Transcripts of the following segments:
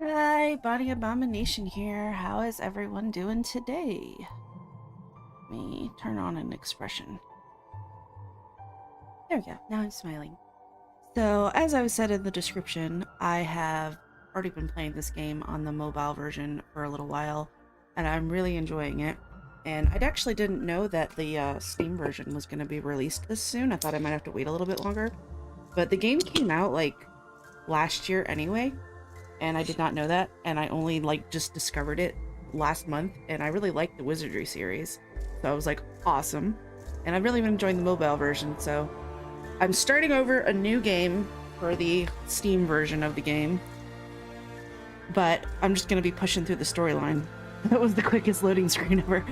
Hi, Bonny Abomination here. How is everyone doing today? Let me turn on an expression. There we go. Now I'm smiling. So, as I said in the description, I have already been playing this game on the mobile version for a little while, and I'm really enjoying it. And I actually didn't know that the Steam version was going to be released this soon. I thought I might have to wait a little bit longer. But the game came out like last year anyway, and I did not know that, and I only just discovered it last month, and I really liked the Wizardry series, so I was like, awesome. And I've really been enjoying the mobile version, so I'm starting over a new game for the Steam version of the game, but I'm just gonna be pushing through the storyline. That was the quickest loading screen ever.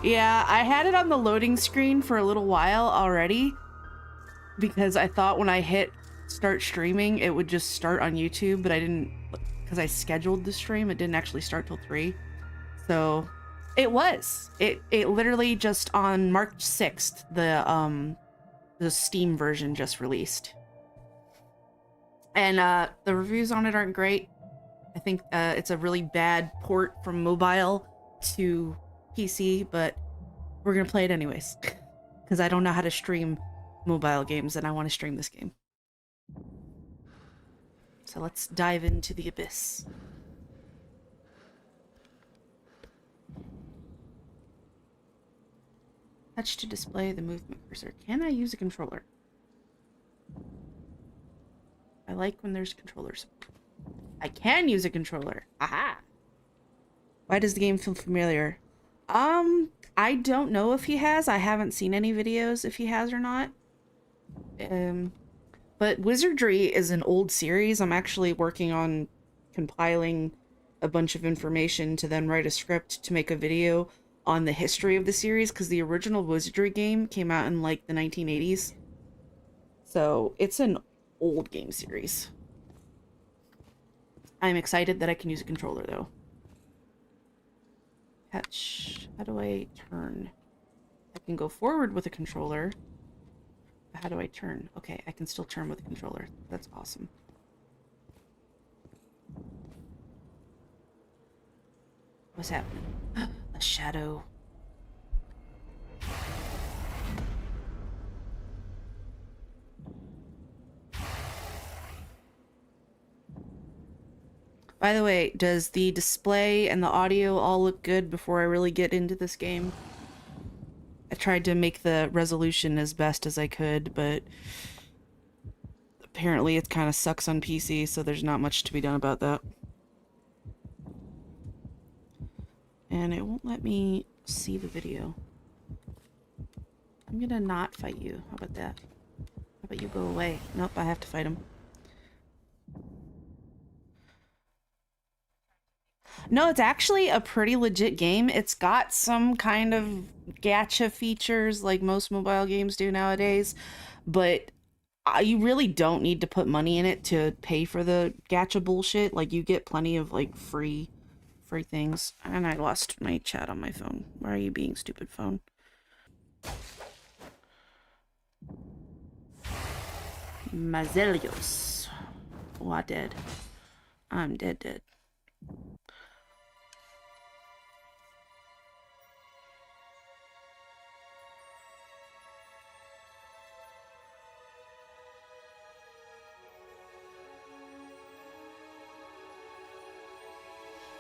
Yeah, I had it on the loading screen for a little while already, because I thought when I hit start streaming, it would just start on YouTube, but I didn't, because I scheduled the stream, it didn't actually start till 3. So it was. It literally just on March 6th, the Steam version just released. And the reviews on it aren't great. I think it's a really bad port from mobile to PC, but we're gonna play it anyways. Because I don't know how to stream mobile games, and I want to stream this game. So let's dive into the abyss. Touch to display the movement cursor. Can I use a controller? I like when there's controllers. I can use a controller. Aha! Why does the game feel familiar? I don't know if he has. I haven't seen any videos if he has or not. But Wizardry is an old series. I'm actually working on compiling a bunch of information to then write a script to make a video on the history of the series, because the original Wizardry game came out in like the 1980s. So it's an old game series. I'm excited that I can use a controller though. Touch. How do I turn? I can go forward with a controller. How do I turn? Okay, I can still turn with a controller. That's awesome. What's happening? A shadow. By the way, does the display and the audio all look good before I really get into this game? I tried to make the resolution as best as I could, but apparently it kind of sucks on PC, so there's not much to be done about that. And it won't let me see the video. I'm gonna not fight you. How about that? How about you go away? Nope, I have to fight him. No, it's actually a pretty legit game. It's got some kind of gacha features like most mobile games do nowadays, but you really don't need to put money in it to pay for the gacha bullshit. Like, you get plenty of like free things. And I lost my chat on my phone. Why are you being stupid, phone? Mazelios. Oh, I dead. I'm dead.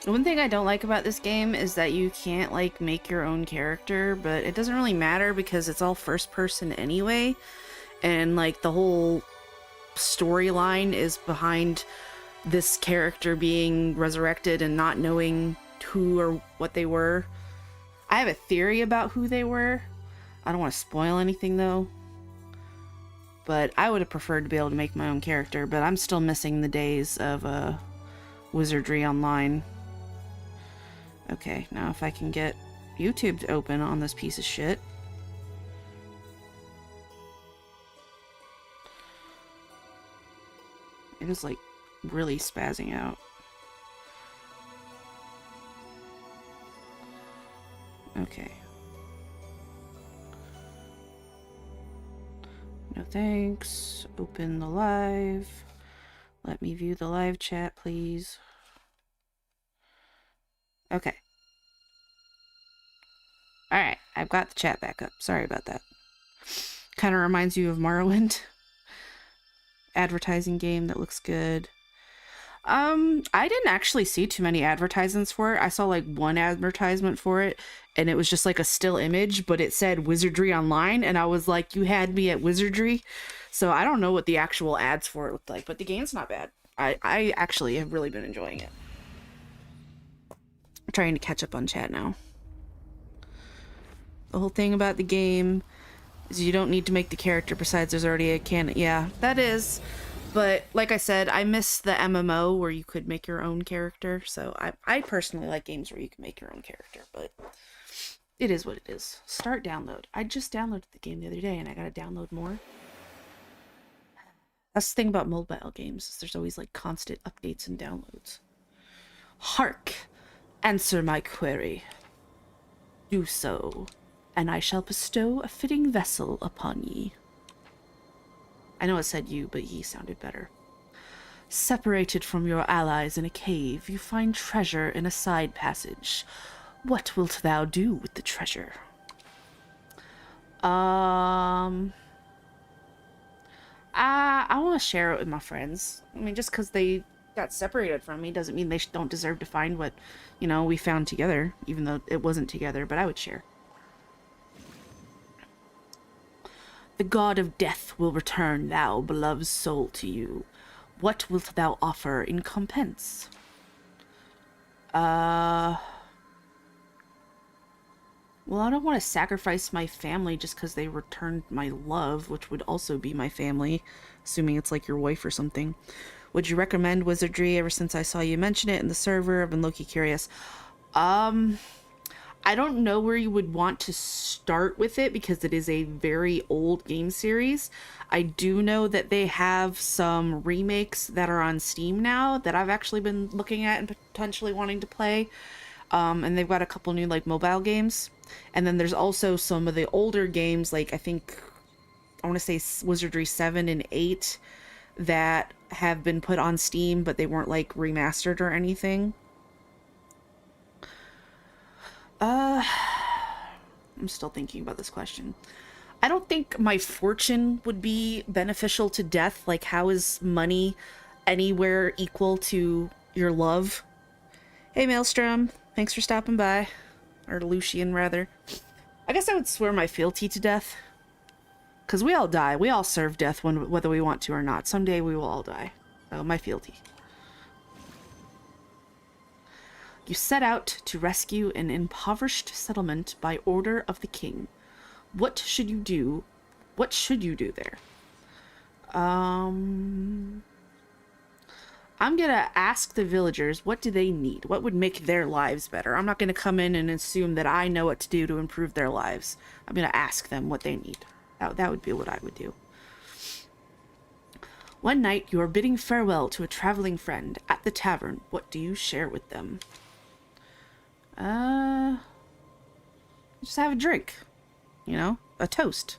One thing I don't like about this game is that you can't like make your own character, but it doesn't really matter because it's all first person anyway, and like the whole storyline is behind this character being resurrected and not knowing who or what they were. I have a theory about who they were. I don't want to spoil anything though, but I would have preferred to be able to make my own character, but I'm still missing the days of Wizardry Online. Okay, now if I can get YouTube to open on this piece of shit. It is like really spazzing out. Okay. No thanks. Open the live. Let me view the live chat, please. Okay. Alright, I've got the chat back up. Sorry about that. Kind of reminds you of Morrowind. Advertising game that looks good. I didn't actually see too many advertisements for it. I saw like one advertisement for it, and it was just like a still image, but it said Wizardry Online, and I was like, you had me at Wizardry. So I don't know what the actual ads for it looked like, but the game's not bad. I actually have really been enjoying it. I'm trying to catch up on chat now. The whole thing about the game is you don't need to make the character, besides there's already a canon. Yeah, that is. But like I said, I miss the MMO where you could make your own character. So I personally like games where you can make your own character, but it is what it is. Start download. I just downloaded the game the other day and I gotta download more. That's the thing about mobile games, is there's always like constant updates and downloads. Hark! Answer my query. Do so, and I shall bestow a fitting vessel upon ye. I know it said you, but ye sounded better. Separated from your allies in a cave, you find treasure in a side passage. What wilt thou do with the treasure? I want to share it with my friends. I mean, just because they got separated from me doesn't mean they don't deserve to find what, you know, we found together, even though it wasn't together, but I would share. The god of death will return thou beloved soul to you. What wilt thou offer in compense? Well, I don't want to sacrifice my family just because they returned my love, which would also be my family, assuming it's like your wife or something. Would you recommend Wizardry? Ever since I saw you mention it in the server, I've been low-key curious. I don't know where you would want to start with it because it is a very old game series. I do know that they have some remakes that are on Steam now that I've actually been looking at and potentially wanting to play. And they've got a couple new like mobile games. And then there's also some of the older games, like I want to say Wizardry 7 and 8, that have been put on Steam, but they weren't like remastered or anything. I'm still thinking about this question. I don't think my fortune would be beneficial to death. Like, how is money anywhere equal to your love? Hey, Maelstrom. Thanks for stopping by. Or Lucian, rather. I guess I would swear my fealty to death. Because we all die. We all serve death whether we want to or not. Someday we will all die. So, my fealty. You set out to rescue an impoverished settlement by order of the king. What should you do? What should you do there? I'm gonna ask the villagers, what do they need? What would make their lives better? I'm not gonna come in and assume that I know what to do to improve their lives. I'm gonna ask them what they need. That would be what I would do. One night, you are bidding farewell to a traveling friend at the tavern. What do you share with them? Just have a drink. You know, a toast.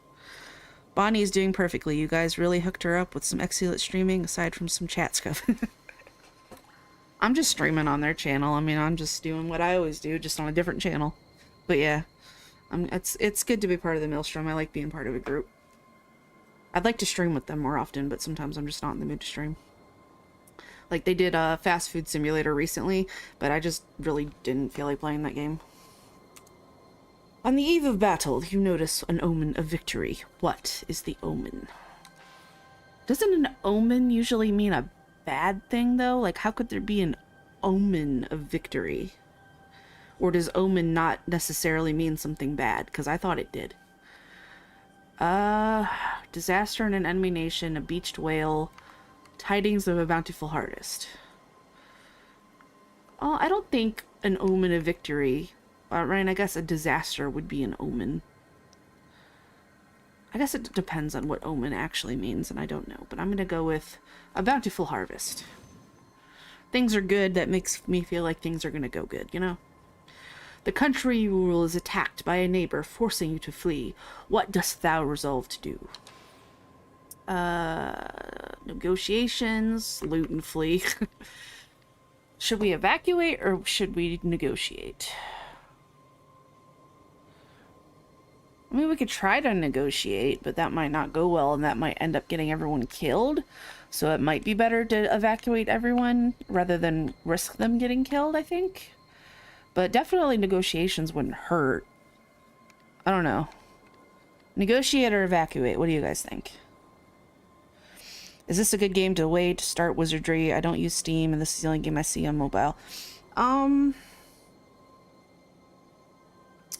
Bonnie is doing perfectly. You guys really hooked her up with some excellent streaming, aside from some chat stuff. I'm just streaming on their channel. I mean, I'm just doing what I always do, just on a different channel. But yeah, it's good to be part of the Maelstrom. I like being part of a group. I'd like to stream with them more often, but sometimes I'm just not in the mood to stream. Like, they did a fast food simulator recently, but I just really didn't feel like playing that game. On the eve of battle, you notice an omen of victory. What is the omen? Doesn't an omen usually mean a bad thing, though? Like, how could there be an omen of victory? Or does omen not necessarily mean something bad? Because I thought it did. Disaster in an enemy nation, a beached whale, tidings of a bountiful harvest. I don't think an omen of victory... right, I guess a disaster would be an omen. I guess it depends on what omen actually means, and I don't know. But I'm going to go with a bountiful harvest. Things are good, that makes me feel like things are going to go good, you know? The country you rule is attacked by a neighbor, forcing you to flee. What dost thou resolve to do? Negotiations, loot and flee. Should we evacuate or should we negotiate? I mean, we could try to negotiate, but that might not go well, and that might end up getting everyone killed. So it might be better to evacuate everyone rather than risk them getting killed, I think. But definitely negotiations wouldn't hurt. I don't know. Negotiate or evacuate? What do you guys think? Is this a good game to wait to start Wizardry? I don't use Steam, and this is the only game I see on mobile.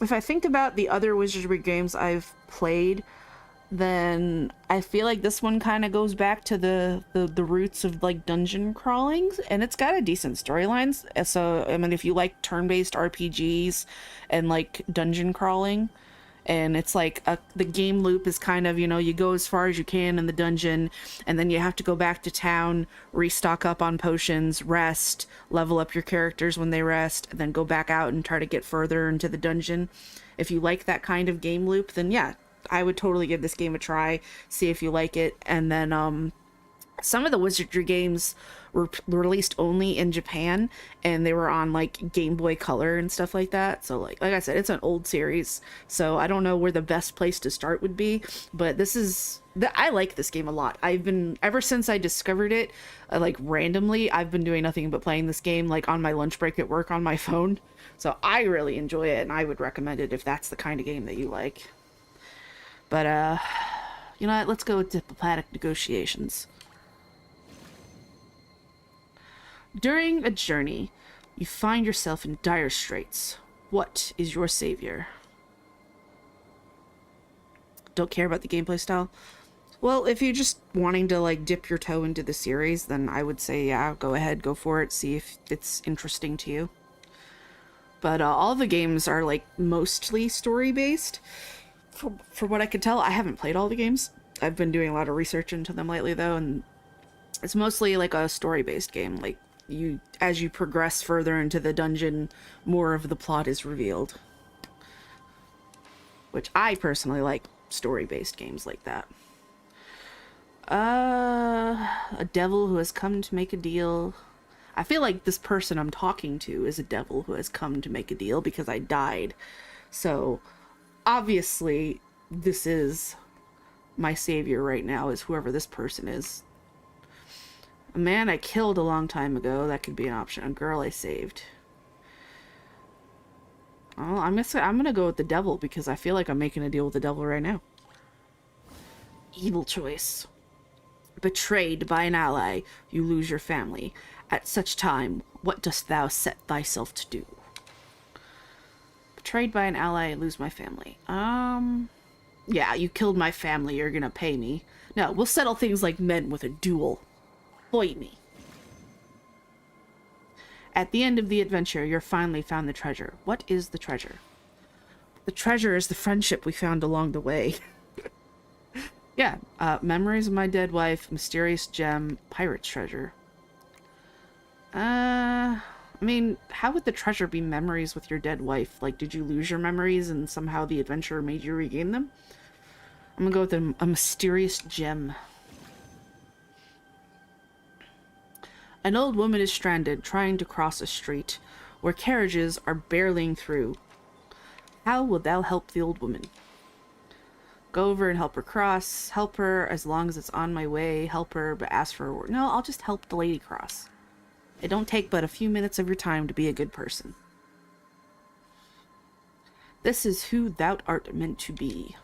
If I think about the other Wizardry games I've played, then I feel like this one kind of goes back to the roots of like dungeon crawling, and it's got a decent storylines. So I mean, if you like turn-based RPGs and like dungeon crawling, and it's like the game loop is kind of, you know, you go as far as you can in the dungeon, and then you have to go back to town, restock up on potions, rest, level up your characters when they rest, and then go back out and try to get further into the dungeon. If you like that kind of game loop, then yeah, I would totally give this game a try, see if you like it. And then some of the Wizardry games were released only in Japan, and they were on like Game Boy Color and stuff like that. So like I said, it's an old series, so I don't know where the best place to start would be, but this is I like this game a lot. I've been, ever since I discovered it, like randomly, I've been doing nothing but playing this game like on my lunch break at work on my phone. So I really enjoy it, and I would recommend it if that's the kind of game that you like. But you know what? Let's go with diplomatic negotiations. During a journey, you find yourself in dire straits. What is your savior? Don't care about the gameplay style? Well, if you're just wanting to like dip your toe into the series, then I would say yeah, go ahead, go for it, see if it's interesting to you. But all the games are like mostly story based. For what I could tell, I haven't played all the games. I've been doing a lot of research into them lately though, and it's mostly like a story-based game. Like you, as you progress further into the dungeon, more of the plot is revealed. Which I personally like story-based games like that. A devil who has come to make a deal. I feel like this person I'm talking to is a devil who has come to make a deal because I died. So obviously this is my savior right now, is whoever this person is. A man I killed a long time ago, that could be an option. A girl I saved. Oh, I'm gonna go with the devil because I feel like I'm making a deal with the devil right now. Evil choice. Betrayed by an ally, you lose your family. At such time, what dost thou set thyself to do? Betrayed by an ally, I lose my family. Yeah, you killed my family, you're gonna pay me. No, we'll settle things like men with a duel. Fight me. At the end of the adventure, you're finally found the treasure. What is the treasure? The treasure is the friendship we found along the way. Yeah, memories of my dead wife, mysterious gem, pirate treasure. I mean, how would the treasure be memories with your dead wife? Like, did you lose your memories and somehow the adventure made you regain them? I'm gonna go with a mysterious gem. An old woman is stranded, trying to cross a street where carriages are barreling through. How will thou help the old woman? Go over and help her cross. Help her as long as it's on my way. Help her, but ask for a reward. No, I'll just help the lady cross. It don't take but a few minutes of your time to be a good person. This is who thou art meant to be.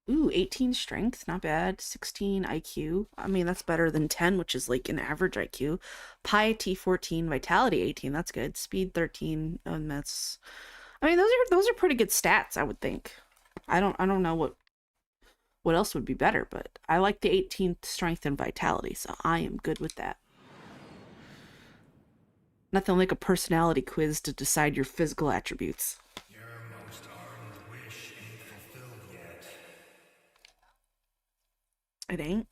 Ooh, 18 strength, not bad. 16 IQ. I mean, that's better than 10, which is like an average IQ. Piety 14, vitality 18, that's good. Speed 13, and that's, I mean, those are pretty good stats, I would think. I don't know what else would be better, but I like the 18th strength and vitality, so I am good with that. Nothing like a personality quiz to decide your physical attributes. Your most ardent wish ain't fulfilled yet. It ain't.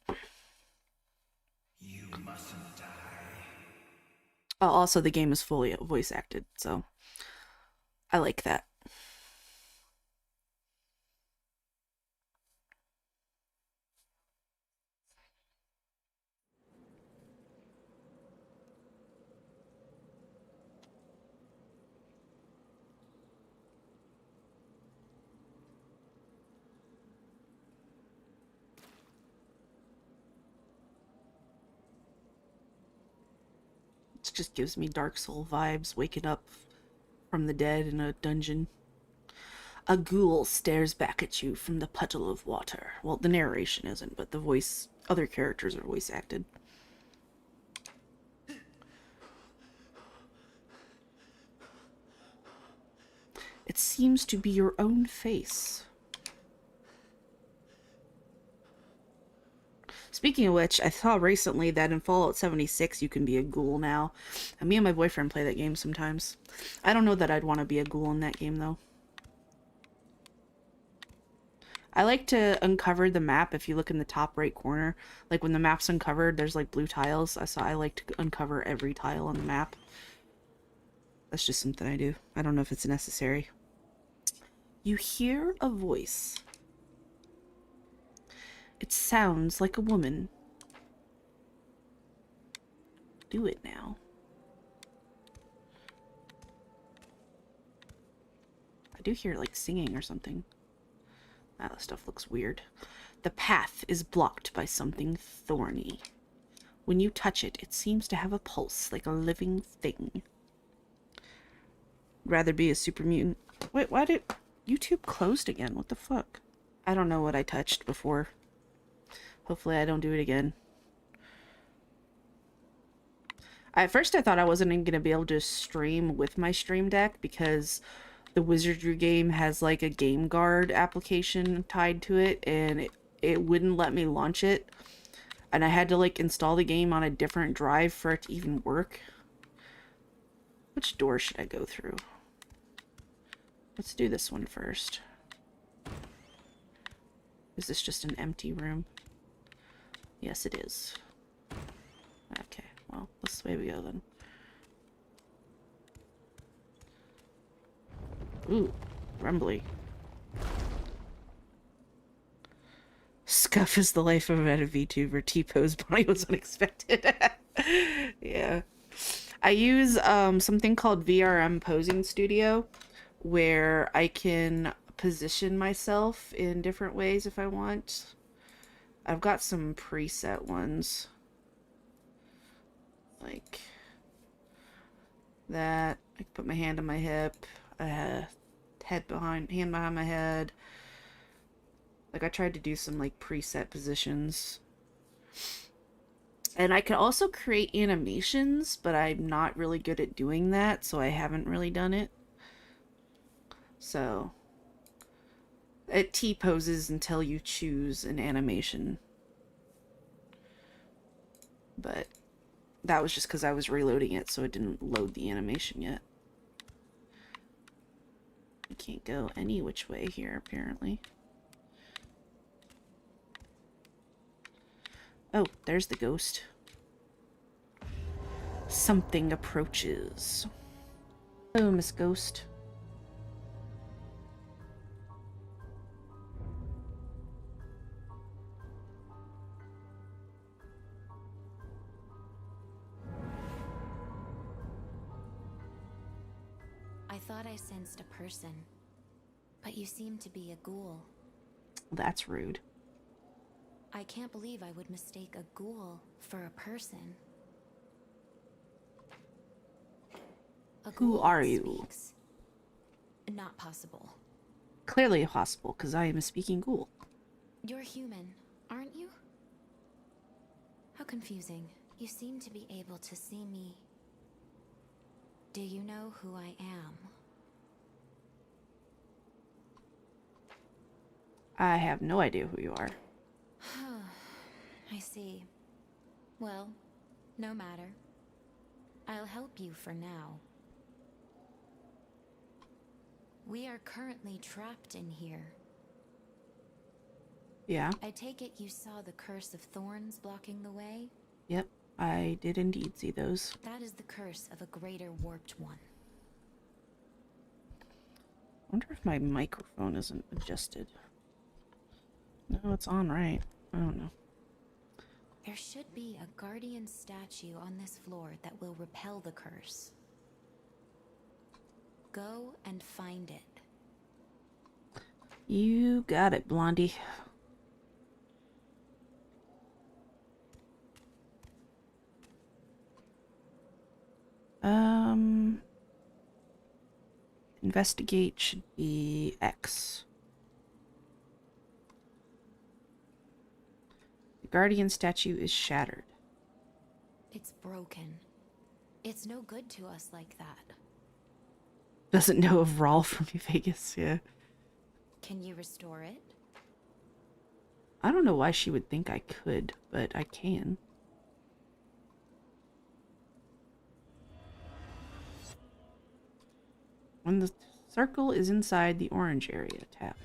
You mustn't die. Oh, also, the game is fully voice acted, so I like that. just gives me Dark Soul vibes, waking up from the dead in a dungeon. A ghoul stares back at you from the puddle of water. Well, the narration isn't, but the voice, other characters are voice acted. It seems to be your own face. Speaking of which, I saw recently that in Fallout 76 you can be a ghoul now. And me and my boyfriend play that game sometimes. I don't know that I'd want to be a ghoul in that game, though. I like to uncover the map if you look in the top right corner. Like when the map's uncovered, there's like blue tiles. I like to uncover every tile on the map. That's just something I do. I don't know if it's necessary. You hear a voice. It sounds like a woman. Do it now. I do hear like singing or something. Ah, that stuff looks weird. The path is blocked by something thorny. When you touch it, it seems to have a pulse like a living thing. Rather be a super mutant. Wait, why did YouTube closed again? What the fuck? I don't know what I touched before. Hopefully I don't do it again. At first I thought I wasn't going to be able to stream with my Stream Deck because the Wizardry game has like a Game Guard application tied to it, and it wouldn't let me launch it. And I had to like install the game on a different drive for it to even work. Which door should I go through? Let's do this one first. Is this just an empty room? Yes, it is. Okay, well, this way we go then. Ooh, rumbly. Scuff is the life of a VTuber. T-pose Bonnie was unexpected. Yeah. I use something called VRM Posing Studio, where I can position myself in different ways if I want. I've got some preset ones. Like that. I can put my hand on my hip. Hand behind my head. Like I tried to do some like preset positions. And I can also create animations, but I'm not really good at doing that, so I haven't really done it. So it T-poses until you choose an animation. But that was just because I was reloading it, so it didn't load the animation yet. I can't go any which way here, apparently. Oh, there's the ghost. Something approaches. Hello, Miss Ghost. I thought I sensed a person, but you seem to be a ghoul. That's rude. I can't believe I would mistake a ghoul for a person. A Who ghoul are that you? speaks. Not possible. Clearly impossible, because I am a speaking ghoul. You're human, aren't you? How confusing. You seem to be able to see me. Do you know who I am? I have no idea who you are. I see. Well, no matter. I'll help you for now. We are currently trapped in here. Yeah. I take it you saw the curse of thorns blocking the way? Yep. I did indeed see those. That is the curse of a greater warped one. I wonder if my microphone isn't adjusted. No, it's on right. I don't know. There should be a guardian statue on this floor that will repel the curse. Go and find it. You got it, Blondie. Investigate should be X. The Guardian statue is shattered. It's broken. It's no good to us like that. Doesn't know of Rawl from New Vegas, yeah. Can you restore it? I don't know why she would think I could, but I can. When the circle is inside the orange area, tap.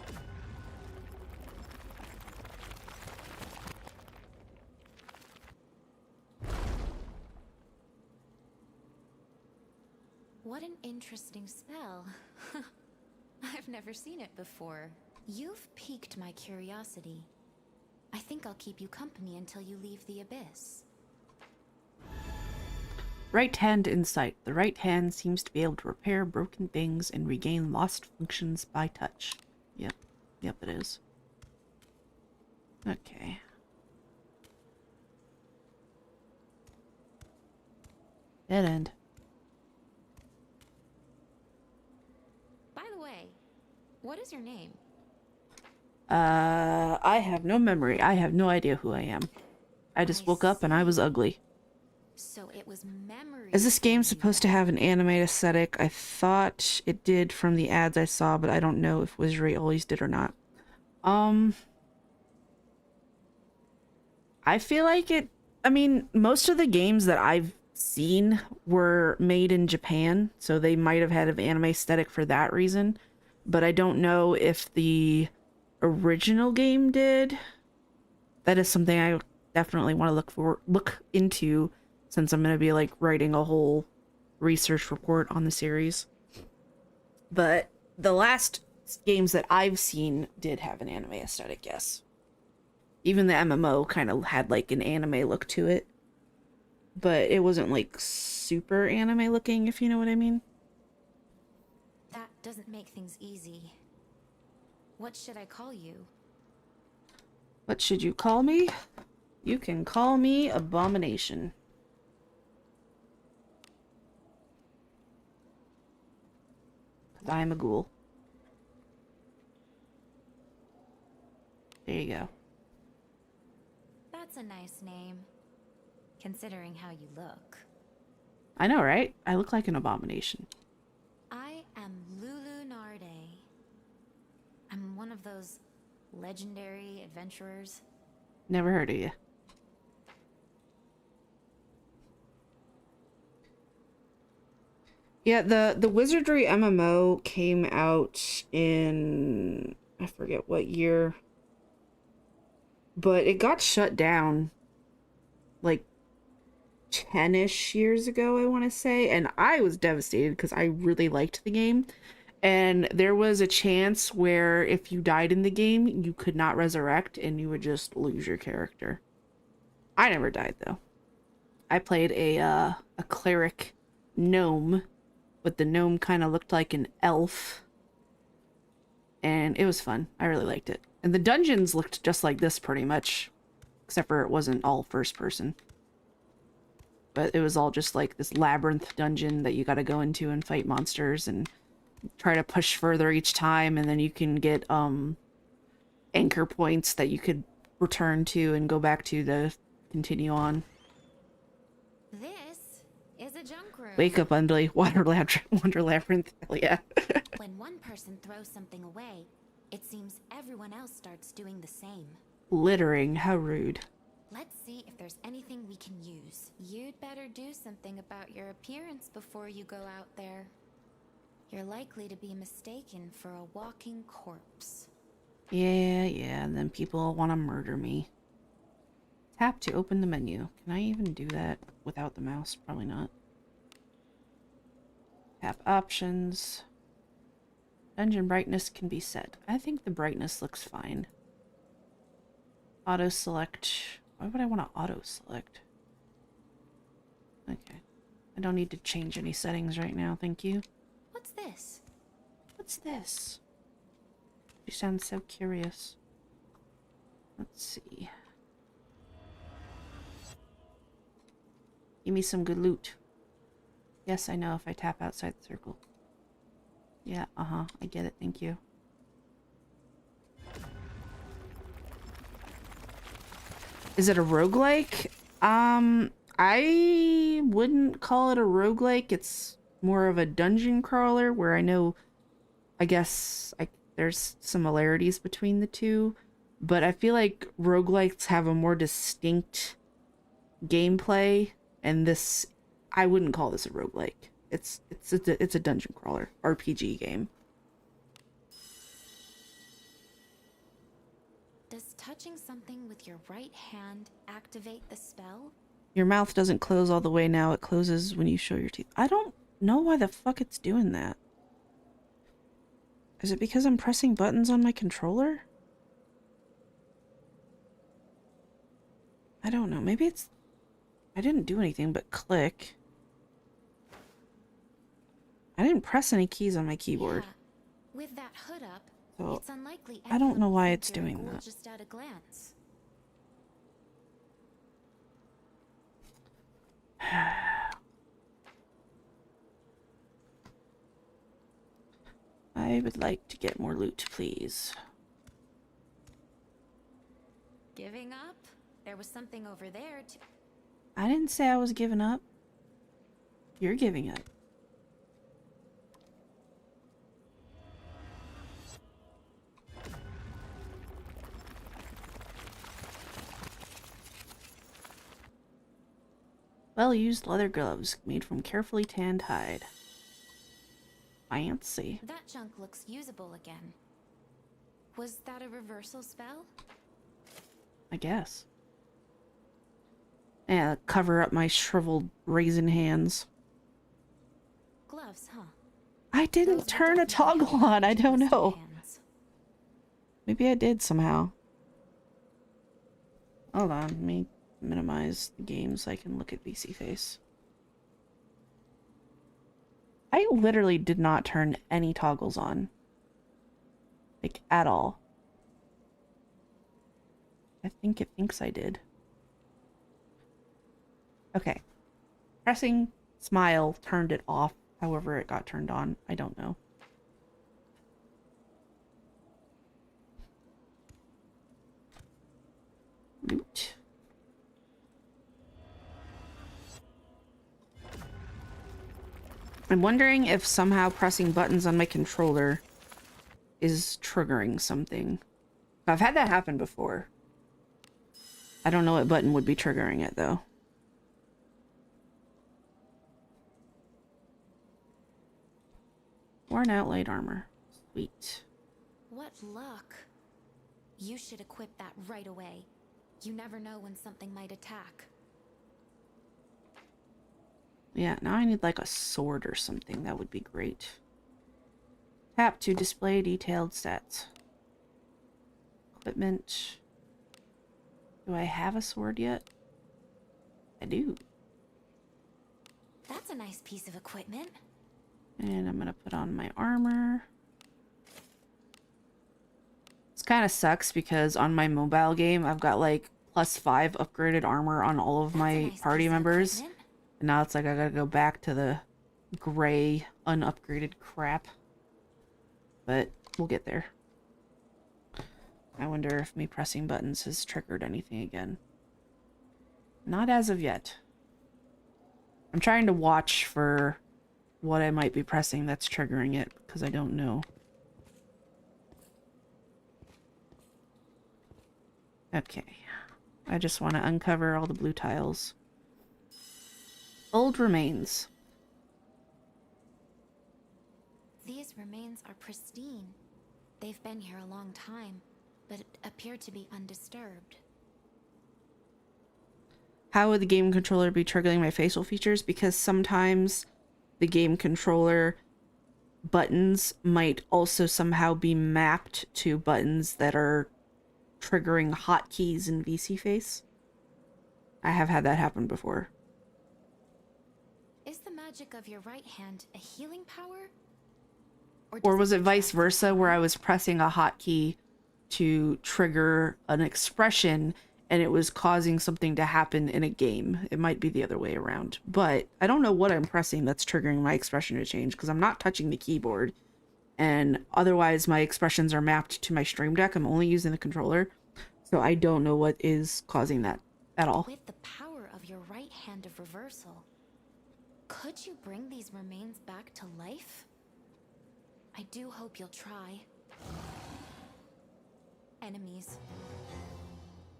What an interesting spell. I've never seen it before. You've piqued my curiosity. I think I'll keep you company until you leave the abyss. Right hand insight. The right hand seems to be able to repair broken things and regain lost functions by touch. Yep. Yep, it is. Okay. Dead end. By the way, what is your name? I have no memory. I have no idea who I am. I just woke up and I was ugly. So it was memory. Is this game supposed to have an anime aesthetic? I thought it did from the ads I saw, but I don't know if Wizardry always did or not. I feel like it... I mean, most of the games that I've seen were made in Japan, so they might have had an anime aesthetic for that reason. But I don't know if the original game did. That is something I definitely want to look into, since I'm going to be like writing a whole research report on the series. But the last games that I've seen did have an anime aesthetic, yes. Even the MMO kind of had like an anime look to it. But it wasn't like super anime looking, if you know what I mean. That doesn't make things easy. What should I call you? What should you call me? You can call me Abomination. Because I am a ghoul. There you go. That's a nice name, considering how you look. I know, right? I look like an abomination. I am Lulu Narde. I'm one of those legendary adventurers. Never heard of you. Yeah, the Wizardry MMO came out in... I forget what year. But it got shut down like 10-ish years ago, I want to say. And I was devastated because I really liked the game. And there was a chance where if you died in the game, you could not resurrect and you would just lose your character. I never died, though. I played a cleric gnome, but the gnome kind of looked like an elf. And it was fun. I really liked it. And the dungeons looked just like this pretty much, except for it wasn't all first person. But it was all just like this labyrinth dungeon that you got to go into and fight monsters and try to push further each time, and then you can get anchor points that you could return to and go back to continue on. This is a junk room. Wake up, Undley. Water Labyrinth. Hell yeah. When one person throws something away, it seems everyone else starts doing the same. Littering. How rude. Let's see if there's anything we can use. You'd better do something about your appearance before you go out there. You're likely to be mistaken for a walking corpse. Yeah, and then people want to murder me. Tap to open the menu. Can I even do that without the mouse? Probably not. Tap options. Dungeon brightness can be set. I think the brightness looks fine. Auto select. Why would I want to auto select? Okay. I don't need to change any settings right now, thank you. What's this? What's this? You sound so curious. Let's see. Give me some good loot. Yes, I know if I tap outside the circle. Yeah, I get it. Thank you. Is it a roguelike? I wouldn't call it a roguelike. It's more of a dungeon crawler where I guess there's similarities between the two, but I feel like roguelikes have a more distinct gameplay, and this, I wouldn't call this a roguelike. It's a dungeon crawler RPG game. Does touching something with your right hand activate the spell? Your mouth doesn't close all the way now. It closes when you show your teeth. I don't know why the fuck it's doing that. Is it because I'm pressing buttons on my controller? I don't know. Maybe it's... I didn't do anything but click. I didn't press any keys on my keyboard. Yeah. With that hood up, So, it's unlikely I don't know anyone why would it's think you're a doing ghoul that. just at a glance. I would like to get more loot, please. Giving up? There was something over there to... I didn't say I was giving up. You're giving up. Well-used leather gloves made from carefully tanned hide. Fancy. That junk looks usable again. Was that a reversal spell? I guess. Yeah, cover up my shriveled raisin hands. Gloves, huh? I didn't Those would turn a definitely toggle help on. I with don't twisted know. hands. Maybe I did somehow. Hold on, let me minimize the game so I can look at VC Face. I literally did not turn any toggles on. Like, at all. I think it thinks I did. Okay. Pressing smile turned it off. However it got turned on, I don't know. Loot. I'm wondering if somehow pressing buttons on my controller is triggering something. I've had that happen before. I don't know what button would be triggering it, though. Worn out light armor. Sweet. What luck. You should equip that right away. You never know when something might attack. Yeah, now I need like a sword or something. That would be great. Tap to display detailed stats. Equipment. Do I have a sword yet? I do. That's a nice piece of equipment. And I'm gonna put on my armor. This kind of sucks because on my mobile game, I've got like +5 upgraded armor on all of That's a my nice party piece of members. equipment. And now it's like I gotta go back to the gray, unupgraded crap. But we'll get there. I wonder if me pressing buttons has triggered anything again. Not as of yet. I'm trying to watch for what I might be pressing that's triggering it, because I don't know. Okay. I just want to uncover all the blue tiles. Old remains. These remains are pristine. They've been here a long time, but appear to be undisturbed. How would the game controller be triggering my facial features? Because sometimes the game controller buttons might also somehow be mapped to buttons that are triggering hotkeys in VC Face. I have had that happen before. Is the magic of your right hand a healing power? Or does was it vice detract versa, from where it? I was pressing a hotkey to trigger an expression and it was causing something to happen in a game? It might be the other way around. But I don't know what I'm pressing that's triggering my expression to change, because I'm not touching the keyboard. and otherwise my expressions are mapped to my stream deck. I'm only using the controller, so I don't know what is causing that at all. With the power of your right hand of reversal, could you bring these remains back to life? I do hope you'll try. Enemies.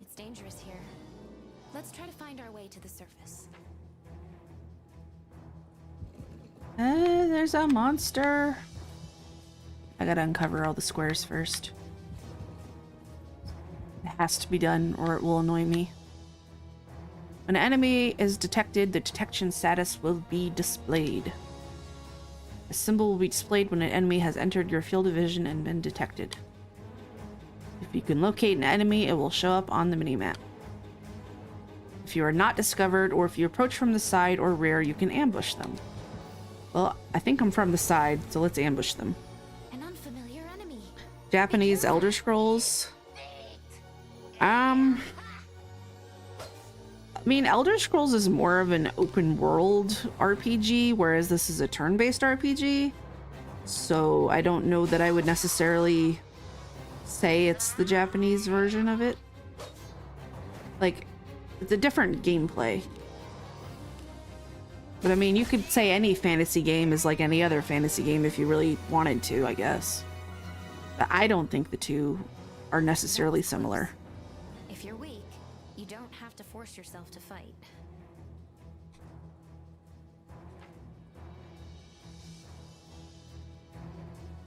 It's dangerous here. Let's try to find our way to the surface. There's a monster. I gotta uncover all the squares first. It has to be done or it will annoy me. When an enemy is detected, the detection status will be displayed. A symbol will be displayed when an enemy has entered your field of vision and been detected. If you can locate an enemy, it will show up on the minimap. If you are not discovered, or if you approach from the side or rear, you can ambush them. Well, I think I'm from the side, so let's ambush them. An unfamiliar enemy. Japanese Elder Scrolls. I mean, Elder Scrolls is more of an open world RPG, whereas this is a turn-based RPG. So I don't know that I would necessarily say it's the Japanese version of it. Like, it's a different gameplay. But I mean, you could say any fantasy game is like any other fantasy game if you really wanted to, I guess. But I don't think the two are necessarily similar. If you're weak, you don't have to force yourself to fight.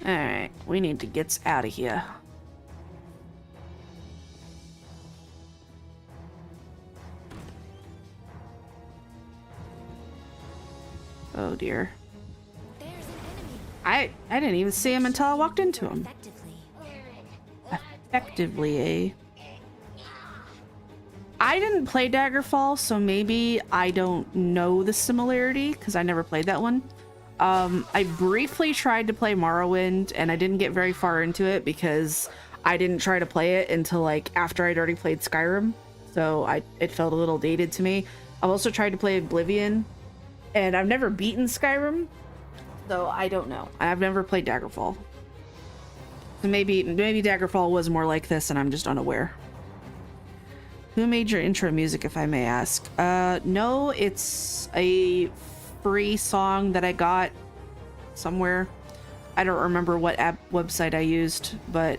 Alright, we need to get out of here. Oh dear. There's an enemy. I didn't even see him until I walked into him. Effectively, eh? I didn't play Daggerfall, so maybe I don't know the similarity because I never played that one. I briefly tried to play Morrowind and I didn't get very far into it because I didn't try to play it until like after I'd already played Skyrim. So it felt a little dated to me. I've also tried to play Oblivion and I've never beaten Skyrim. So I don't know. I've never played Daggerfall. So maybe Daggerfall was more like this and I'm just unaware. Who made your intro music, if I may ask? No, it's a free song that I got somewhere. I don't remember what website I used, but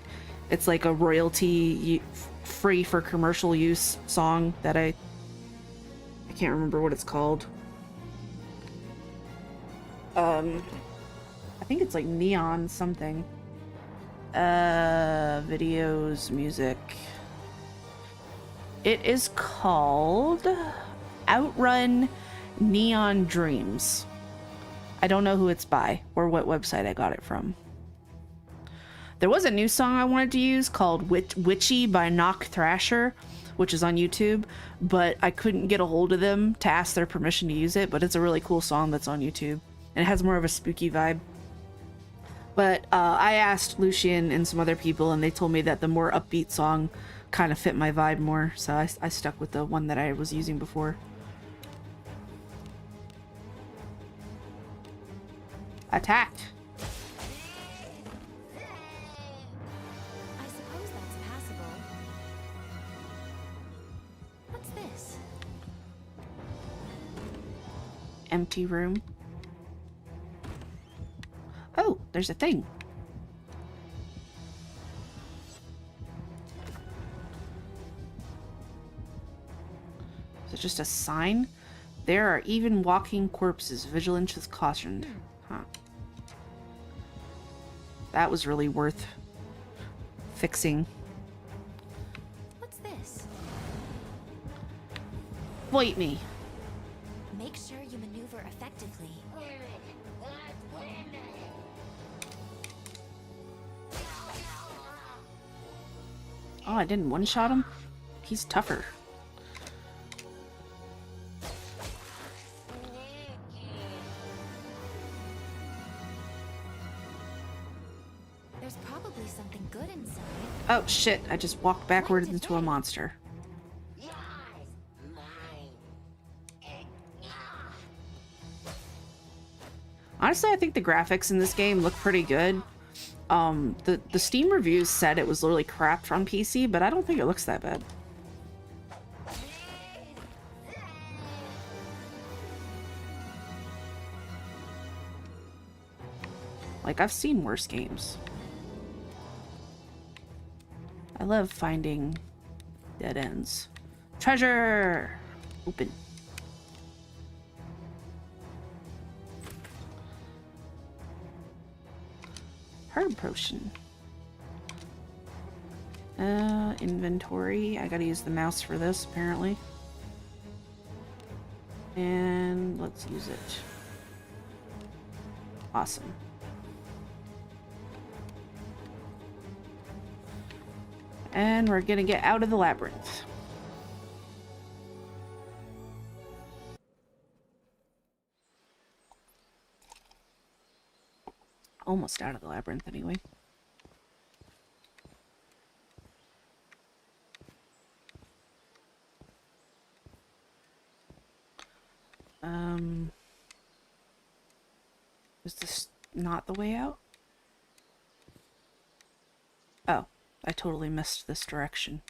it's like a royalty free for commercial use song that I can't remember what it's called. I think it's like Neon something. Videos, music. It is called Outrun Neon Dreams. I don't know who it's by or what website I got it from. There was a new song I wanted to use called Witchy by Knock Thrasher, which is on YouTube, but I couldn't get a hold of them to ask their permission to use it, but it's a really cool song that's on YouTube, and it has more of a spooky vibe. But I asked Lucian and some other people, and they told me that the more upbeat song kind of fit my vibe more, so I stuck with the one that I was using before. Attack! I suppose that's passable. What's this? Empty room. Oh, there's a thing. Is it just a sign? There are even walking corpses. Vigilance is cautioned. Huh. That was really worth fixing. What's this? Fight me. Make sure you maneuver effectively. Oh, I didn't one-shot him? He's tougher. There's probably something good inside. Oh shit, I just walked backwards into a monster. Honestly, I think the graphics in this game look pretty good. The Steam reviews said it was literally crap on PC, but I don't think it looks that bad. Like, I've seen worse games. I love finding dead ends. Treasure! Open. Herb potion. Inventory. I gotta use the mouse for this, apparently. And let's use it. Awesome. And we're gonna get out of the labyrinth. Almost out of the labyrinth, anyway. Is this not the way out? Oh, I totally missed this direction.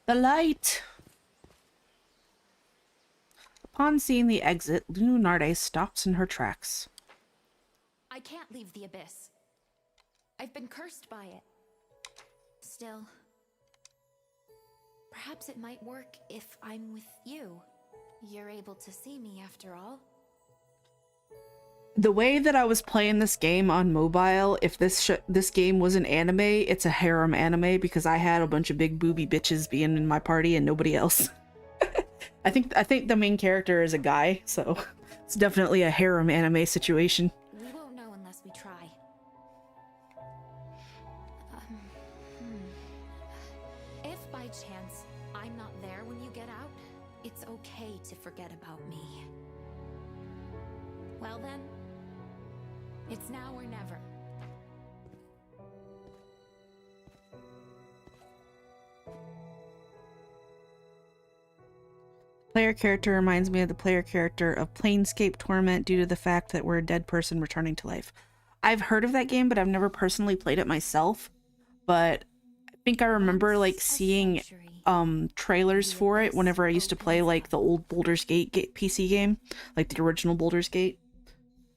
The light! Upon seeing the exit, Lunarde stops in her tracks. I can't leave the abyss. I've been cursed by it. Still, perhaps it might work if I'm with you. You're able to see me after all. The way that I was playing this game on mobile, if this game was an anime, it's a harem anime because I had a bunch of big booby bitches being in my party and nobody else. I think the main character is a guy, so it's definitely a harem anime situation. We won't know unless we try. If by chance I'm not there when you get out, it's okay to forget about me. Well then, it's now or never. Player character reminds me of the player character of Planescape Torment due to the fact that we're a dead person returning to life. I've heard of that game, but I've never personally played it myself. But I think I remember like seeing trailers for it whenever I used to play like the old Baldur's Gate PC game, like the original Baldur's Gate.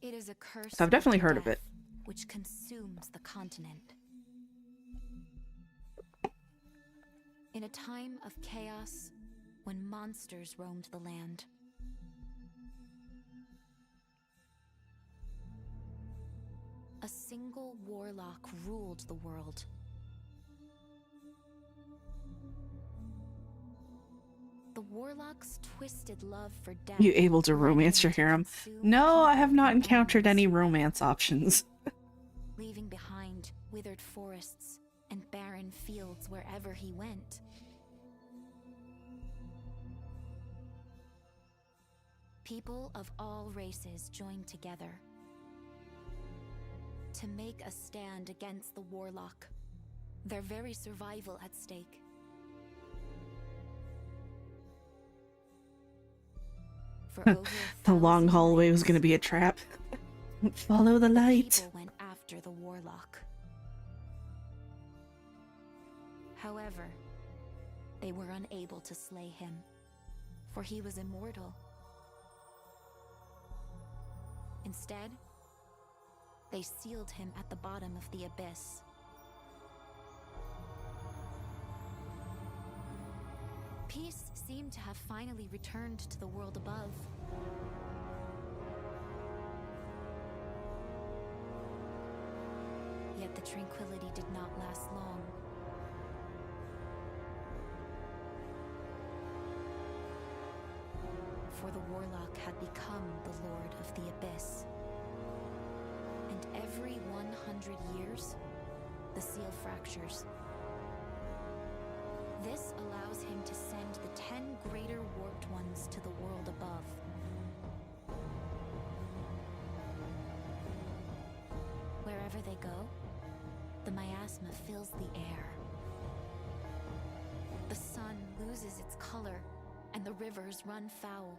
It is a curse. So I've definitely heard of it. Which consumes the continent. In a time of chaos, when monsters roamed the land, a single warlock ruled the world. The warlock's twisted love for death. You able to romance your harem? No, I have not encountered any romance options. Leaving behind withered forests and barren fields wherever he went. People of all races joined together to make a stand against the warlock, their very survival at stake. For over The long 1,000 hallway was years, going to be a trap. Follow the light. people went after the warlock. However, they were unable to slay him, for he was immortal. Instead, they sealed him at the bottom of the abyss. Peace seemed to have finally returned to the world above. Yet the tranquility did not last long. For the warlock had become the Lord of the Abyss. And every 100 years, the seal fractures. This allows him to send the 10 greater warped ones to the world above. Wherever they go, the miasma fills the air. The sun loses its color, and the rivers run foul.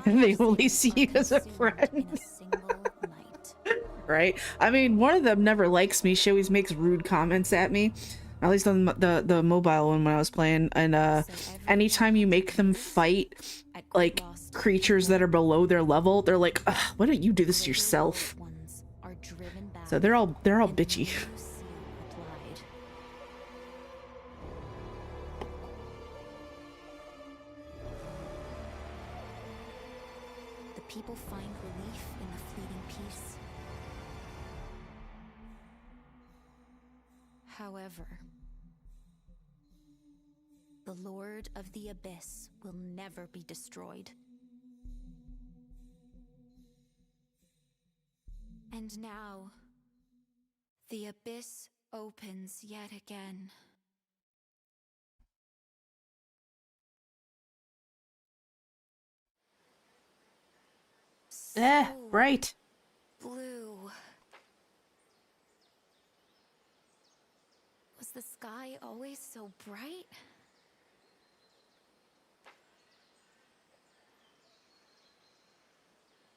They only see you as a friend. In a single night. Right? I mean, one of them never likes me. She always makes rude comments at me. At least on the mobile one when I was playing. And anytime you make them fight like creatures that are below their level, they're like, ugh, why don't you do this yourself? So they're all bitchy. The people find relief in the fleeting peace. However, the Lord of the Abyss will never be destroyed. And now, the Abyss opens yet again. Right. Blue. Was the sky always so bright?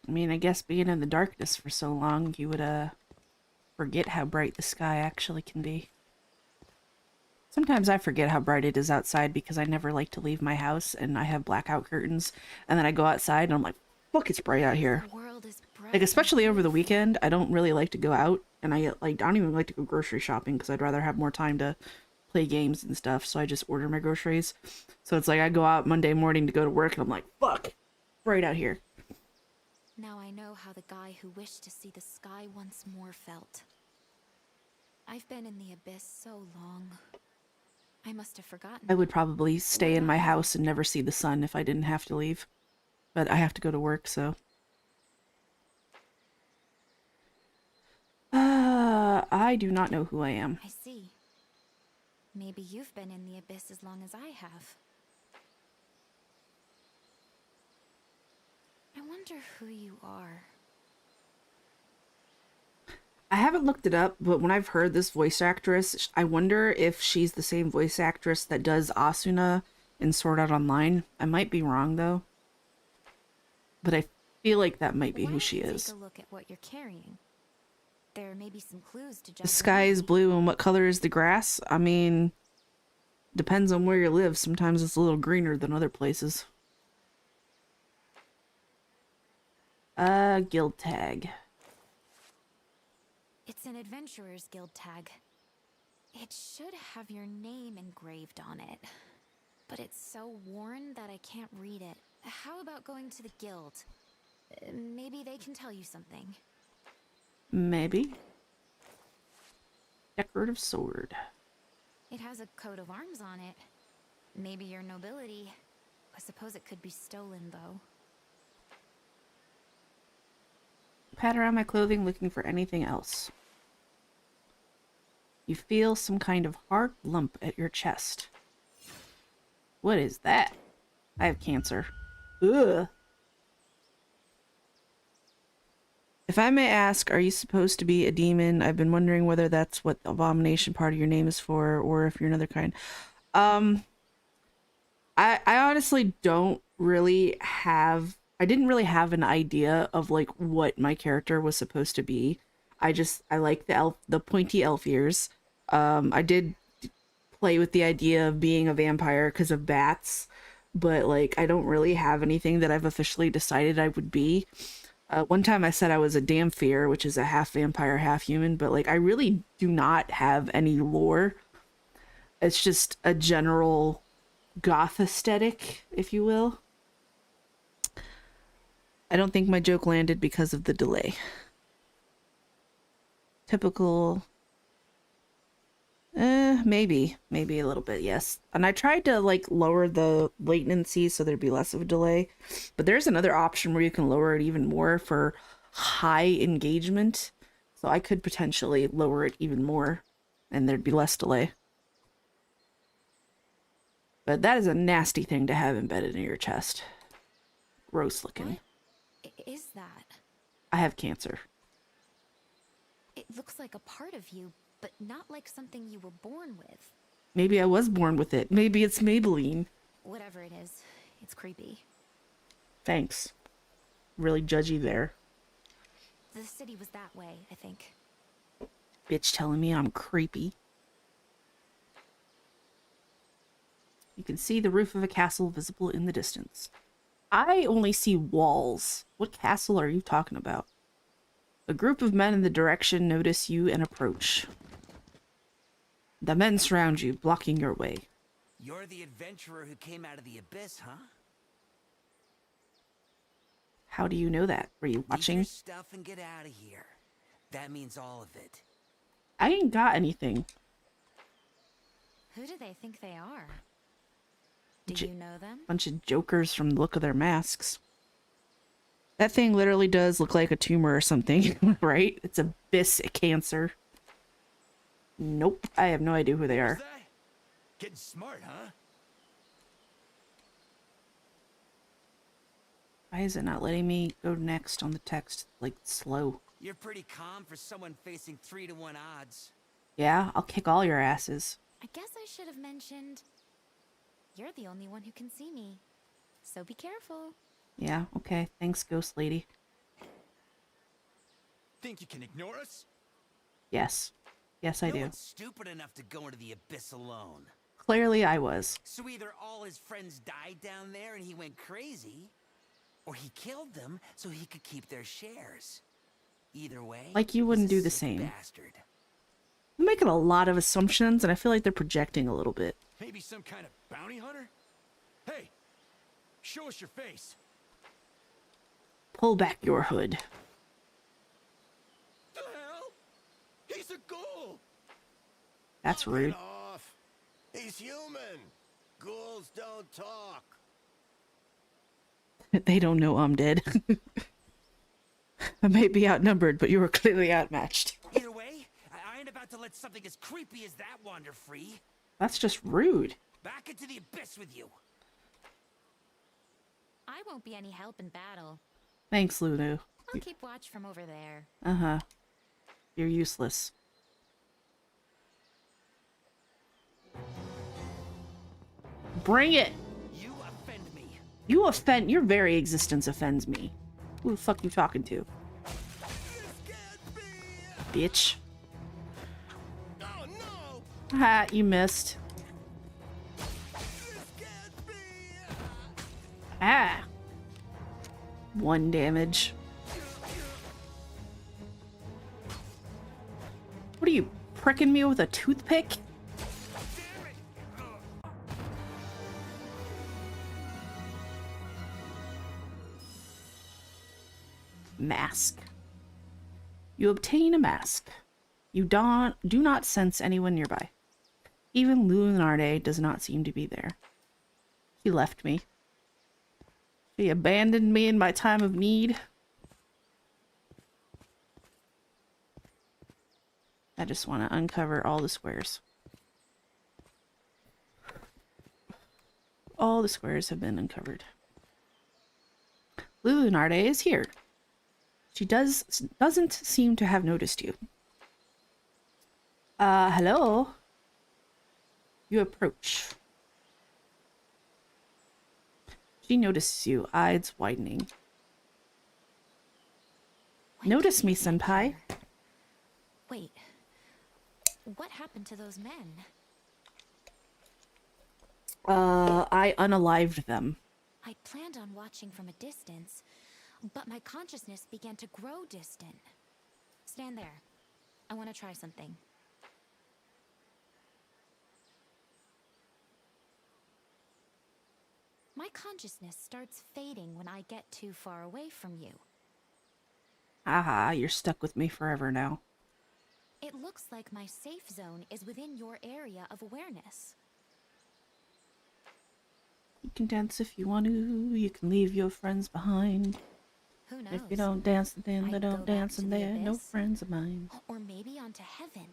I mean, I guess being in the darkness for so long, you would forget how bright the sky actually can be. Sometimes I forget how bright it is outside because I never like to leave my house and I have blackout curtains, and then I go outside and I'm like, look, it's bright out here. The world is bright. Like, especially over the weekend, I don't really like to go out, and I don't even like to go grocery shopping because I'd rather have more time to play games and stuff, so I just order my groceries. So it's like I go out Monday morning to go to work and I'm like, fuck, bright out here. Now I know how the guy who wished to see the sky once more felt. I've been in the Abyss so long. I must have forgotten. I would probably stay in my house and never see the sun if I didn't have to leave. But I have to go to work, so. I do not know who I am. I see. Maybe you've been in the Abyss as long as I have. I wonder who you are. I haven't looked it up, but when I've heard this voice actress, I wonder if she's the same voice actress that does Asuna in Sword Art Online. I might be wrong, though. But I feel like that might be who she is. Take a look at what you're carrying. There may be some clues to The sky is blue, and what color is the grass? I mean, depends on where you live. Sometimes it's a little greener than other places. Guild tag. It's an Adventurer's Guild tag. It should have your name engraved on it. But it's so worn that I can't read it. How about going to the guild? Maybe they can tell you something. Maybe. Decorative sword. It has a coat of arms on it. Maybe your nobility. I suppose it could be stolen, though. Pat around my clothing looking for anything else. You feel some kind of hard lump at your chest. What is that? I have cancer. Ugh. If I may ask, are you supposed to be a demon? I've been wondering whether that's what the abomination part of your name is for, or if you're another kind. I honestly don't really have... I didn't really have an idea of like what my character was supposed to be. I like the pointy elf ears. I did play with the idea of being a vampire because of bats, but like I don't really have anything that I've officially decided I would be. One time I said I was a Damphir, which is a half vampire, half human, but like I really do not have any lore. It's just a general goth aesthetic, if you will. I don't think my joke landed because of the delay. Typical. Maybe a little bit, yes. And I tried to like lower the latency so there'd be less of a delay, but there's another option where you can lower it even more for high engagement. So I could potentially lower it even more and there'd be less delay. But that is a nasty thing to have embedded in your chest. Gross looking. What is that? I have cancer. It looks like a part of you, but not like something you were born with. Maybe I was born with it. Maybe it's Maybelline. Whatever it is, it's creepy. Thanks. Really judgy there. The city was that way, I think. Bitch telling me I'm creepy. You can see the roof of a castle visible in the distance. I only see walls. What castle are you talking about? A group of men in the direction notice you and approach. The men surround you, blocking your way. You're the adventurer who came out of the abyss, huh? How do you know that? Were you Leave watching? your stuff and get out of here. That means all of it. I ain't got anything. Who do they think they are? Do you know them? Bunch of jokers from the look of their masks. That thing literally does look like a tumor or something, right? It's abyss cancer. Nope, I have no idea who they are. What's that? Getting smart, huh? Why is it not letting me go next on the text? Like, slow. You're pretty calm for someone facing 3-to-1 odds. Yeah, I'll kick all your asses. I guess I should have mentioned you're the only one who can see me. So be careful. Yeah, okay. Thanks, ghost lady. Think you can ignore us? Yes. Yes, I No do. one's stupid enough to go into the abyss alone. Clearly I was. So either all his friends died down there and he went crazy, or he killed them so he could keep their shares. Either way, Like you wouldn't he's a do the sick same. bastard. I'm making a lot of assumptions, and I feel like they're projecting a little bit. Maybe some kind of bounty hunter? Hey, show us your face. Pull back your hood. The hell? He's a ghoul! That's rude. Get off. He's human. Ghouls don't talk. They don't know I'm dead. I may be outnumbered, but you were clearly outmatched. Either way, I ain't about to let something as creepy as that wander free. That's just rude. Back into the abyss with you. I won't be any help in battle. Thanks, Lulu. I'll keep watch from over there. Uh-huh. You're useless. Bring it! You offend me. You offend- your very existence offends me. Who the fuck you talking to? Bitch. Oh no! Ha, you missed. This can't be! Ah! 1 damage. What are you, pricking me with a toothpick? Mask. You obtain a mask. You do not sense anyone nearby. Even Lunarde does not seem to be there. He left me. He abandoned me in my time of need. I just want to uncover all the squares. All the squares have been uncovered. Lunarde is here. She doesn't seem to have noticed you. Hello? You approach. She notices you, eyes widening. When Notice did me, we get senpai. here? Wait. What happened to those men? I unalived them. I planned on watching from a distance, but my consciousness began to grow distant. Stand there. I want to try something. My consciousness starts fading when I get too far away from you. Haha, you're stuck with me forever now. It looks like my safe zone is within your area of awareness. You can dance if you want to. You can leave your friends behind. Who knows? If you don't dance, then they I'd go don't back dance, to and the they're no abyss. friends of mine. Or maybe onto heaven.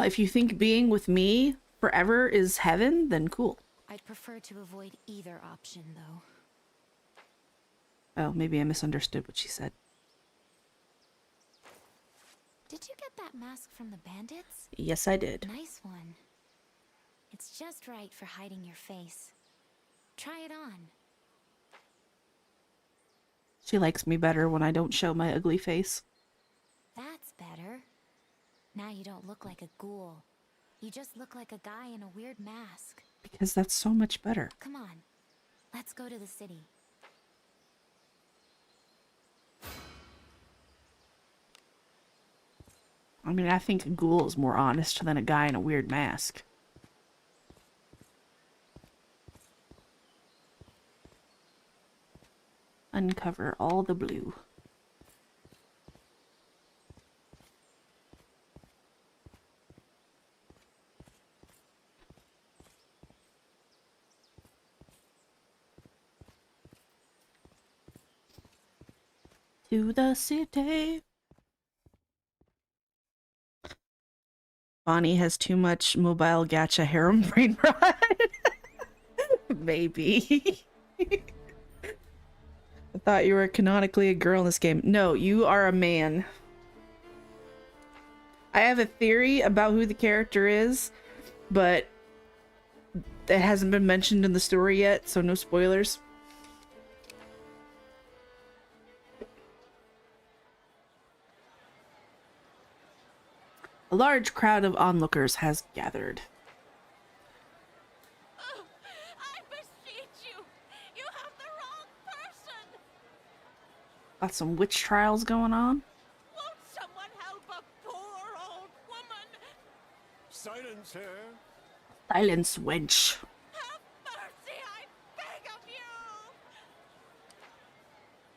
If you think being with me forever is heaven, then cool. I'd prefer to avoid either option, though. Oh, maybe I misunderstood what she said. Did you get that mask from the bandits? Yes, I did. Nice one. It's just right for hiding your face. Try it on. She likes me better when I don't show my ugly face. That's better. Now you don't look like a ghoul. You just look like a guy in a weird mask. Because that's so much better. Come on. Let's go to the city. I mean, I think a ghoul is more honest than a guy in a weird mask. Uncover all the blue. To the city. Bonnie has too much mobile gacha harem brain rot. Maybe. I thought you were canonically a girl in this game. No, you are a man. I have a theory about who the character is, but it hasn't been mentioned in the story yet, so no spoilers. A large crowd of onlookers has gathered. Oh, I beseech you! You have the wrong person! Got some witch trials going on. Won't someone help a poor old woman? Silence her. Silence, wench. Have mercy, I beg of you!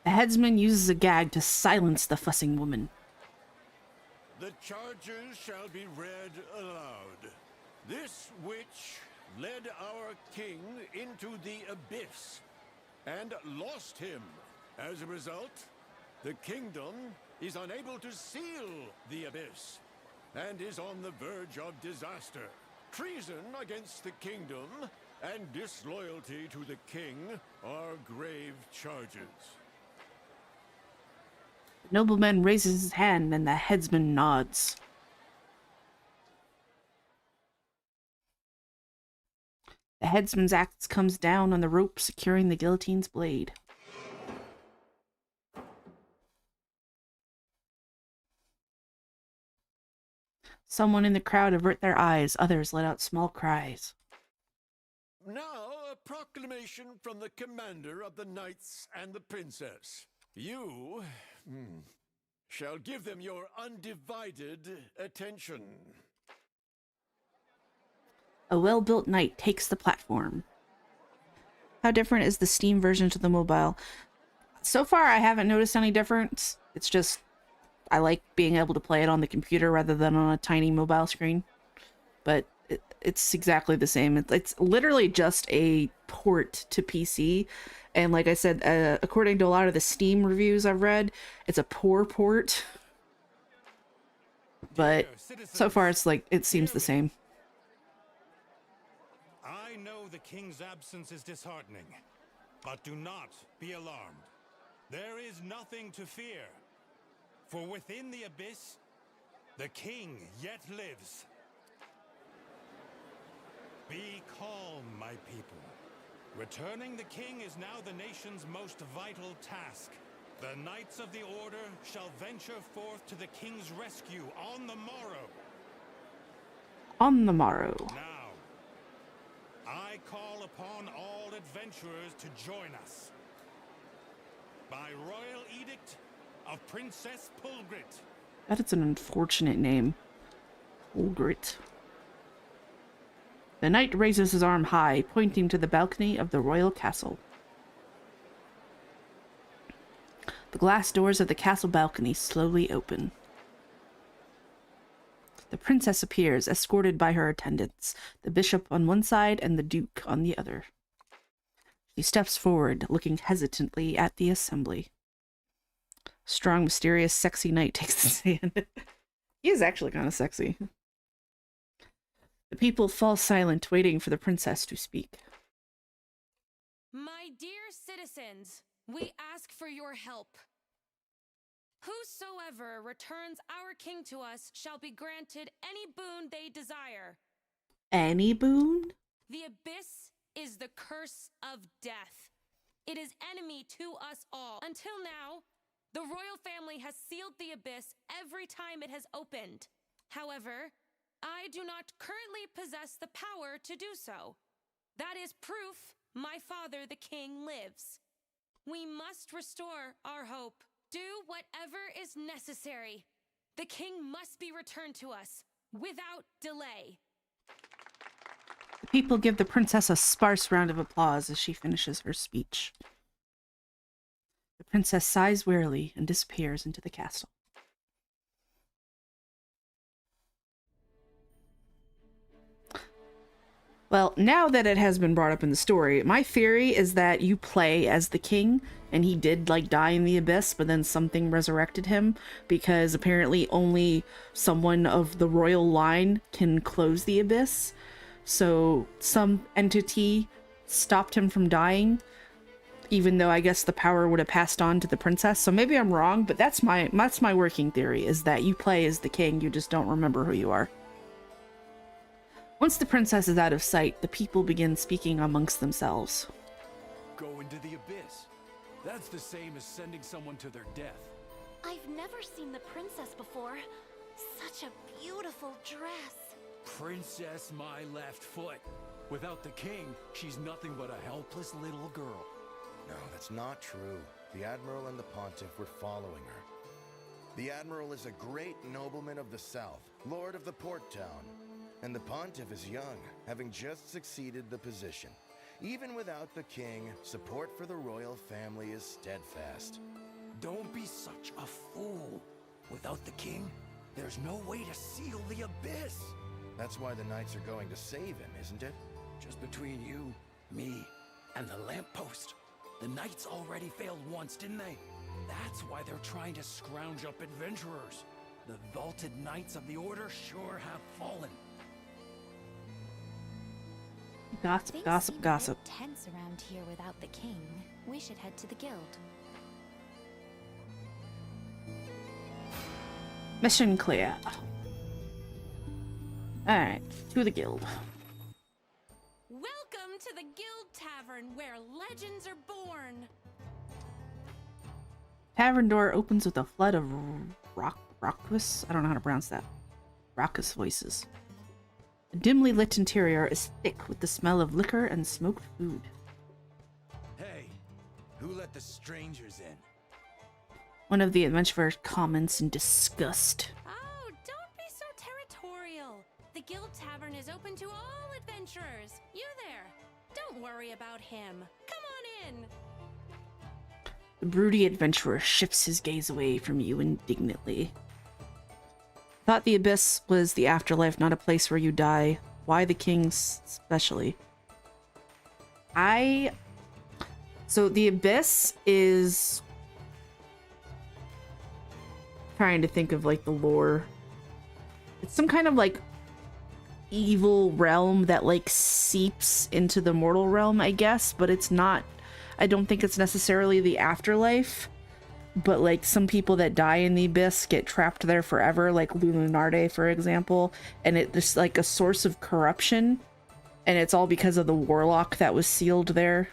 The headsman uses a gag to silence the fussing woman. The charges shall be read aloud. This witch led our king into the abyss and lost him. As a result, the kingdom is unable to seal the abyss and is on the verge of disaster. Treason against the kingdom and disloyalty to the king are grave charges. The nobleman raises his hand and the headsman nods. The headsman's axe comes down on the rope securing the guillotine's blade. Someone in the crowd avert their eyes, others let out small cries. Now, a proclamation from the commander of the knights and the princess. You shall give them your undivided attention. A well-built knight takes the platform. How different is the Steam version to the mobile? So far, I haven't noticed any difference. It's just, I like being able to play it on the computer rather than on a tiny mobile screen. But it's exactly the same. It's literally just a port to PC. And like I said, according to a lot of the Steam reviews I've read, it's a poor port. But so far, it's like, it seems the same. I know the king's absence is disheartening, but do not be alarmed. There is nothing to fear, for within the abyss, the king yet lives. Be calm, my people. Returning the king is now the nation's most vital task. The Knights of the Order shall venture forth to the king's rescue on the morrow. On the morrow. Now, I call upon all adventurers to join us. By royal edict of Princess Pulgrit. That is an unfortunate name. Pulgrit. The knight raises his arm high, pointing to the balcony of the royal castle. The glass doors of the castle balcony slowly open. The princess appears, escorted by her attendants, the bishop on one side and the duke on the other. She steps forward, looking hesitantly at the assembly. Strong, mysterious, sexy knight takes the stand. He is actually kind of sexy. The people fall silent, waiting for the princess to speak. My dear citizens, we ask for your help. Whosoever returns our king to us shall be granted any boon they desire. Any boon? The abyss is the curse of death. It is enemy to us all. Until now, the royal family has sealed the abyss every time it has opened. However, I do not currently possess the power to do so. That is proof my father, the king, lives. We must restore our hope. Do whatever is necessary. The king must be returned to us without delay. The people give the princess a sparse round of applause as she finishes her speech. The princess sighs wearily and disappears into the castle. Well, now that it has been brought up in the story, my theory is that you play as the king, and he did, like, die in the abyss, but then something resurrected him, because apparently only someone of the royal line can close the abyss. So some entity stopped him from dying, even though I guess the power would have passed on to the princess. So maybe I'm wrong, but that's my working theory, is that you play as the king, you just don't remember who you are. Once the princess is out of sight, the people begin speaking amongst themselves. Go into the abyss. That's the same as sending someone to their death. I've never seen the princess before. Such a beautiful dress. Princess my left foot. Without the king, she's nothing but a helpless little girl. No, that's not true. The Admiral and the Pontiff were following her. The Admiral is a great nobleman of the South, Lord of the Port Town. And the Pontiff is young, having just succeeded the position. Even without the king, support for the royal family is steadfast. Don't be such a fool. Without the king, there's no way to seal the abyss. That's why the knights are going to save him, isn't it? Just between you, me, and the lamppost. The knights already failed once, didn't they? That's why they're trying to scrounge up adventurers. The vaulted knights of the order sure have fallen. Gossip, Things gossip, seem a gossip. bit tense around here without the king. We should head to the guild. Mission clear. Alright, to the guild. Welcome to the Guild Tavern, where legends are born. Tavern door opens with a flood of raucous, I don't know how to pronounce that. Raucous voices. The dimly lit interior is thick with the smell of liquor and smoked food. Hey, who let the strangers in? One of the adventurers comments in disgust. Oh, don't be so territorial. The Guild Tavern is open to all adventurers. You there. Don't worry about him. Come on in. The broody adventurer shifts his gaze away from you indignantly. Thought the abyss was the afterlife, not a place where you die. Why the kings, especially? So the abyss is... trying to think of, like, the lore. It's some kind of, like, evil realm that, like, seeps into the mortal realm, I guess, but it's not... I don't think it's necessarily the afterlife. But, like, some people that die in the abyss get trapped there forever, like Lunarde, for example. And it's, like, a source of corruption. And it's all because of the warlock that was sealed there.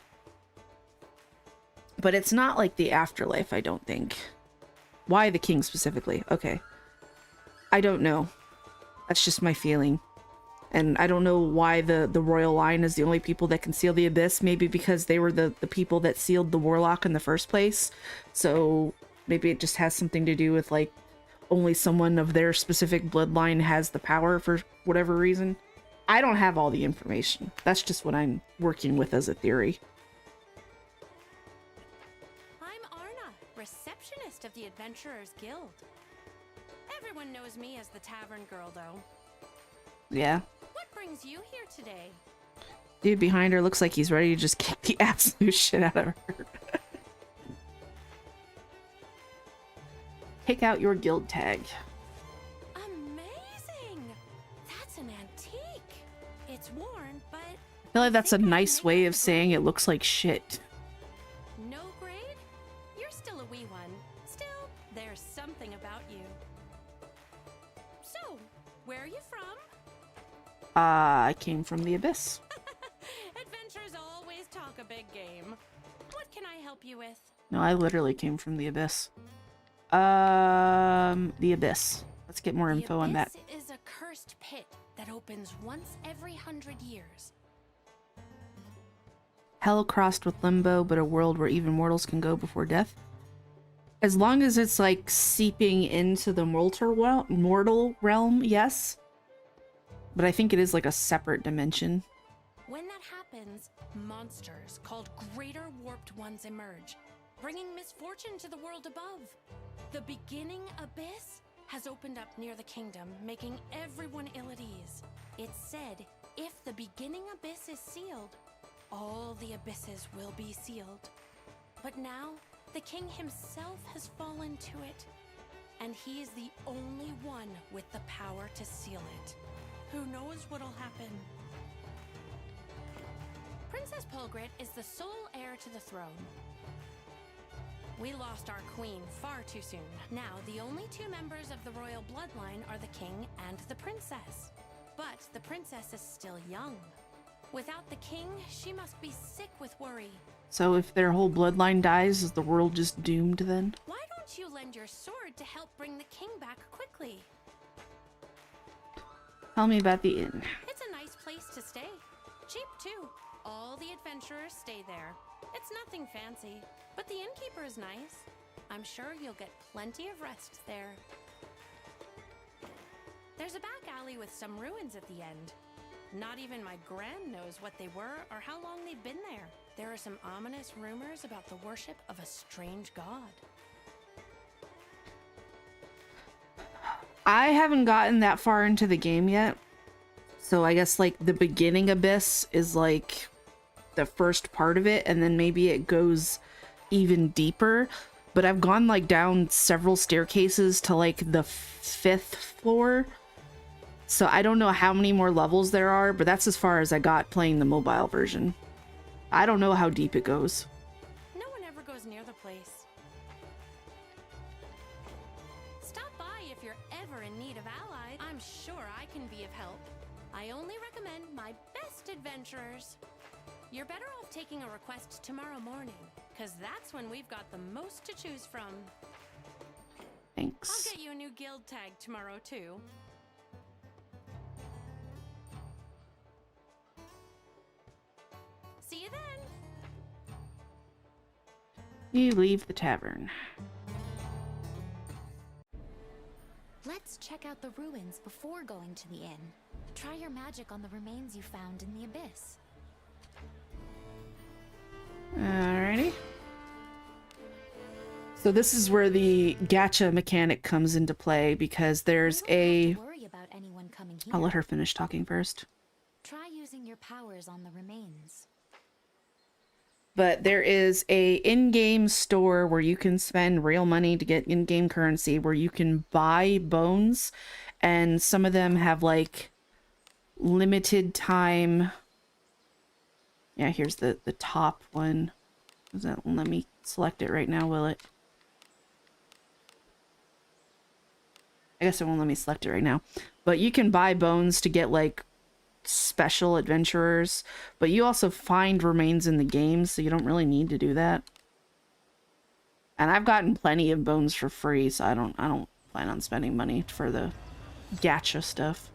But it's not, like, the afterlife, I don't think. Why the king specifically? Okay. I don't know. That's just my feeling. And I don't know why the royal line is the only people that can seal the abyss. Maybe because they were the people that sealed the warlock in the first place. So maybe it just has something to do with, like, only someone of their specific bloodline has the power for whatever reason. I don't have all the information. That's just what I'm working with as a theory. I'm Arna, receptionist of the Adventurers Guild. Everyone knows me as the Tavern Girl, though. Yeah. What brings you here today? Dude behind her looks like he's ready to just kick the absolute shit out of her. Take out your guild tag. Amazing! That's an antique. It's worn, but I feel like that's a nice way of saying it looks like shit. no grade? You're still a wee one. Still, there's something about you. So, where are you from? I came from the Abyss. Adventurers always talk a big game. What can I help you with? No, I literally came from the Abyss. The Abyss. Let's get more info on that. The Abyss is a cursed pit that opens once every 100 years. Hell crossed with limbo, but a world where even mortals can go before death. As long as it's like seeping into the mortal realm, yes. But I think it is like a separate dimension. When that happens, monsters called Greater Warped Ones emerge, bringing misfortune to the world above. The beginning abyss has opened up near the kingdom, making everyone ill at ease. It's said, if the beginning abyss is sealed, all the abysses will be sealed. But now, the king himself has fallen to it, and he is the only one with the power to seal it. Who knows what'll happen? Princess Polgrit is the sole heir to the throne. We lost our queen far too soon. Now, the only two members of the royal bloodline are the king and the princess. But the princess is still young. Without the king, she must be sick with worry. So if their whole bloodline dies, is the world just doomed then? Why don't you lend your sword to help bring the king back quickly? Tell me about the inn. It's a nice place to stay. Cheap, too. All the adventurers stay there. It's nothing fancy, but the innkeeper is nice. I'm sure you'll get plenty of rest there. There's a back alley with some ruins at the end. Not even my gran knows what they were or how long they've been there. There are some ominous rumors about the worship of a strange god. I haven't gotten that far into the game yet. So I guess like the beginning abyss is like the first part of it, and then maybe it goes even deeper. But I've gone like down several staircases to like the 5th floor. So I don't know how many more levels there are, but that's as far as I got playing the mobile version. I don't know how deep it goes. No one ever goes near the place. Stop by if you're ever in need of allies. I'm sure I can be of help. I only recommend my best adventurers. You're better off taking a request tomorrow morning, because that's when we've got the most to choose from. Thanks. I'll get you a new guild tag tomorrow, too. See you then! You leave the tavern. Let's check out the ruins before going to the inn. Try your magic on the remains you found in the abyss. Alrighty. So this is where the gacha mechanic comes into play, because there's You won't have to worry about anyone coming here. I'll let her finish talking first. Try using your powers on the remains. But there is a in-game store where you can spend real money to get in-game currency, where you can buy bones, and some of them have like limited time. Yeah, here's the top one. Does that let me select it right now, will it? I guess it won't let me select it right now. But you can buy bones to get like special adventurers, but you also find remains in the game, so you don't really need to do that. And I've gotten plenty of bones for free, so I don't plan on spending money for the gacha stuff.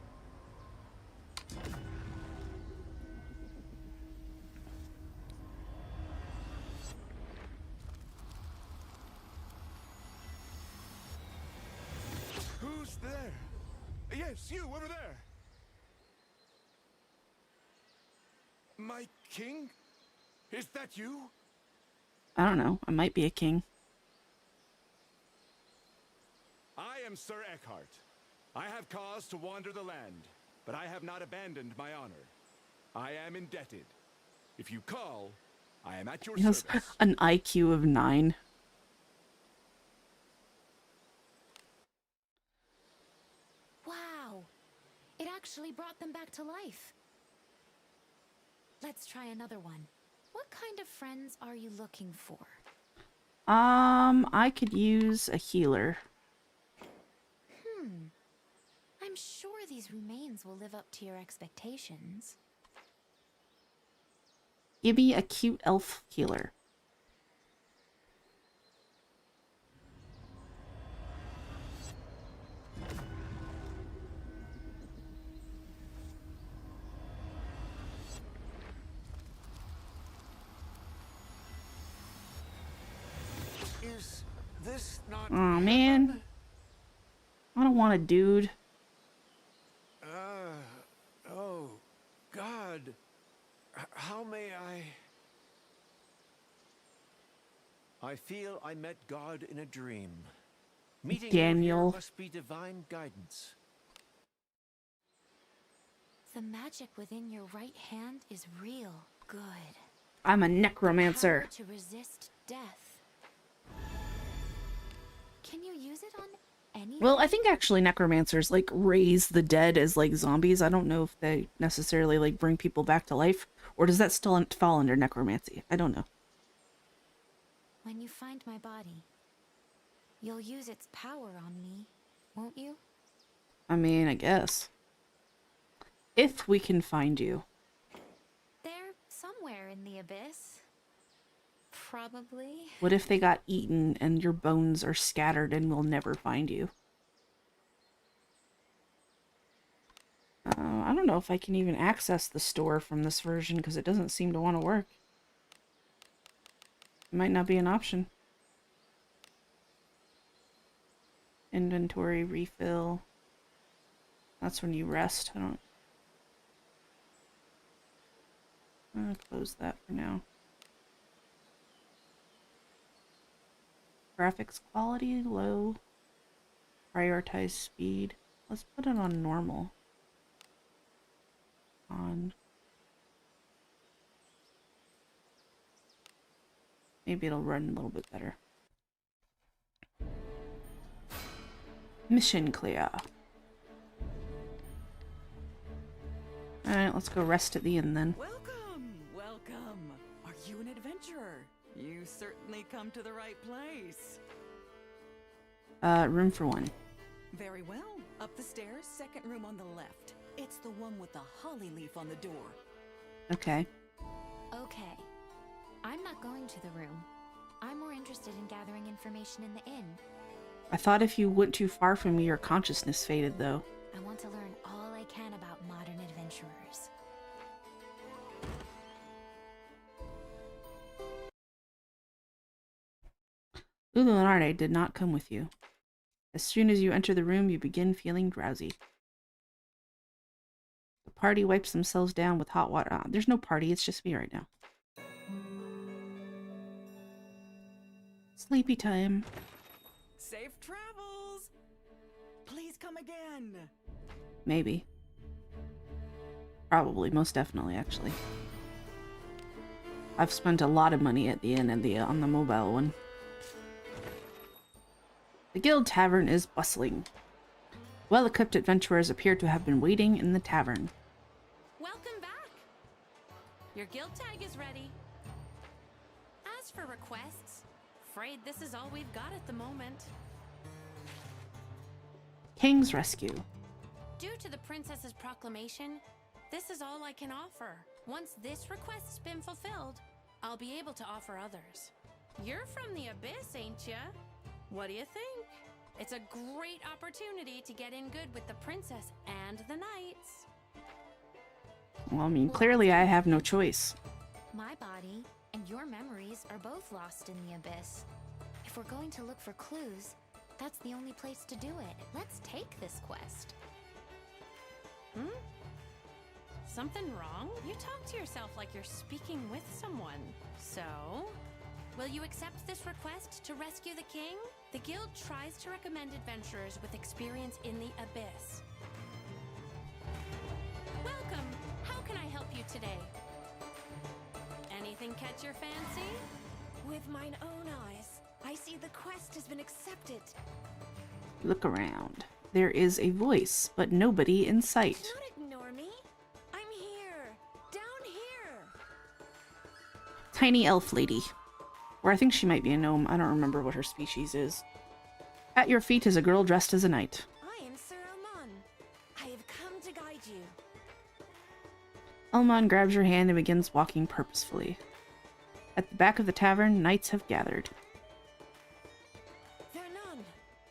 Who's there? Yes, you over there. My king? Is that you? I don't know. I might be a king. I am Sir Eckhart. I have cause to wander the land, but I have not abandoned my honor. I am indebted. If you call, I am at your He has service. an IQ of 9. Wow! It actually brought them back to life. Let's try another one. What kind of friends are you looking for? I could use a healer. I'm sure these remains will live up to your expectations. Give me a cute elf healer. Is this not Aw, man. I don't want a dude. Oh, God. How may I feel I met God in a dream. Meeting you Daniel. here must be divine guidance. The magic within your right hand is real. Good. I'm a necromancer. Power to resist death. Can you use it on anything? Well, I think actually necromancers like raise the dead as like zombies. I don't know if they necessarily like bring people back to life, or does that still fall under necromancy? I don't know. When you find my body, you'll use its power on me, won't you? I mean, I guess. If we can find you. They're somewhere in the abyss. Probably. What if they got eaten and your bones are scattered and we'll never find you? I don't know if I can even access the store from this version because it doesn't seem to want to work. It might not be an option. Inventory refill. That's when you rest. I'll close that for now. Graphics quality low. Prioritize speed. Let's put it on normal. On. Maybe it'll run a little bit better. Mission clear. Alright, let's go rest at the inn then. Welcome, welcome. Are you an adventurer? You certainly come to the right place. Room for one. Very well. Up the stairs, second room on the left. It's the one with the holly leaf on the door. Okay. Okay. I'm not going to the room. I'm more interested in gathering information in the inn. I thought if you went too far from me, your consciousness faded, though. I want to learn all I can about modern adventurers. Ululanarde did not come with you. As soon as you enter the room, you begin feeling drowsy. The party wipes themselves down with hot water. There's no party, it's just me right now. Sleepy time. Safe travels! Please come again! Maybe. Probably, most definitely, actually. I've spent a lot of money at the inn and on the mobile one. The guild tavern is bustling. Well-equipped adventurers appear to have been waiting in the tavern. Welcome back! Your guild tag is ready. As for requests, afraid this is all we've got at the moment. King's Rescue. Due to the princess's proclamation, this is all I can offer. Once this request's been fulfilled, I'll be able to offer others. You're from the Abyss, ain't ya? What do you think? It's a great opportunity to get in good with the princess and the knights. Well, I mean, clearly I have no choice. My body and your memories are both lost in the abyss. If we're going to look for clues, that's the only place to do it. Let's take this quest. Something wrong? You talk to yourself like you're speaking with someone. So, will you accept this request to rescue the king? The guild tries to recommend adventurers with experience in the abyss. Welcome! How can I help you today? Anything catch your fancy? With mine own eyes, I see the quest has been accepted. Look around. There is a voice, but nobody in sight. Don't ignore me. I'm here. Down here. Tiny elf lady. Or I think she might be a gnome. I don't remember what her species is. At your feet is a girl dressed as a knight. I am Sir Elmon. I have guide you. Elmon grabs your hand and begins walking purposefully. At the back of the tavern, knights have gathered. Vernon,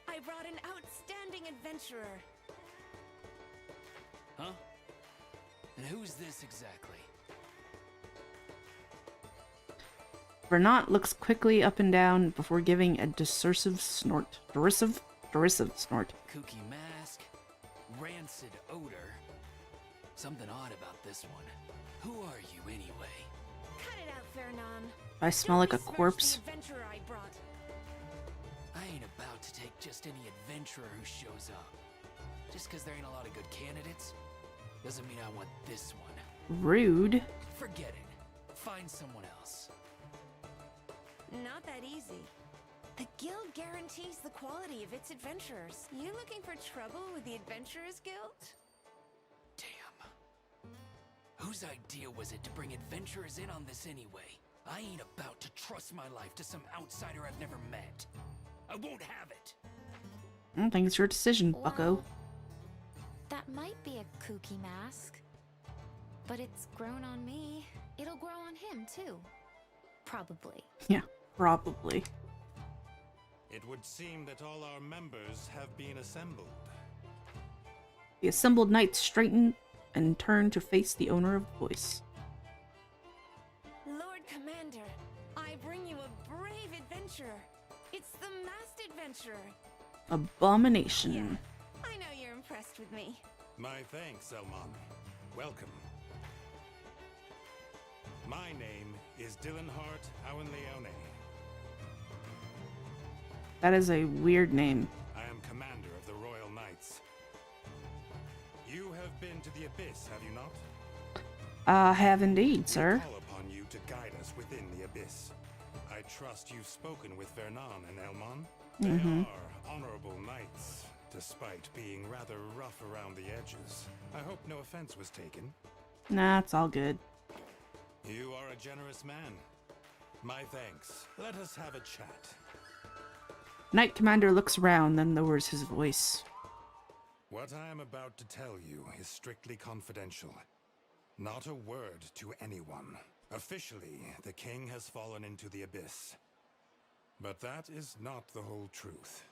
I brought an outstanding adventurer. Huh? And who's this exactly? Vernant looks quickly up and down before giving a derisive snort. Derisive snort. Kooky mask, rancid odor. Something odd about this one. Who are you anyway? Cut it out, Vernon. I smell like a Don't besmirch corpse. The adventurer I brought. I ain't about to take just any adventurer who shows up. Just because there ain't a lot of good candidates, doesn't mean I want this one. Rude. Forget it. Find someone else. Not that easy. The guild guarantees the quality of its adventurers. You looking for trouble with the Adventurers Guild? Damn. Whose idea was it to bring adventurers in on this anyway? I ain't about to trust my life to some outsider I've never met. I won't have it. I don't think it's your decision, bucko. Well, that might be a kooky mask. But it's grown on me. It'll grow on him, too. Probably. Yeah, probably. It would seem that all our members have been assembled. The assembled knights straighten and turn to face the owner of the voice. Lord Commander, I bring you a brave adventurer. It's the Masked Adventurer. Abomination. I know you're impressed with me. My thanks, Elmon. Welcome. My name is Dylanhart Awenleone. That is a weird name. I am commander of the Royal Knights. You have been to the Abyss, have you not? I have indeed, sir. We call upon you to guide us within the Abyss. I trust you've spoken with Vernon and Elmon. They are honorable knights, despite being rather rough around the edges. I hope no offense was taken. Nah, it's all good. You are a generous man. My thanks. Let us have a chat. Knight Commander looks around, then lowers his voice. What I am about to tell you is strictly confidential. Not a word to anyone. Officially, the king has fallen into the Abyss. But that is not the whole truth.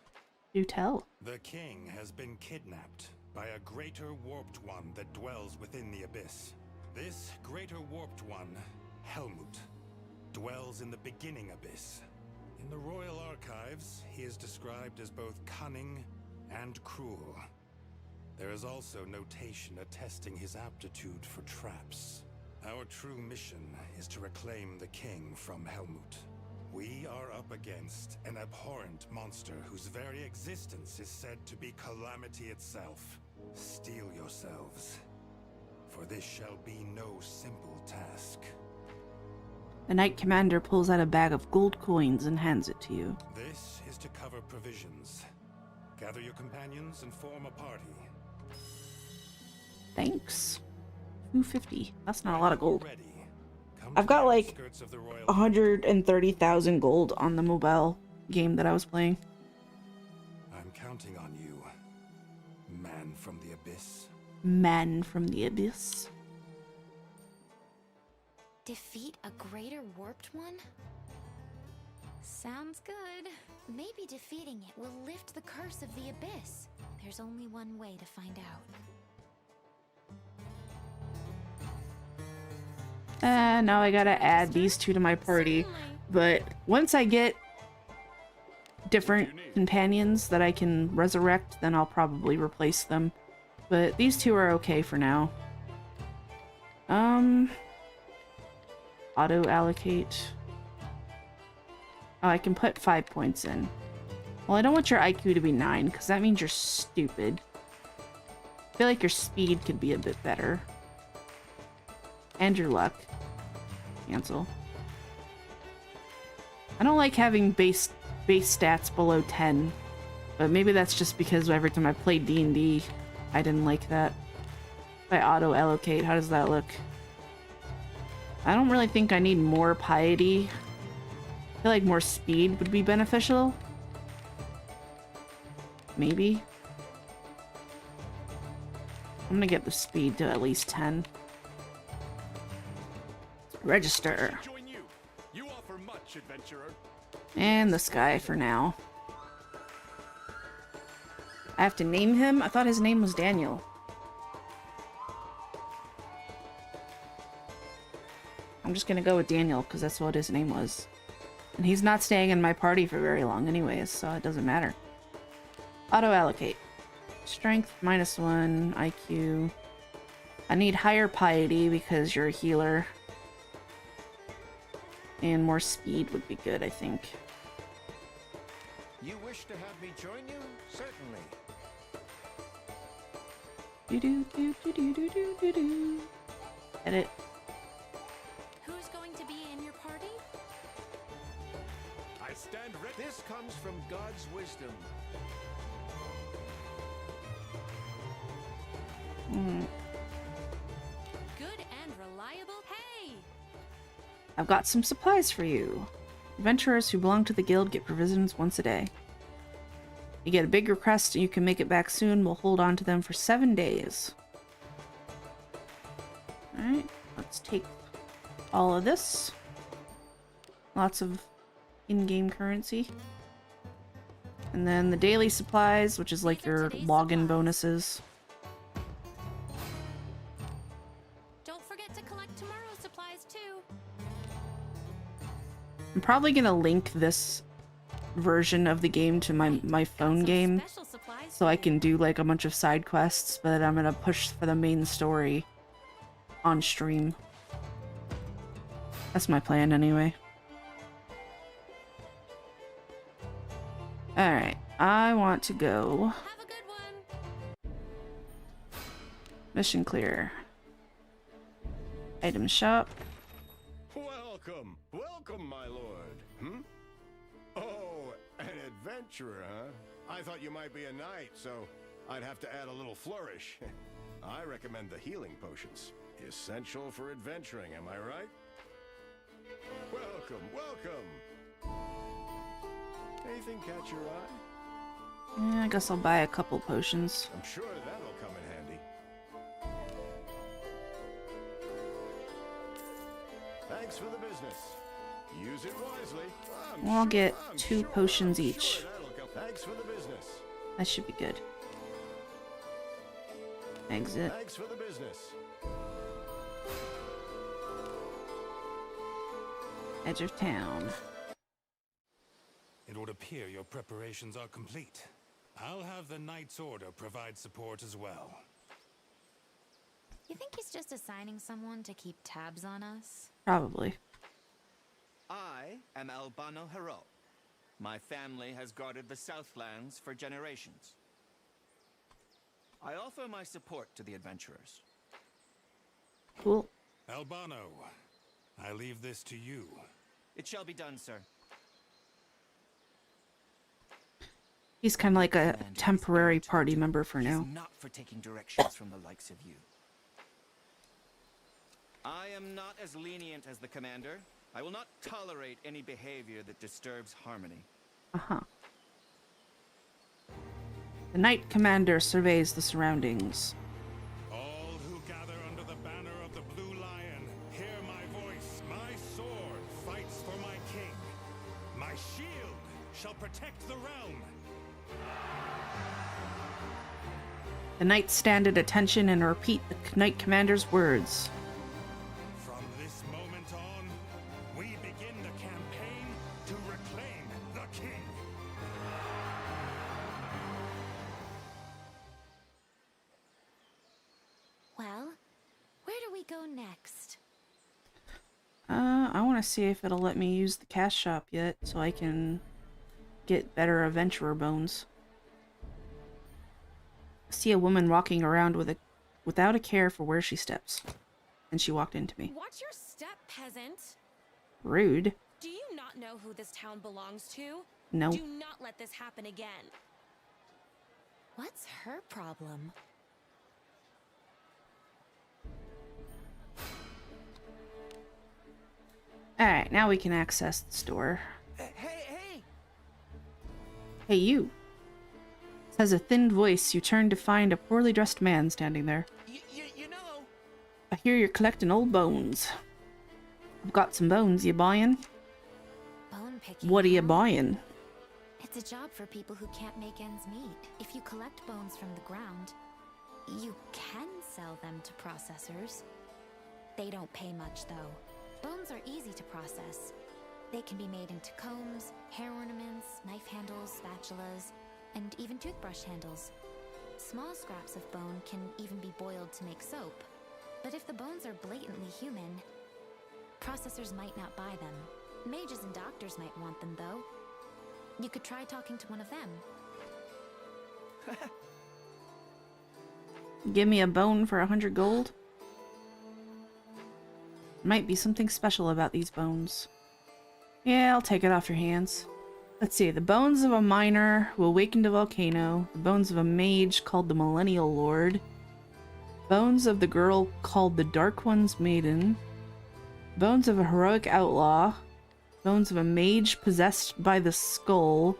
Do tell. The king has been kidnapped by a greater warped one that dwells within the Abyss. This greater warped one, Helmut, dwells in the beginning Abyss. In the royal archives, he is described as both cunning and cruel. There is also notation attesting his aptitude for traps. Our true mission is to reclaim the king from Helmut. We are up against an abhorrent monster whose very existence is said to be calamity itself. Steel yourselves, for this shall be no simple task. The Knight Commander pulls out a bag of gold coins and hands it to you. This is to cover provisions. Gather your companions and form a party. Thanks. 250. That's not a lot of gold. Ready. Come I've to got the like outskirts of the royal 130,000 gold on the mobile game that I was playing. I'm counting on you, man from the abyss. Man from the Abyss. Defeat a greater warped one? Sounds good. Maybe defeating it will lift the curse of the Abyss. There's only one way to find out. Now I gotta add these two to my party. But once I get different companions that I can resurrect, then I'll probably replace them. But these two are okay for now. Auto allocate. Oh, I can put 5 points in. Well, I don't want your IQ to be 9, because that means you're stupid. I feel like your speed could be a bit better. And your luck. Cancel. I don't like having base stats below 10. But maybe that's just because every time I played D&D, I didn't like that. If I auto-allocate, how does that look? I don't really think I need more piety. I feel like more speed would be beneficial. Maybe. I'm gonna get the speed to at least 10. Register. Join you. You offer much, adventurer. And this guy for now. I have to name him? I thought his name was Daniel. I'm just gonna go with Daniel because that's what his name was. And he's not staying in my party for very long anyways, so it doesn't matter. Auto-allocate. Strength -1, IQ. I need higher piety because you're a healer. And more speed would be good, I think. You wish to have me join you? Certainly. Do-do-do-do-do-do-do-do. Edit. Who's going to be in your party? I stand ready. This comes from God's wisdom. Good and reliable. Hey! I've got some supplies for you. Adventurers who belong to the guild get provisions once a day. You get a big request and you can make it back soon. We'll hold on to them for 7 days. Alright, let's take all of this. Lots of in-game currency. And then the daily supplies, which is like your login bonuses. Don't forget to collect tomorrow's supplies too. I'm probably gonna link this version of the game to my phone game, Special supplies so I too. can do like a bunch of side quests, but I'm gonna push for the main story on stream. That's my plan anyway. Alright, I want to go. Have a good one. Mission clear. Item shop. Welcome, welcome, my lord. Oh, an adventurer, huh? I thought you might be a knight, so I'd have to add a little flourish. I recommend the healing potions. Essential for adventuring, am I right? Welcome, welcome. Anything catch your eye? Yeah, I guess I'll buy a couple potions. I'm sure that'll come in handy. Thanks for the business. Use it wisely. Well, I'll get 2 potions each. That'll come. Thanks for the business. That should be good. Exit. Thanks for the business. Edge of town. It would appear your preparations are complete. I'll have the Knight's Order provide support as well. You think he's just assigning someone to keep tabs on us? Probably. I am Albano Hero. My family has guarded the Southlands for generations. I offer my support to the adventurers. Cool. Albano, I leave this to you. It shall be done, sir. He's kind of like a temporary party member for He's now. not for taking directions from the likes of you. I am not as lenient as the commander. I will not tolerate any behavior that disturbs harmony. Uh-huh. The Knight Commander surveys the surroundings. All who gather under the banner of the Blue Lion, hear my voice. My sword fights for my king. My shield shall protect the realm. The knights stand at attention and repeat the Knight Commander's words. From this moment on, we begin the campaign to reclaim the king. Well, where do we go next? I want to see if it'll let me use the cash shop yet, so I can get better adventurer bones. I see a woman walking around without a care for where she steps. And she walked into me. Watch your step, peasant. Rude. Do you not know who this town belongs to? No. Do not let this happen again. What's her problem? Alright, now we can access the store. Hey! Hey, you. Says a thin voice. You turn to find a poorly dressed man standing there. I hear you're collecting old bones. I've got some bones. You buying? Bone picking. What are you huh? buying? It's a job for people who can't make ends meet. If you collect bones from the ground, you can sell them to processors. They don't pay much, though. Bones are easy to process. They can be made into combs, hair ornaments, knife handles, spatulas, and even toothbrush handles. Small scraps of bone can even be boiled to make soap. But if the bones are blatantly human, processors might not buy them. Mages and doctors might want them, though. You could try talking to one of them. Give me a bone for 100 gold? Might be something special about these bones. Yeah, I'll take it off your hands. Let's see. The bones of a miner who awakened a volcano. The bones of a mage called the Millennial Lord. Bones of the girl called the Dark One's Maiden. Bones of a heroic outlaw. Bones of a mage possessed by the skull.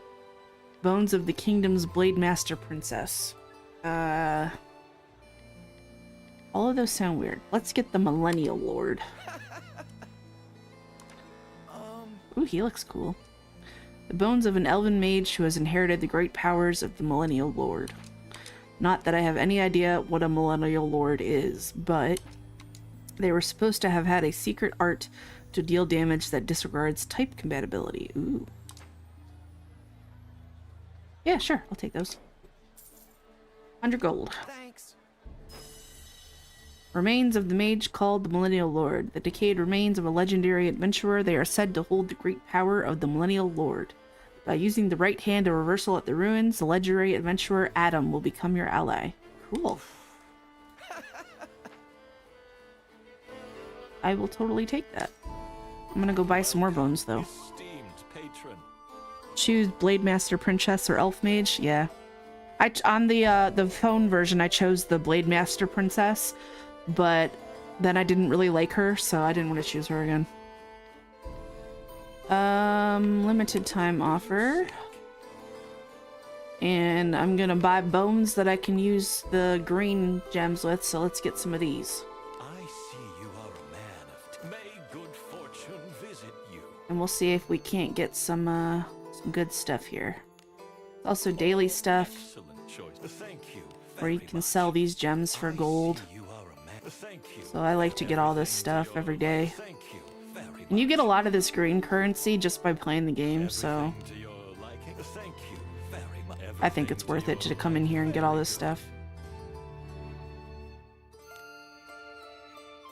Bones of the kingdom's Blade Master Princess. All of those sound weird. Let's get the Millennial Lord. Ooh, he looks cool. The bones of an elven mage who has inherited the great powers of the Millennial Lord. Not that I have any idea what a Millennial Lord is, but they were supposed to have had a secret art to deal damage that disregards type compatibility. Ooh. Yeah, sure. I'll take those. 100 gold. Thanks. Remains of the mage called the Millennial Lord. The decayed remains of a legendary adventurer. They are said to hold the great power of the Millennial Lord. By using the right hand of reversal at the ruins, the legendary adventurer Adam will become your ally. Cool. I will totally take that. I'm gonna go buy some more bones, though. Esteemed patron. Choose Blade Master Princess or Elf Mage? Yeah. On the phone version, I chose the Blade Master Princess, but then I didn't really like her, so I didn't want to choose her again. Limited time offer. And I'm gonna buy bones that I can use the green gems with, so let's get some of these. I see you are a man of may good fortune visit you. And we'll see if we can't get some good stuff here. Also daily stuff, Excellent choice. Thank you. where you can sell these gems for gold. You are a man. Thank you. So I like to get all this stuff every day. Thank you very much. And you get a lot of this green currency just by playing the game, so To your liking. Thank you very much. I think it's worth it to come in here and get all this stuff.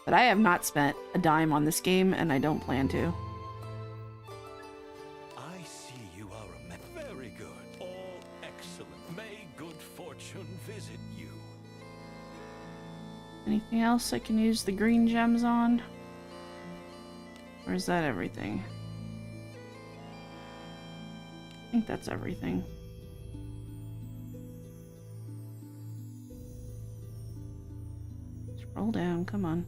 But I have not spent a dime on this game, and I don't plan to. I see you are a man. Very good. All excellent. May good fortune visit you. Anything else I can use the green gems on? Or is that everything? I think that's everything. Scroll down, come on.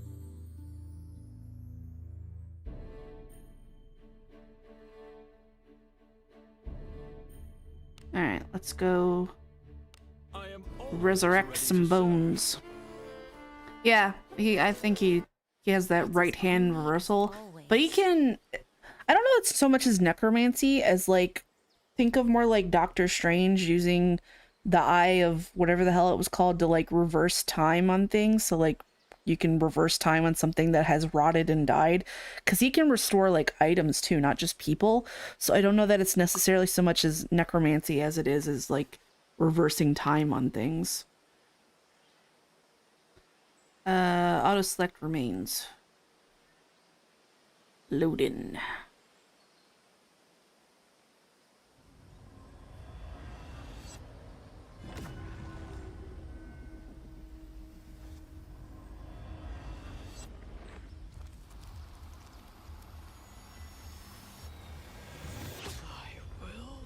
Alright, let's go I am resurrect always some ready to bones. Yeah, I think he has that right hand reversal. But he can, I don't know, it's so much as necromancy as like, think of more like Doctor Strange using the eye of whatever the hell it was called to like reverse time on things. So like you can reverse time on something that has rotted and died, because he can restore like items too, not just people. So I don't know that it's necessarily so much as necromancy as it is as like reversing time on things. Auto select remains. Loading.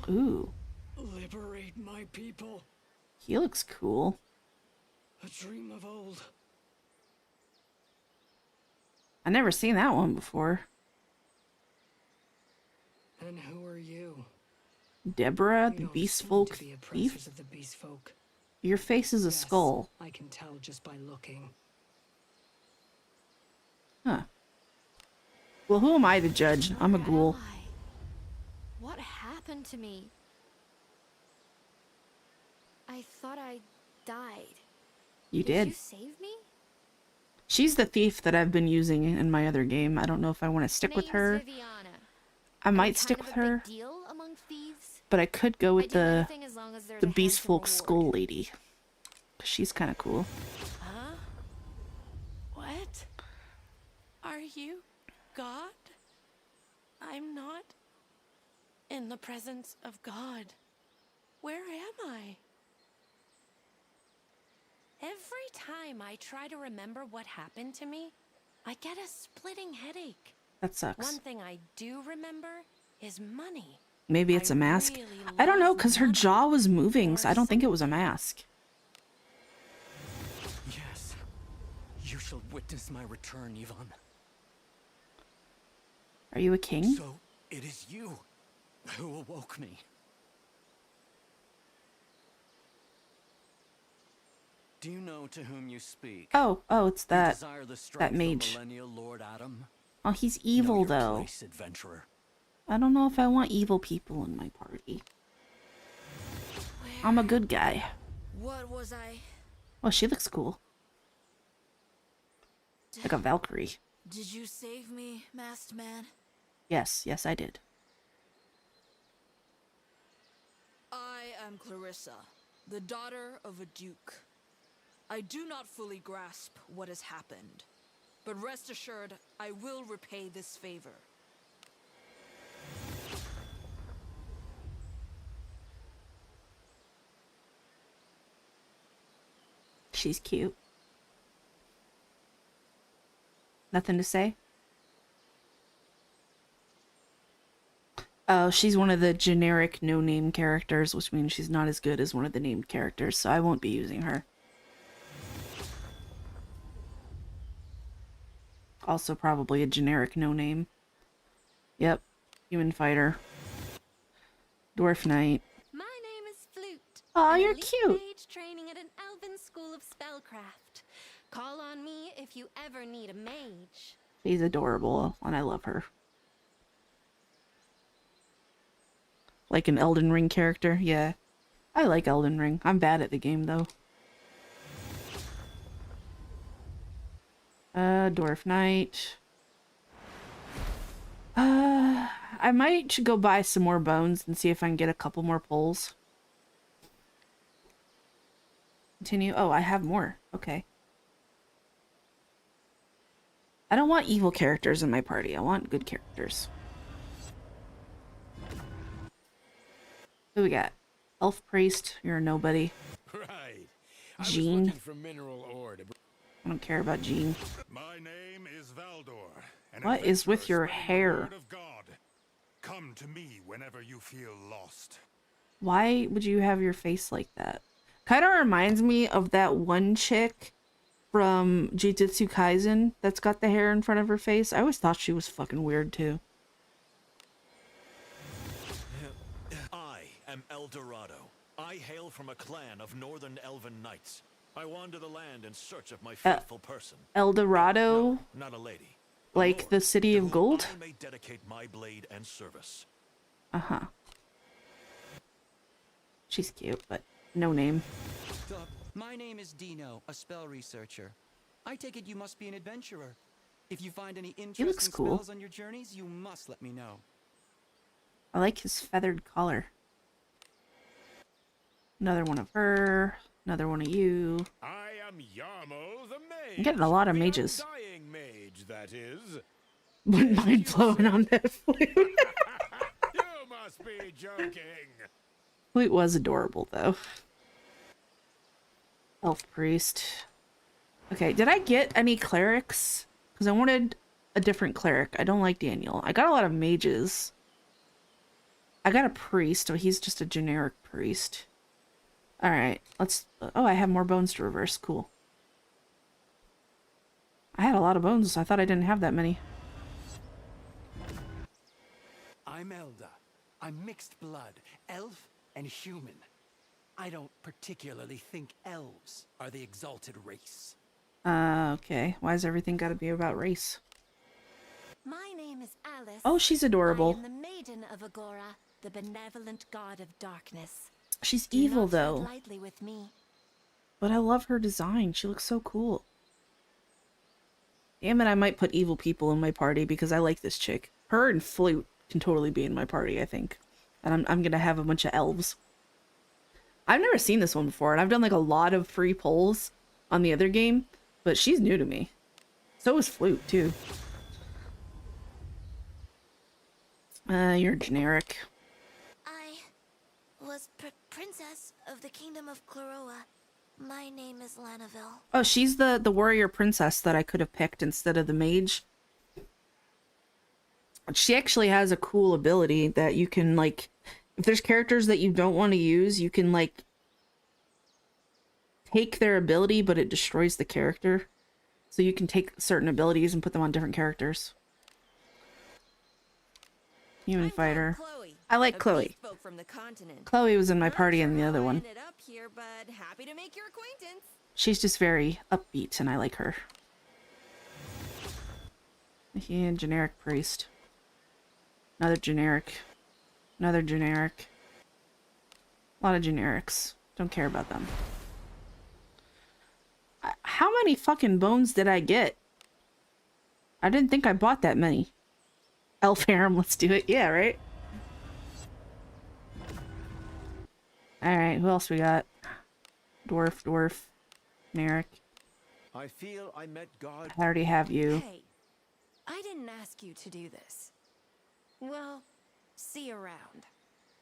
Ooh, Liberate my people. he looks cool. A dream of old. I've never seen that one before. And who are you? Deborah, You the don't Beast seem Folk to be thief? oppressors of the beast folk. Your face is a Yes, skull. I can tell just by looking. Well, who am I to judge? I'm a ghoul. Where am I? What happened to me? I thought I died. You Did did. you save me? She's the thief that I've been using in my other game. I don't know if I want to stick with her. Viviana. I might I'm stick kind with of a her, big deal among thieves. but I could go I with do the anything as long as there's a Beast handsome Folk reward. Skull Lady. She's kind of cool. Huh? What? Are you God? I'm not in the presence of God. Where am I? Every time I try to remember what happened to me, I get a splitting headache. That sucks. One thing I do remember is money. Maybe it's I a mask. really I don't know, love because her money. jaw was moving, so Or I don't think it was a mask. Yes. You shall witness my return, Yvonne. Are you a king? So, it is you who awoke me. Do you know to whom you speak? Oh, it's You that desire the strength of mage. Millennial Lord Adam? Oh, he's Know evil your though. place, adventurer. I don't know if I want evil people in my party. I'm a good guy. What was I? Oh, she looks cool. Like a Valkyrie. Did you save me, masked man? Yes, I did. I am Clarissa, the daughter of a duke. I do not fully grasp what has happened, but rest assured I will repay this favor. She's cute. Nothing to say? Oh, she's one of the generic no-name characters, which means she's not as good as one of the named characters, so I won't be using her. Also probably a generic no-name. Yep. Human fighter. Dwarf knight. My name is Flute. Aw, an you're elite cute. mage training at an elven school of spellcraft. Call on me if you ever need a mage. She's adorable, and I love her. Like an Elden Ring character? Yeah. I like Elden Ring. I'm bad at the game, though. Dwarf Knight. I might go buy some more bones and see if I can get a couple more pulls. Continue. Oh, I have more. Okay. I don't want evil characters in my party. I want good characters. Who we got? Elf Priest. You're a nobody. Right. Jean. For mineral ore to... I don't care about Jean. My name is Valdor. What is with your hair? Word of God. Come to me whenever you feel lost. Why would you have your face like that? Kind of reminds me of that one chick from Jujutsu Kaisen that's got the hair in front of her face. I always thought she was fucking weird too. I am El Dorado. I hail from a clan of northern elven knights. I wander the land in search of my faithful person. El Dorado? No, not a lady. Like the city of gold? I may dedicate my blade and service. Uh-huh. She's cute, but no name. My name is Dino, a spell researcher. I take it you must be an adventurer. If you find any interesting cool. spells on your journeys, you must let me know. I like his feathered collar. Another one of her. Another one of you. I am Yarmo the Mage. I'm getting a lot of the mages. Undying mage, that is. Wouldn't mind blowing on that flute. You must be joking. Flute was adorable, though. Elf Priest. Okay, did I get any clerics? Because I wanted a different cleric. I don't like Daniel. I got a lot of mages. I got a priest, but he's just a generic priest. Alright, let's... Oh, I have more bones to reverse. Cool. I had a lot of bones. I thought I didn't have that many. I'm Elda. I'm mixed blood, elf and human. I don't particularly think elves are the exalted race. Okay. Why has everything got to be about race? My name is Alice. Oh, she's adorable. I am the Maiden of Agora, the benevolent god of darkness. She's Do evil, not tread though. lightly with me. But I love her design. She looks so cool. Damn it, I might put evil people in my party because I like this chick. Her and Flute can totally be in my party, I think. And I'm gonna have a bunch of elves. I've never seen this one before, and I've done like a lot of free polls on the other game, but she's new to me. So is Flute, too. You're generic. I was princess of the kingdom of Chloroa. My name is Lanaville. Oh, she's the warrior princess that I could have picked instead of the mage. She actually has a cool ability that you can, like, if there's characters that you don't want to use, you can, like, take their ability, but it destroys the character. So you can take certain abilities and put them on different characters. Human fighter. Chloe, I like Chloe. From the continent. Chloe was in my party in the other one. Ended up here, but happy to make your acquaintance. She's just very upbeat, and I like her. Yeah, generic priest. Another generic. Another generic. A lot of generics. Don't care about them. How many fucking bones did I get? I didn't think I bought that many. Elf harem, let's do it. Yeah, right? Alright, who else we got? Dwarf. Generic. I feel I met God. I already have you. Hey, I didn't ask you to do this. Well, see you around.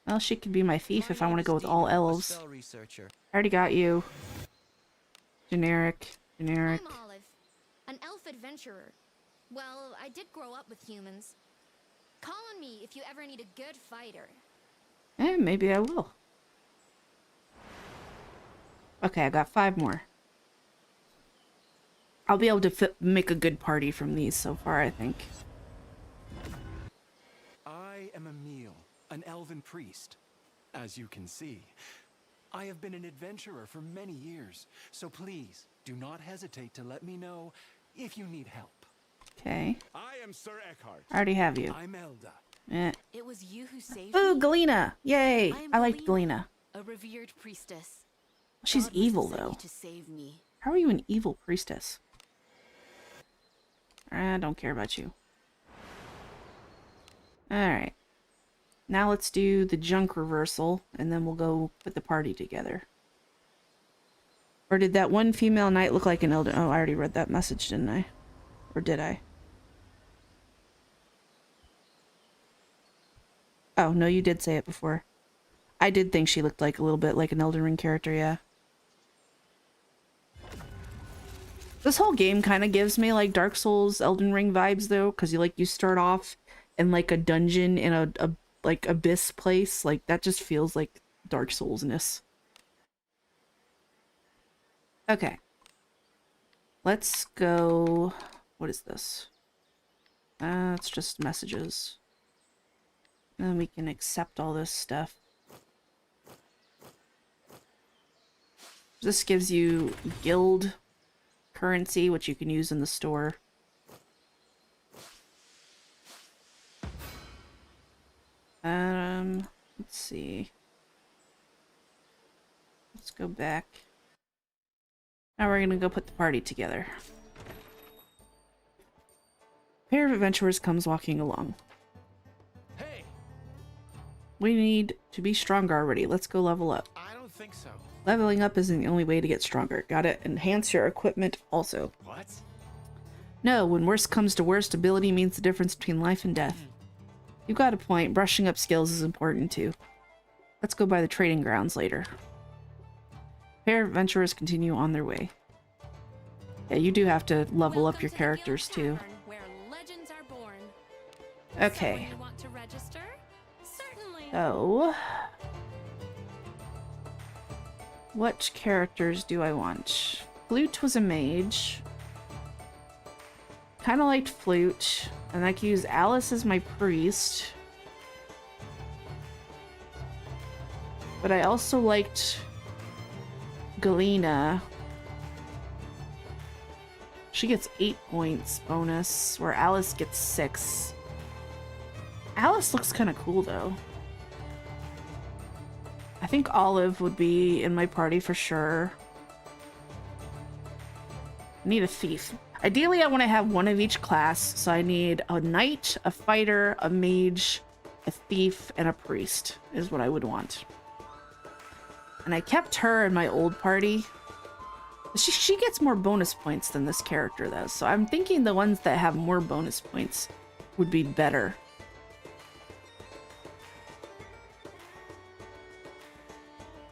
Well, she could be my thief if I want to go with all elves. Spell researcher. I already got you. Generic. I'm Olive, an elf adventurer. Well, I did grow up with humans. Call on me if you ever need a good fighter. Maybe I will. Okay, I got 5 more. I'll be able to make a good party from these so far, I think. I am Emil, an elven priest. As you can see, I have been an adventurer for many years, so please do not hesitate to let me know if you need help. Okay. I am Sir Eckhart. I already have you. I'm Elda. It was you who saved Ooh, me. Galena! Yay! I am I liked Galena, Galena. a revered priestess. She's God must have evil, sent you though. to save me. How are you an evil priestess? I don't care about you. Alright. Now let's do the junk reversal, and then we'll go put the party together. Or did that one female knight look like an elder? Oh, I already read that message, didn't I? Or did I? Oh, no, you did say it before. I did think she looked like a little bit like an Elden Ring character, yeah. This whole game kind of gives me like Dark Souls, Elden Ring vibes though, because you start off in like a dungeon in a like abyss place, like that just feels like Dark Souls-ness. Okay. Let's go. What is this? It's just messages. And then we can accept all this stuff. This gives you guild currency, which you can use in the store. Let's see. Let's go back. Now we're gonna go put the party together. A pair of adventurers comes walking along. Hey! We need to be stronger already. Let's go level up. I don't think so. Leveling up isn't the only way to get stronger. Gotta enhance your equipment also. What? No, when worst comes to worst, ability means the difference between life and death. You got a point. Brushing up skills is important too. Let's go by the trading grounds later. Pair of adventurers continue on their way. Yeah, you do have to level up your characters too. Where legends are born. Okay. So you want to register? Certainly. So, what characters do I want? Flute was a mage. Kind of liked Flute, and I could use Alice as my priest. But I also liked Galena. She gets 8 points bonus, where Alice gets 6. Alice looks kind of cool, though. I think Olive would be in my party for sure. I need a thief. Ideally, I want to have one of each class, so I need a knight, a fighter, a mage, a thief, and a priest is what I would want. And I kept her in my old party. She gets more bonus points than this character does, so I'm thinking the ones that have more bonus points would be better.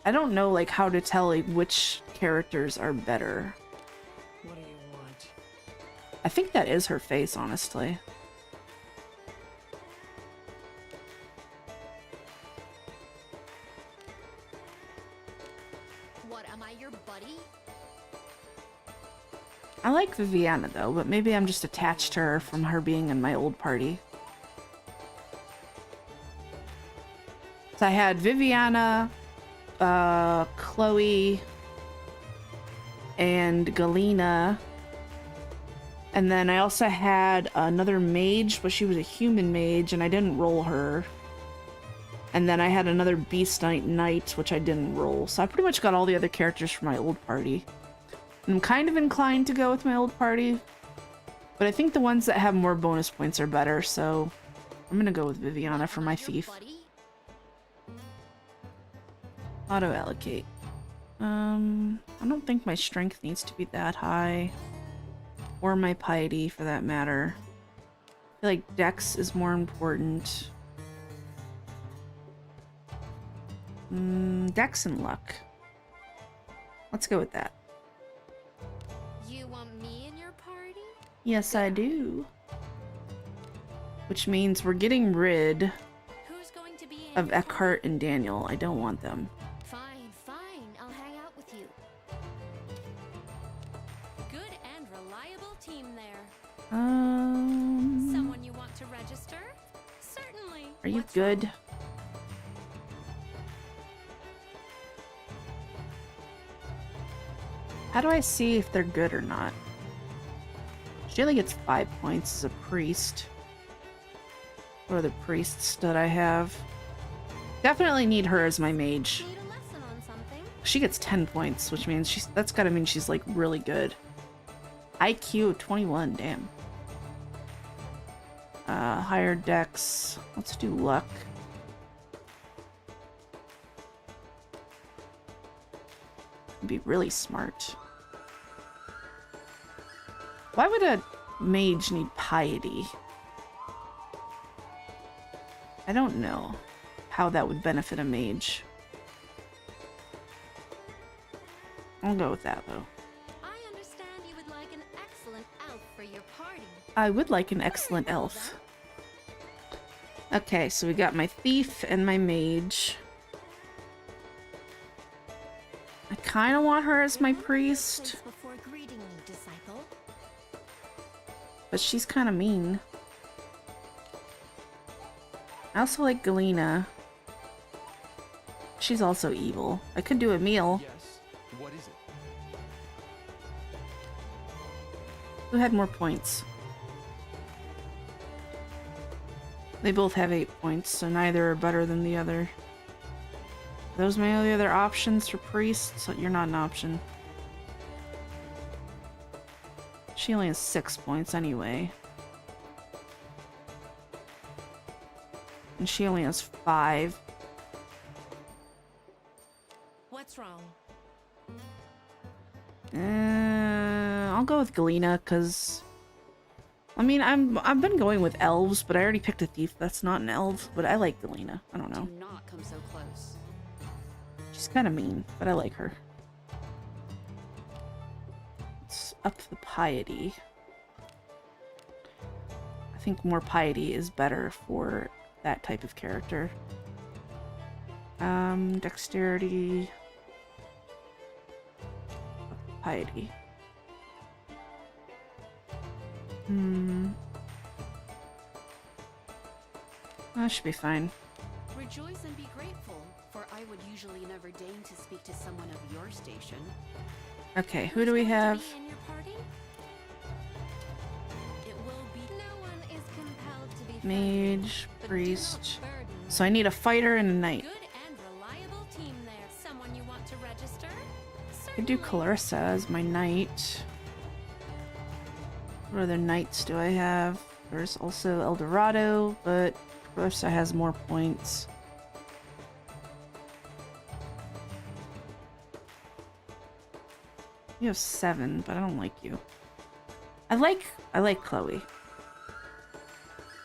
I don't know like how to tell like which characters are better. What do you want? I think that is her face, honestly. What, am I your buddy? I like Viviana though, but maybe I'm just attached to her from her being in my old party. So I had Viviana, Chloe, and Galena. And then I also had another mage, but she was a human mage, and I didn't roll her. And then I had another Beast Knight, which I didn't roll. So I pretty much got all the other characters from my old party. And I'm kind of inclined to go with my old party, but I think the ones that have more bonus points are better, so I'm gonna go with Viviana for my thief. Auto-allocate. I don't think my strength needs to be that high. Or my piety, for that matter. I feel like dex is more important. Dex and luck. Let's go with that. You want me in your party? Yes, I do. Which means we're getting rid Who's going to be in of your Eckhart and Daniel. I don't want them. Fine, fine. I'll hang out with you. Good and reliable team there. Um, Someone you want to register? Certainly. are you What's good? wrong? How do I see if they're good or not? She only gets 5 points as a priest. What are the priests that I have? Definitely need her as my mage. Need a lesson on something? She gets 10 points, which means that's gotta mean she's like really good. IQ 21, damn. Higher dex. Let's do luck. Be really smart. Why would a mage need piety? I don't know how that would benefit a mage. I'll go with that though. I understand you would like an excellent elf for your party. I would like an excellent elf. Okay, so we got my thief and my mage. I kind of want her as my priest, Before greeting me, disciple. but she's kind of mean. I also like Galena. She's also evil. I could do a meal. Yes. What is it? Who had more points? They both have 8 points, so neither are better than the other. Are those my only other options for priests? You're not an option. She only has 6 points anyway. And she only has 5. What's wrong? I'll go with Galena, because... I mean, I've been going with elves, but I already picked a thief. That's not an elf, but I like Galena. I don't know. Do not come so close. She's kind of mean, but I like her. Let's up the piety. I think more piety is better for that type of character. Dexterity. Piety. That should be fine. Rejoice and be grateful, for I would usually never deign to speak to someone of your station. Okay, who do we have? In your party? Mage, priest. So I need a fighter and a knight. Good and reliable team there. Someone you want to register? I could do Clarissa as my knight. What other knights do I have? There's also El Dorado, but Clarissa has more points. You have 7, but I don't like you. I like Chloe.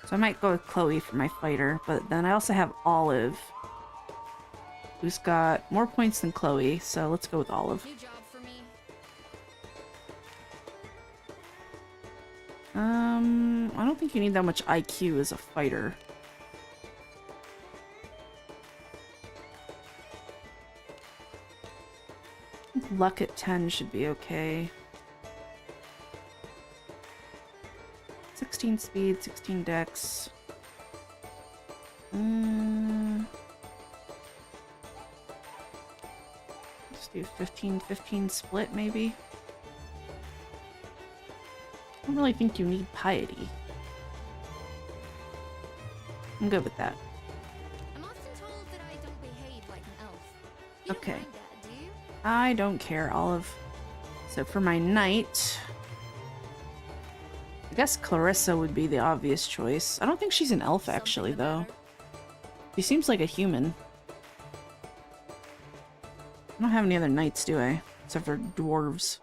So I might go with Chloe for my fighter, but then I also have Olive, who's got more points than Chloe, so let's go with Olive. New job for me. I don't think you need that much IQ as a fighter. I think luck at 10 should be okay. 16 speed, 16 dex. Let's do 15-15 split, maybe. I don't really think you need piety. I'm good with that. I'm often told that I don't behave like an elf. You Okay. don't mind that, do you? I don't care, Olive. So for my knight, I guess Clarissa would be the obvious choice. I don't think she's an elf, actually, though. She seems like a human. I don't have any other knights, do I? Except for dwarves.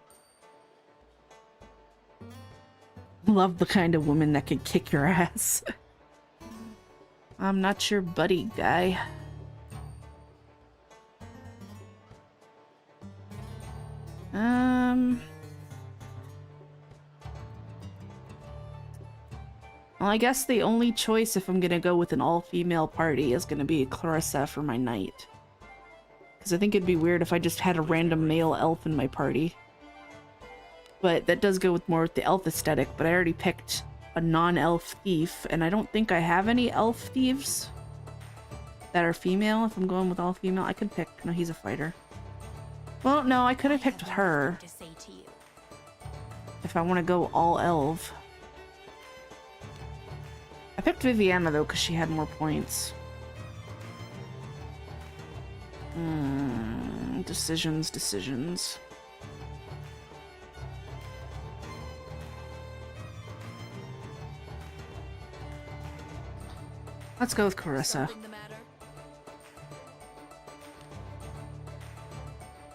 Love the kind of woman that can kick your ass. I'm not your buddy guy. Well, I guess the only choice if I'm gonna go with an all-female party is gonna be Clarissa for my knight. Because I think it'd be weird if I just had a random male elf in my party. But that does go with more with the elf aesthetic, but I already picked a non-elf thief, and I don't think I have any elf thieves that are female. If I'm going with all female, I could pick... No, he's a fighter. Well, no, I could have picked her if I want to go all elf. I picked Viviana, though, because she had more points. Decisions. Let's go with Clarissa.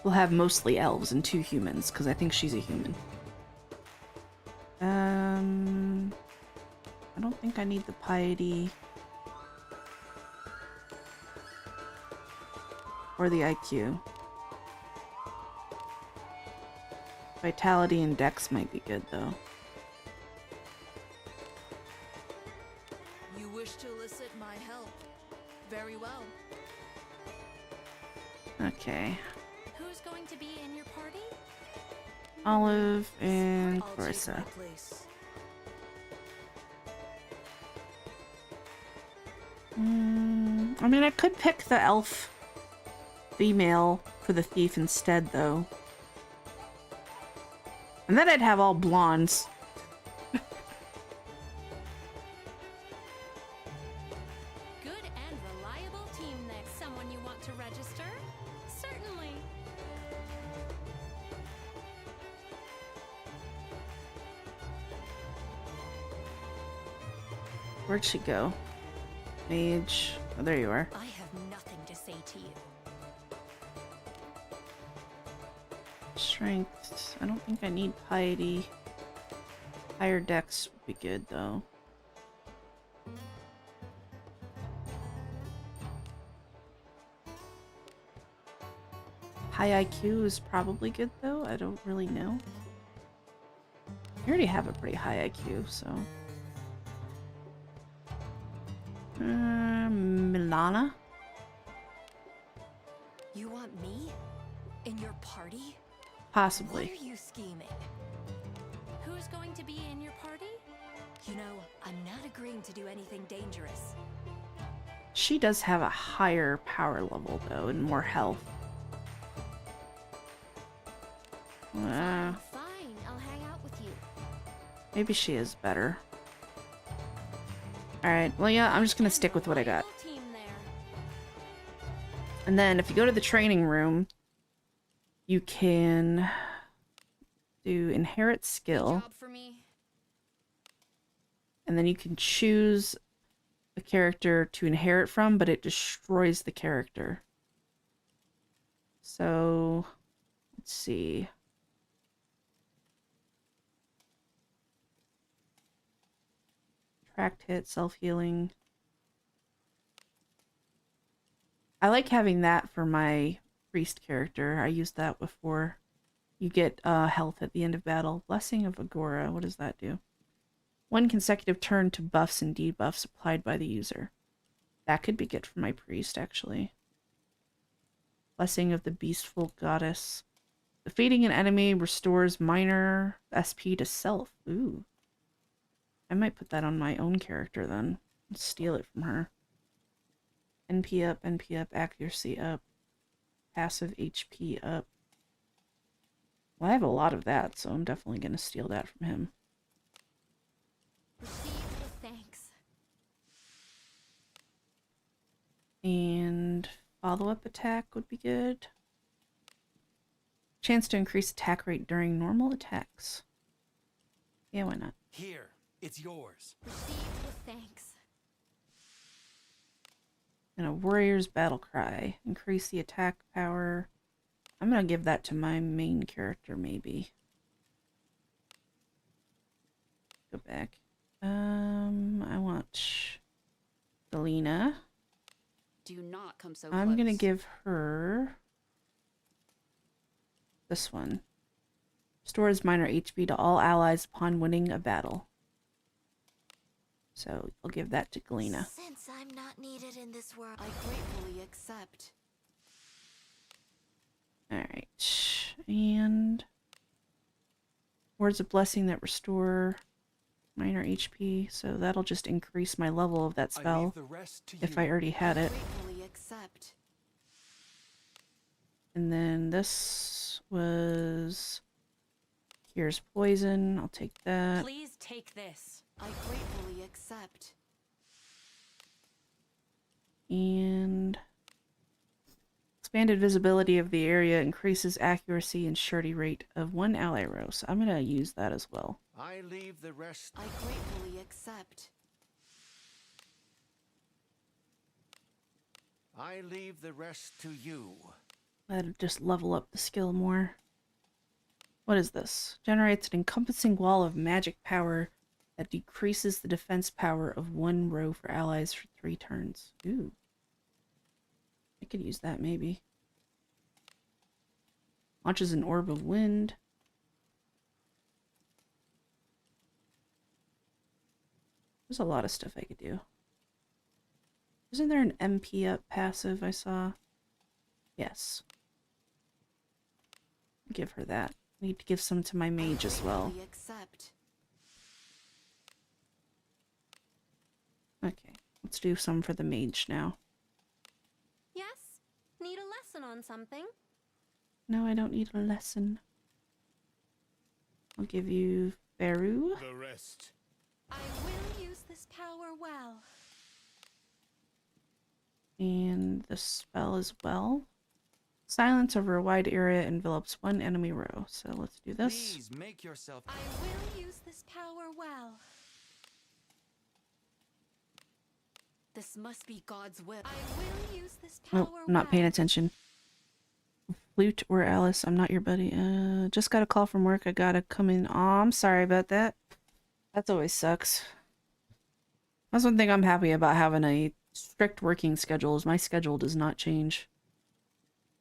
We'll have mostly elves and 2 humans, because I think she's a human. I don't think I need the piety. Or the IQ. Vitality and dex might be good, though. You wish to elicit my help. Very well. Okay. Who's going to be in your party? Olive and I'll take Clarissa. my place. I mean, I could pick the elf female for the thief instead, though. And then I'd have all blondes. Good and reliable team there. Someone you want to register? Certainly. Where'd she go? Mage. Oh, there you are. I have nothing to say to you. Strength. I don't think I need piety. Higher dex would be good, though. High IQ is probably good, though. I don't really know. I already have a pretty high IQ, so... Milana? You want me? In your party? Possibly. What are you scheming? Who's going to be in your party? You know, I'm not agreeing to do anything dangerous. She does have a higher power level, though, and more health. Fine, I'll hang out with you. Maybe she is better. Alright, well yeah, I'm just gonna stick with what I got. Team there. And then if you go to the training room, you can do inherit skill. Job for me. And then you can choose a character to inherit from, but it destroys the character. So, let's see. Tracked hit, self-healing. I like having that for my priest character. I used that before. You get health at the end of battle. Blessing of Agora. What does that do? 1 consecutive turn to buffs and debuffs applied by the user. That could be good for my priest, actually. Blessing of the Beastful Goddess. Defeating an enemy restores minor SP to self. Ooh. I might put that on my own character then. Steal it from her. NP up, accuracy up. Passive HP up. Well, I have a lot of that, so I'm definitely going to steal that from him. Received with thanks. And follow-up attack would be good. Chance to increase attack rate during normal attacks. Yeah, why not? Here, it's yours. Received with thanks. And a warrior's battle cry. Increase the attack power. I'm gonna give that to my main character, maybe. Go back. I want Galena. Do not come so I'm gonna close. give her this one. Restores minor HP to all allies upon winning a battle. So I'll give that to Galena. Since I'm not needed in this world, I gratefully accept. Alright. And words of blessing that restore minor HP. So that'll just increase my level of that spell if I already had it. Gratefully accept. And then this was here's poison. I'll take that. Please take this. I gratefully accept. And expanded visibility of the area increases accuracy and surety rate of 1 ally row. So I'm gonna use that as well. I leave the rest. I gratefully accept. I leave the rest to you. That'll just level up the skill more. What is this? Generates an encompassing wall of magic power that decreases the defense power of 1 row for allies for 3 turns. Ooh. I could use that maybe. Launches an orb of wind. There's a lot of stuff I could do. Isn't there an MP up passive I saw? Yes. Give her that. I need to give some to my mage as well. Accept. Okay, let's do some for the mage now. Yes? Need a lesson on something? No, I don't need a lesson. I'll give you Beru. The rest. I will use this power well. And the spell as well. Silence over a wide area envelops 1 enemy row. So let's do this. Please make yourself. I will use this power well. This must be God's will. I will use this power Oh, I'm not well. paying attention. Flute or Alice, I'm not your buddy. Just got a call from work. I gotta come in. Oh, I'm sorry about that. That always sucks. That's one thing I'm happy about having a strict working schedule is my schedule does not change.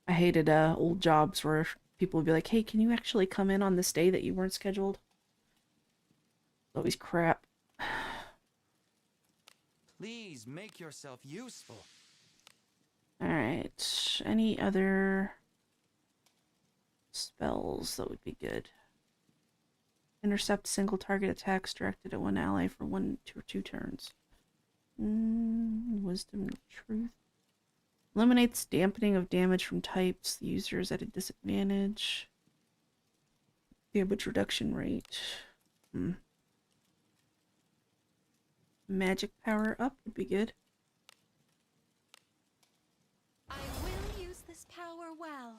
I hated old jobs where people would be like, hey, can you actually come in on this day that you weren't scheduled? It's always crap. Please make yourself useful. Alright. Any other spells that would be good? Intercept single target attacks directed at 1 ally for 1 or 2 turns. Wisdom of Truth. Eliminates dampening of damage from types. The user is at a disadvantage. Damage reduction rate. magic power up would be good. I will use this power well.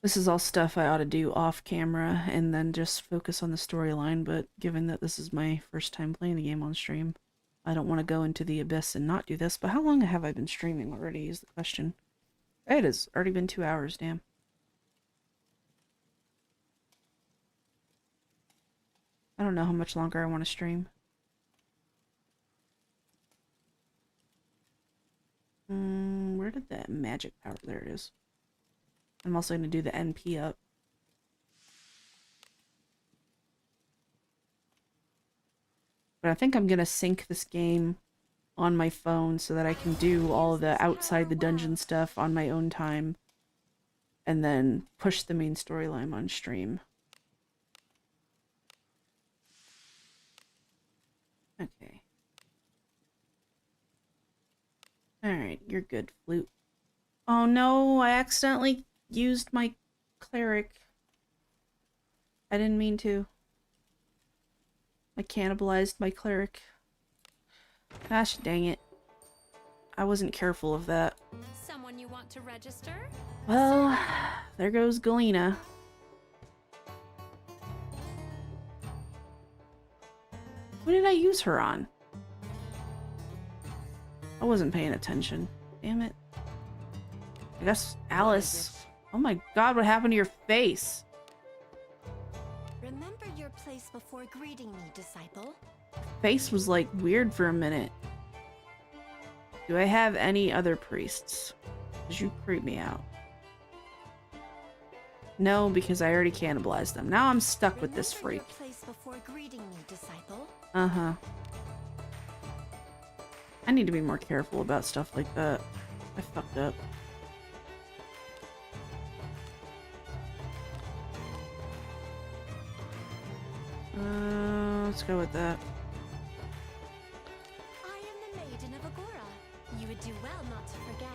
This is all stuff I ought to do off camera and then just focus on the storyline, but given that this is my first time playing the game on stream, I don't want to go into the abyss and not do this. But how long have I been streaming already is the question. It has already been 2 hours, damn. I don't know how much longer I want to stream. Where did that magic power? There it is. I'm also going to do the NP up. But I think I'm going to sync this game on my phone so that I can do all of the outside the dungeon stuff on my own time. And then push the main storyline on stream. Okay. Alright, you're good, Flute. Oh no, I accidentally used my cleric. I didn't mean to. I cannibalized my cleric. Gosh dang it. I wasn't careful of that. Someone you want to register? Well, there goes Galena. Who did I use her on? I wasn't paying attention. Damn it. I guess Alice. Oh my god, what happened to your face? Remember your place before greeting me, disciple. Face was like weird for a minute. Do I have any other priests? Because you creep me out. No, because I already cannibalized them. Now I'm stuck with this freak. Remember your place before greeting me, disciple. Uh-huh. I need to be more careful about stuff like that. I fucked up. Let's go with that. I am the Maiden of Agora. You would do well not to forget.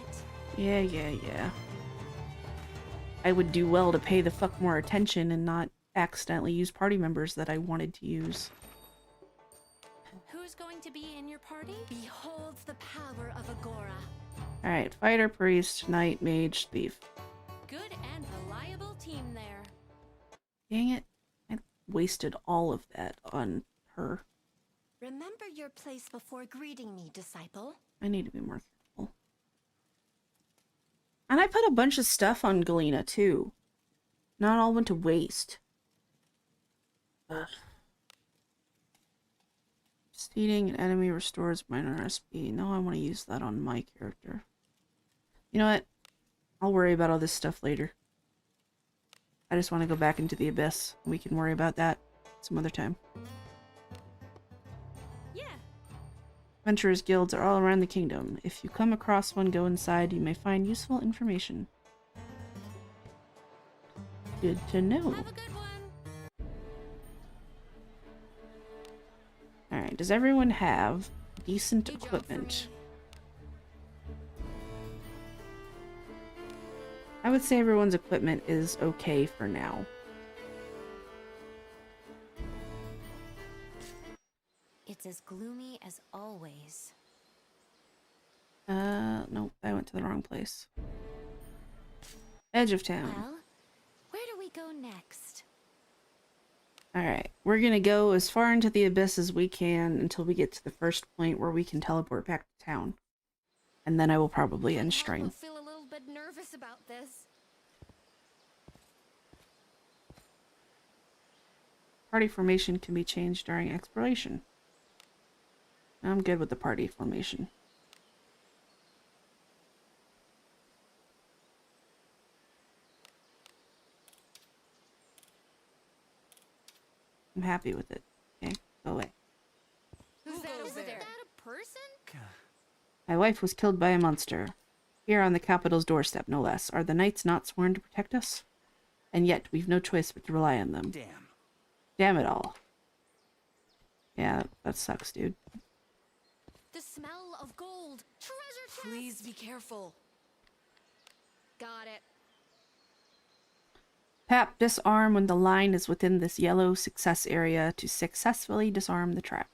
Yeah. I would do well to pay the fuck more attention and not accidentally use party members that I wanted to use. Who's going to be in your party? Behold the power of Agora. Alright, fighter, priest, knight, mage, thief. Good and reliable team there. Dang it. I wasted all of that on her. Remember your place before greeting me, disciple. I need to be more careful. And I put a bunch of stuff on Galena, too. Not all went to waste. Ugh. Seating an enemy restores minor SP. No, I want to use that on my character. You know what? I'll worry about all this stuff later. I just want to go back into the abyss. We can worry about that some other time. Yeah. Adventurers guilds are all around the kingdom. If you come across one, go inside. You may find useful information. Good to know. Have a good one. Alright, does everyone have decent equipment? I would say everyone's equipment is okay for now. It's as gloomy as always. Nope, I went to the wrong place. Edge of town. Well, where do we go next? Alright, we're gonna go as far into the abyss as we can until we get to the first point where we can teleport back to town. And then I will probably end stream. I feel a little bit nervous about this. Party formation can be changed during exploration. I'm good with the party formation. I'm happy with it. Okay, go away. Who's that over there? Is that a person? My wife was killed by a monster. Here on the capital's doorstep, no less. Are the knights not sworn to protect us? And yet, we've no choice but to rely on them. Damn. Damn it all. Yeah, that sucks, dude. The smell of gold. Treasure chest. Please be careful. Got it. Tap disarm when the line is within this yellow success area to successfully disarm the trap.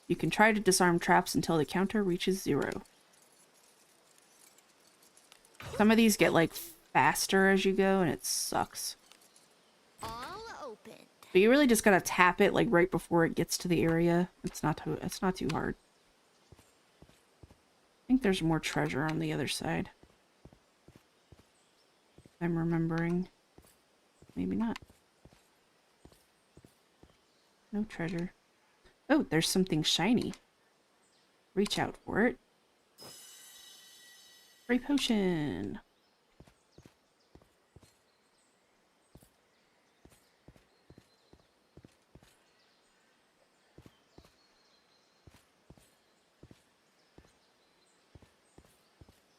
You can try to disarm traps until the counter reaches 0. Some of these get like faster as you go and it sucks. All open. But you really just gotta tap it like right before it gets to the area. It's not too hard. I think there's more treasure on the other side. I'm remembering. Maybe not. No treasure. Oh, there's something shiny. Reach out for it. Free potion.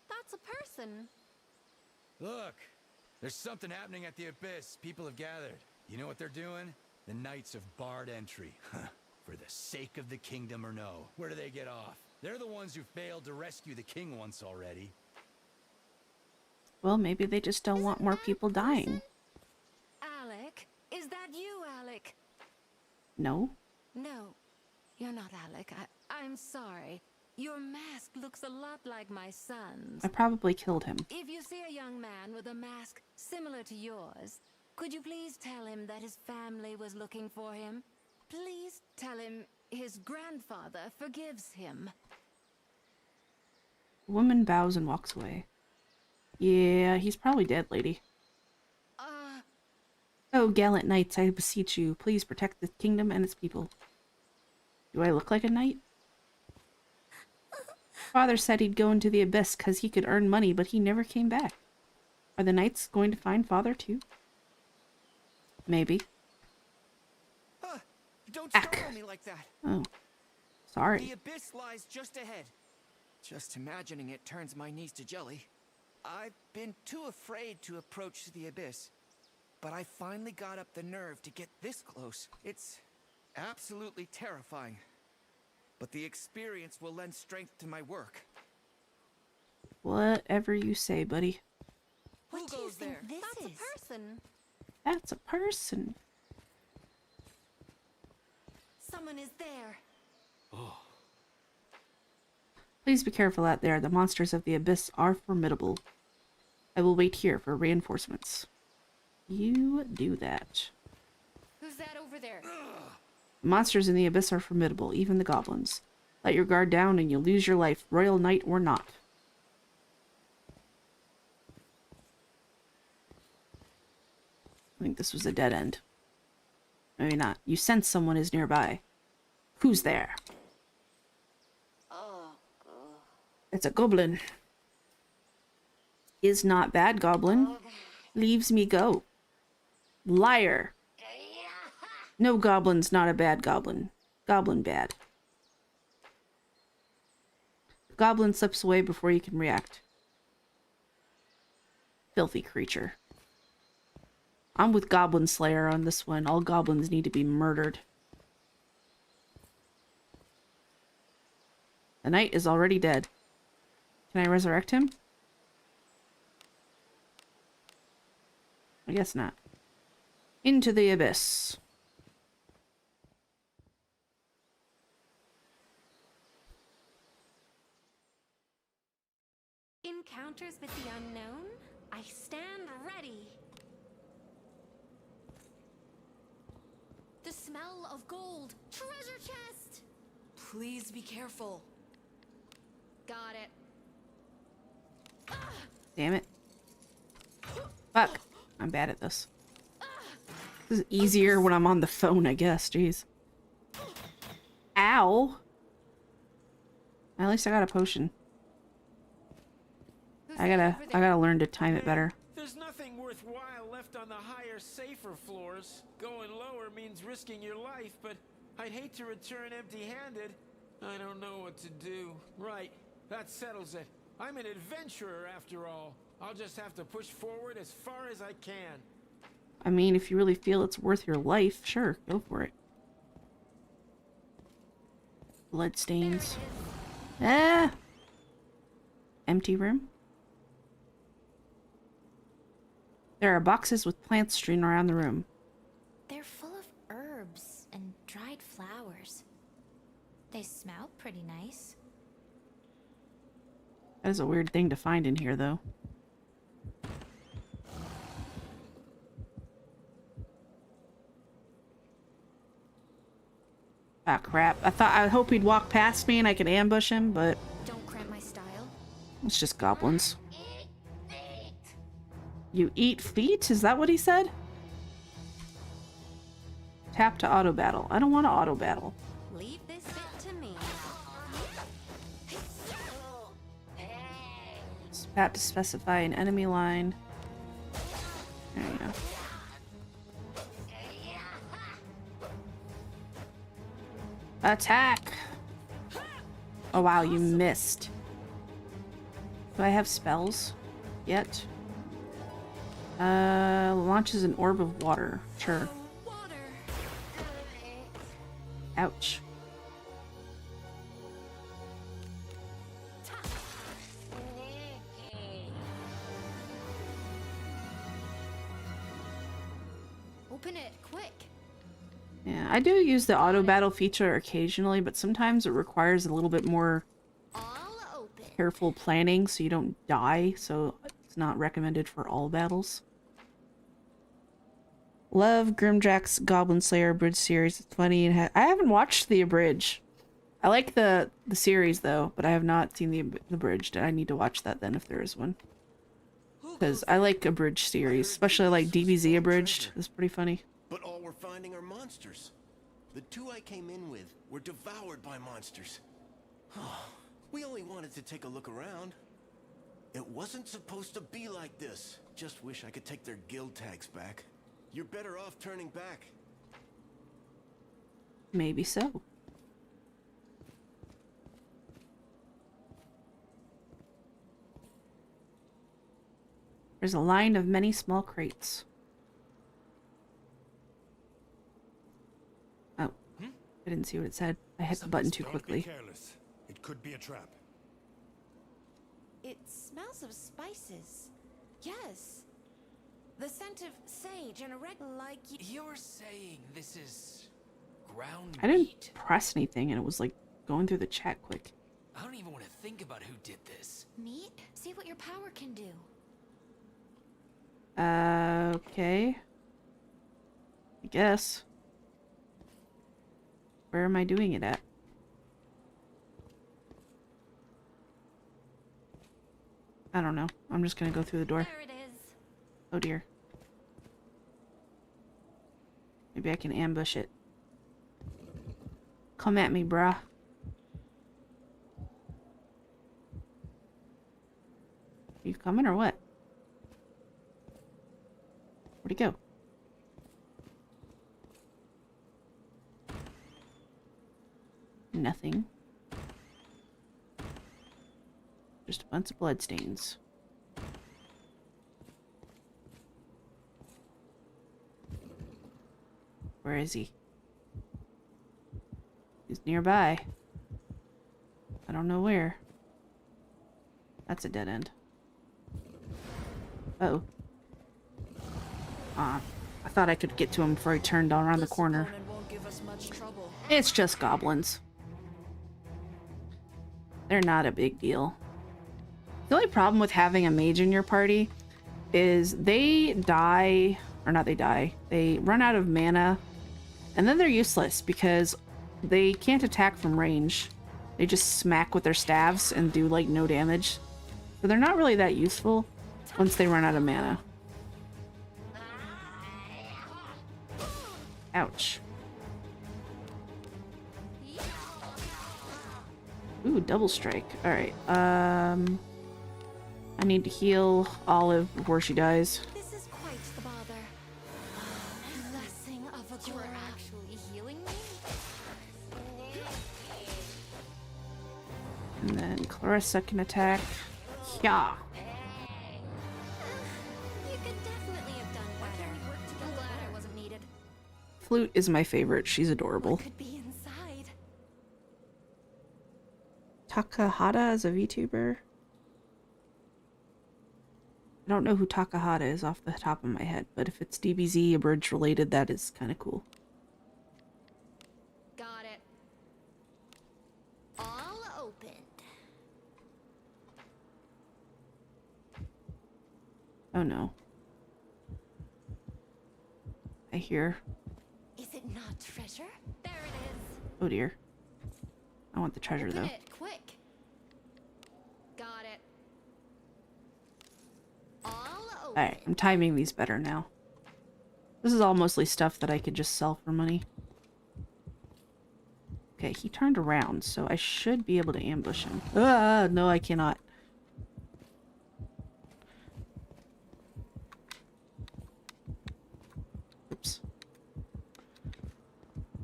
That's a person. Look, there's something happening at the Abyss. People have gathered. You know what they're doing? The Knights of Barred Entry. For the sake of the kingdom or no. Where do they get off? They're the ones who failed to rescue the king once already. Well, maybe they just don't want more people dying. Alec? Is that you, Alec? No? No, you're not Alec. I'm sorry. Your mask looks a lot like my son's. I probably killed him. If you see a young man with a mask similar to yours, could you please tell him that his family was looking for him? Please tell him his grandfather forgives him. The woman bows and walks away. Yeah, he's probably dead, lady. Oh, gallant knights, I beseech you, please protect the kingdom and its people. Do I look like a knight? Father said he'd go into the abyss because he could earn money, but he never came back. Are the knights going to find Father too? Maybe. Don't startle me like that. Oh. Sorry. The abyss lies just ahead. Just imagining it turns my knees to jelly. I've been too afraid to approach the abyss, but I finally got up the nerve to get this close. It's absolutely terrifying, but the experience will lend strength to my work. Whatever you say, buddy. What do you think this is? That's a person. That's a person. Someone is there. Please be careful out there. The monsters of the abyss are formidable. I will wait here for reinforcements. You do that. Who's that over there? The monsters in the abyss are formidable, even the goblins. Let your guard down and you'll lose your life, royal knight or not. I think this was a dead end. Maybe not. You sense someone is nearby. Who's there? It's a goblin. Is not bad, goblin. Leaves me go. Liar. No, goblin's not a bad goblin. Goblin bad. The goblin slips away before you can react. Filthy creature. I'm with Goblin Slayer on this one. All goblins need to be murdered. The knight is already dead. Can I resurrect him? I guess not. Into the abyss. Encounters with the unknown? I stand ready. The smell of gold. Treasure chest! Please be careful. Got it. Damn it. Fuck. I'm bad at this. This is easier when I'm on the phone, I guess. Jeez. Ow. At least I got a potion. I gotta learn to time it better. There's nothing worthwhile left on the higher, safer floors. Going lower means risking your life, but I'd hate to return empty-handed. I don't know what to do. Right, that settles it. I'm an adventurer after all. I'll just have to push forward as far as I can. I mean, if you really feel it's worth your life, sure, go for it. Bloodstains. Ah! Empty room? There are boxes with plants strewn around the room. They're full of herbs and dried flowers. They smell pretty nice. That is a weird thing to find in here, though. Ah, crap. I hope he'd walk past me and I could ambush him, but Don't cramp my style. it's just goblins. You eat feet? Is that what he said? Tap to auto battle. I don't want to auto battle. Leave this bit to me. Tap to specify an enemy line. There you go. Attack! Oh wow, you missed. Do I have spells yet? Launches an orb of water. Sure. Ouch. Open it, quick. Yeah, I do use the auto battle feature occasionally, but sometimes it requires a little bit more careful planning so you don't die, so it's not recommended for all battles. Love Grimjack's Goblin Slayer Abridged series. It's funny and I haven't watched the Abridged. I like the series though, but I have not seen the Abridged. I need to watch that then if there is one. Because I like Abridged series, especially like DBZ Abridged. It's pretty funny. But all we're finding are monsters. The two I came in with were devoured by monsters. We only wanted to take a look around. It wasn't supposed to be like this. Just wish I could take their guild tags back. You're better off turning back. Maybe so. There's a line of many small crates. Oh, I didn't see what it said. I hit the button too quickly. Don't be careless. It could be a trap. It smells of spices. Yes. The scent of sage and a red like You're saying this is ground I didn't meat? press anything and it was like going through the chat quick. I don't even want to think about who did this. Meat? See what your power can do. Okay. I guess. Where am I doing it at? I don't know. I'm just gonna go through the door. There it is. Oh dear. Maybe I can ambush it. Come at me, brah. You coming or what? Where'd he go? Nothing. Just a bunch of bloodstains. Where is he? He's nearby. I don't know where. That's a dead end. Uh-oh. I thought I could get to him before he turned around the corner. Won't give us much trouble. It's just goblins. They're not a big deal. The only problem with having a mage in your party is they die, or not they die, they run out of mana, and then they're useless because they can't attack from range. They just smack with their staves and do like no damage. So they're not really that useful once they run out of mana. Ouch. Ooh, double strike. Alright, I need to heal Olive before she dies. This is quite the bother. Blessing of a You're actually healing me? And then Clarissa can attack. Yeah. You could definitely have done better. I'm glad I wasn't needed. Flute is my favorite. She's adorable. Could be inside. Takahata is a VTuber. I I don't know who Takahata is off the top of my head, but if it's DBZ Abridged related, that is kind of cool. Got it. All opened. Oh no. I hear. Is it not treasure? There it is. Oh dear. I want the treasure Open though. it, quick. Got it. All open. Alright, I'm timing these better now. This is all mostly stuff that I could just sell for money. Okay, he turned around, so I should be able to ambush him. Ah, no, I cannot. Oops.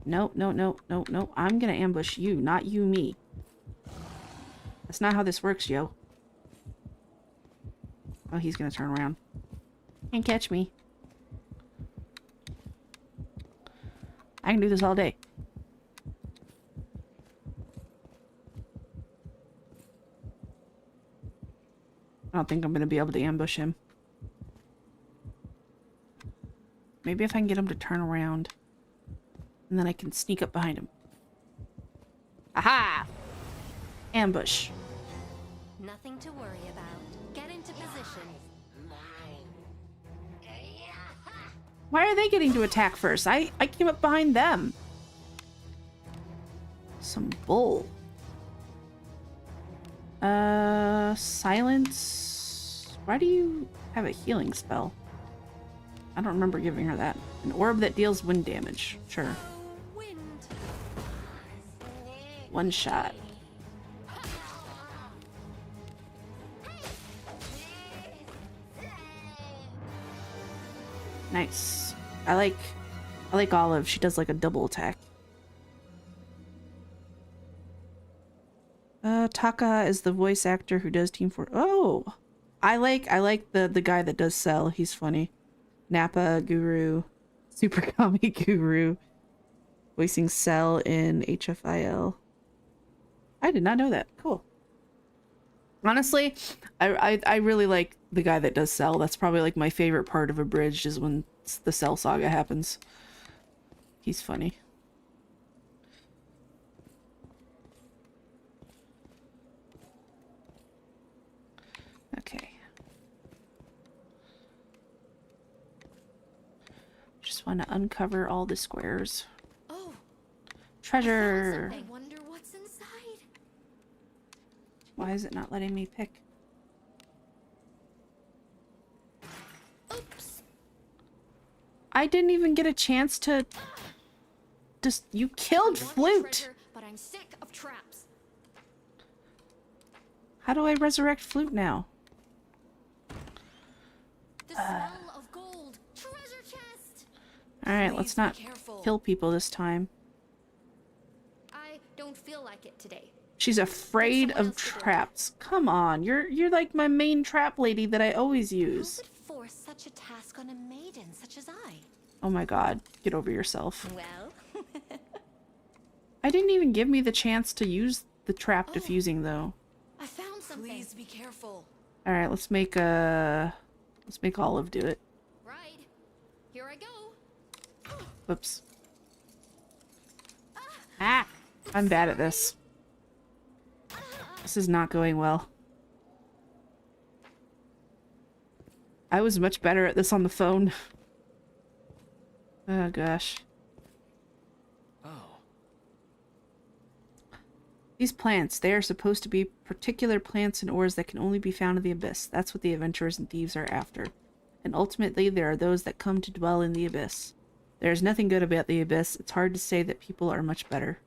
No, no, no, no, no. I'm gonna ambush you, not you me. That's not how this works, yo. Oh, he's gonna turn around. Can't catch me. I can do this all day. I don't think I'm gonna be able to ambush him. Maybe if I can get him to turn around. And then I can sneak up behind him. Aha! Ambush. Nothing to worry about. Get into position. Why are they getting to attack first? I came up behind them. Some bull. Silence. Why do you have a healing spell? I don't remember giving her that. An orb that deals wind damage. Sure. One shot. Nice. I like Olive. She does like a double attack. Taka is the voice actor who does Team 4. Oh, I like the guy that does Cell. He's funny. Nappa Guru, Super Kami Guru, voicing Cell in HFIL. I did not know that. Cool. Honestly, I really like the guy that does Cell. That's probably like my favorite part of Abridged is when the Cell saga happens. He's funny. Okay. Just want to uncover all the squares. Oh. Treasure. I wonder what's inside. Why is it not letting me pick? Oops. I didn't even get a chance to just you killed Flute. Treasure, but I'm sick of traps. How do I resurrect Flute now? The smell of gold. Treasure chest. Alright, let's not kill people this time. I don't feel like it today. She's afraid of traps. Come on, you're like my main trap lady that I always use. Who would force such a task on a maiden such as I? Oh my god, get over yourself. Well, I didn't even give me the chance to use the trap diffusing though. I found something. Please be careful. Alright, let's make Olive do it. Right. Here I go. Whoops. Ah! I'm bad at this. This is not going well. I was much better at this on the phone. Oh gosh. Oh. These plants, they are supposed to be particular plants and ores that can only be found in the Abyss. That's what the adventurers and thieves are after. And ultimately, there are those that come to dwell in the Abyss. There is nothing good about the Abyss. It's hard to say that people are much better.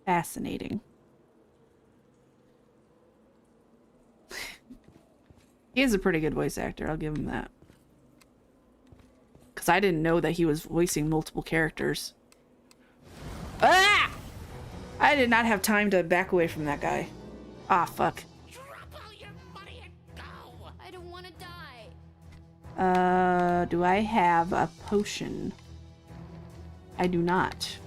Fascinating. He is a pretty good voice actor, I'll give him that. Because I didn't know that he was voicing multiple characters. Ah! I did not have time to back away from that guy. Ah, fuck. Drop all your money and go. I don't want to die. Do I have a potion? I do not.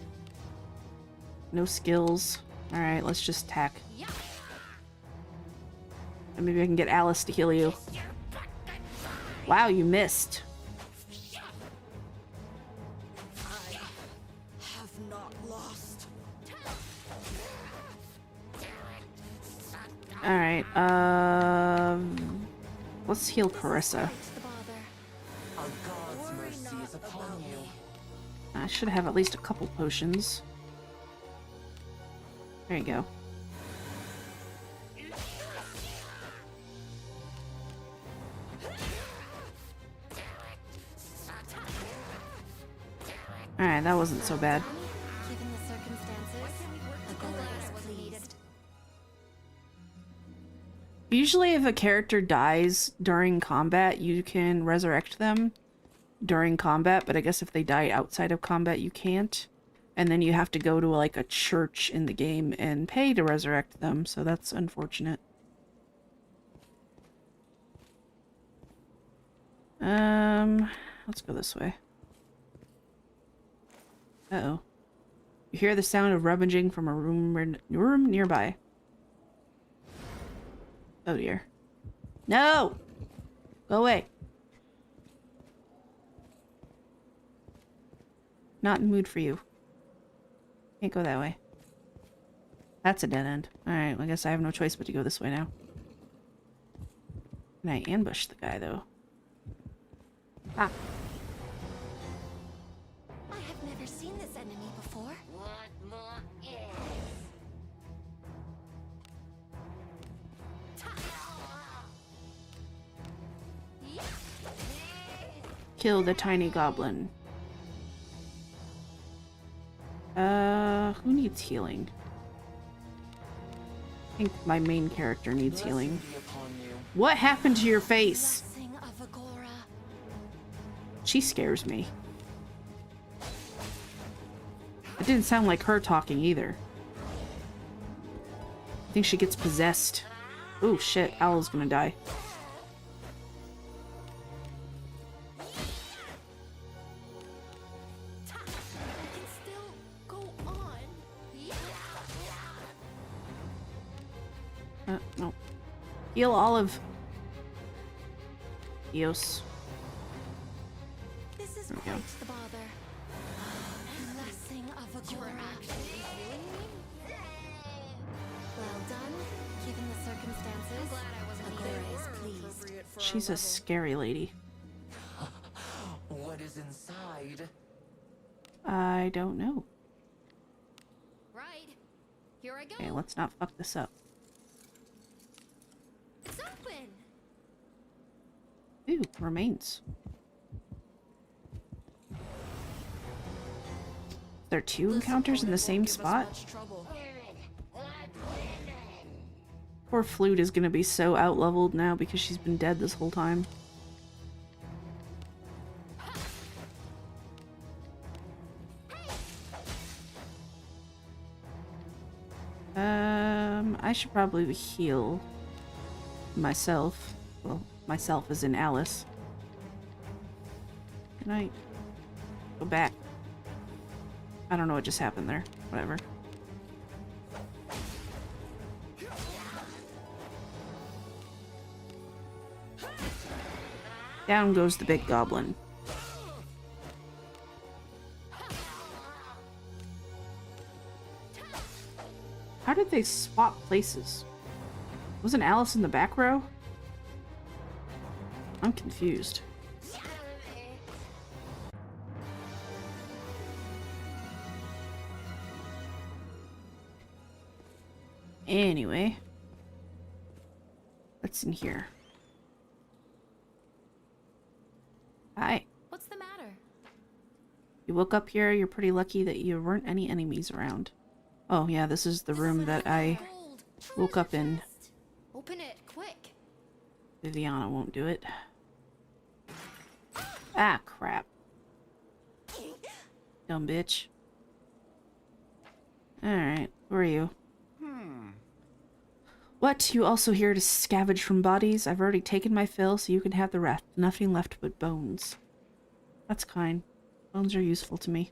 No skills. Alright, let's just attack. Yeah. And maybe I can get Alice to heal you. Kiss your Wow, you missed. I have not lost. Alright, let's heal Carissa. I should have at least a couple potions. There you go. Alright, that wasn't so bad. Given the circumstances, Agora was pleased. Usually if a character dies during combat, you can resurrect them during combat, but I guess if they die outside of combat, you can't. And then you have to go to like a church in the game and pay to resurrect them, so that's unfortunate. Let's go this way. Uh-oh. You hear the sound of rummaging from a room nearby. Oh dear. No! Go away. Not in the mood for you. Can't go that way. That's a dead end. Alright, well, I guess I have no choice but to go this way now. Can I ambush the guy, though? Ah. I have never seen this enemy before. What more Kill the tiny goblin. Who needs healing? I think my main character needs healing. What happened to your face? She scares me. It didn't sound like her talking either. I think she gets possessed. Oh shit, Owl's gonna die. No. Heal Olive. Eos. This is There we go. quite the bother. Blessing of Agora. Well done, given the circumstances. I'm glad I wasn't Agora is pleased. She's a scary lady. What is inside? I don't know. Right. Here I go. Okay, let's not fuck this up. It's open. Ooh, remains. There are two encounters in the same spot? Poor Flute is gonna be so out-leveled now because she's been dead this whole time. I should probably heal myself. Well, myself as in Alice. Can I go back? I don't know what just happened there. Whatever. Down goes the big goblin. How did they swap places? Wasn't Alice in the back row? I'm confused. Anyway. What's in here? Hi. What's the matter? You woke up here, you're pretty lucky that you weren't any enemies around. Oh yeah, this is the room that I woke up in. Open it, quick. Viviana won't do it. Ah, crap. Dumb bitch. Alright, who are you? What? You also here to scavenge from bodies? I've already taken my fill, so you can have the rest. Nothing left but bones. That's kind. Bones are useful to me.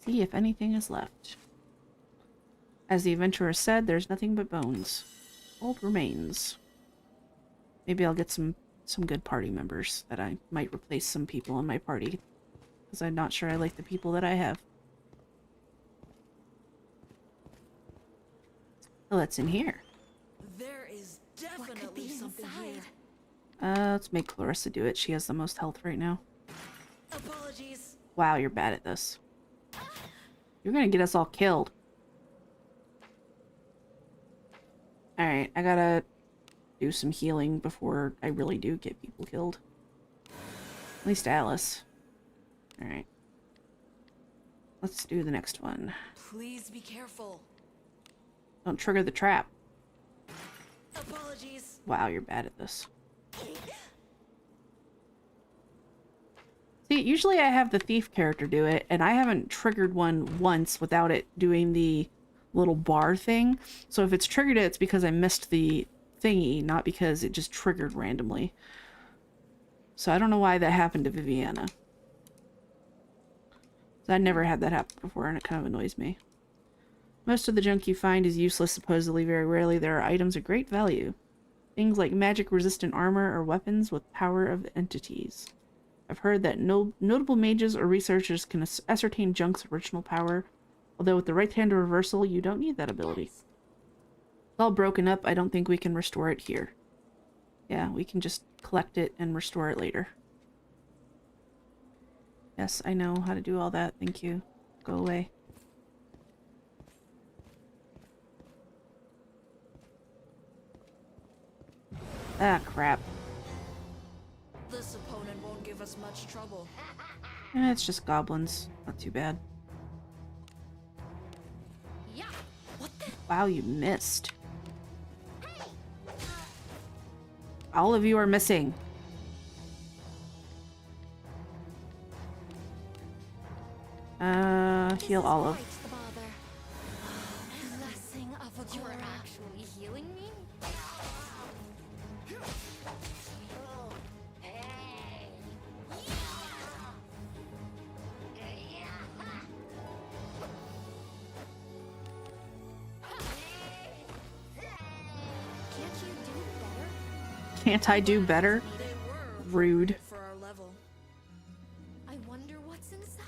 See if anything is left. As the adventurer said, there's nothing but bones. Old remains. Maybe I'll get some good party members that I might replace some people in my party. Because I'm not sure I like the people that I have. Oh, what's in here? There is definitely something here. Let's make Clarissa do it. She has the most health right now. Apologies. Wow, you're bad at this. You're gonna get us all killed. Alright, I gotta do some healing before I really do get people killed. At least Alice. Alright. Let's do the next one. Please be careful. Don't trigger the trap. Apologies. Wow, you're bad at this. See, usually I have the thief character do it, and I haven't triggered one once without it doing the little bar thing. So if it's triggered it, it's because I missed the thingy, not because it just triggered randomly. So I don't know why that happened to Viviana. I never had that happen before, and it kind of annoys me. Most of the junk you find is useless, supposedly. Very rarely there are items of great value. Things like magic-resistant armor or weapons with power of entities. I've heard that notable mages or researchers can ascertain junk's original power, although with the right-hand reversal, you don't need that ability. It's all broken up. I don't think we can restore it here. Yeah, we can just collect it and restore it later. Yes, I know how to do all that. Thank you. Go away. Ah, crap. This opponent won't give us much trouble. It's just goblins. Not too bad. Yeah. What the? Wow, you missed. All of you are missing. Heal Olive. Blessing of a You are actually healing me? Can't I do better? Rude. For our level. I wonder what's inside.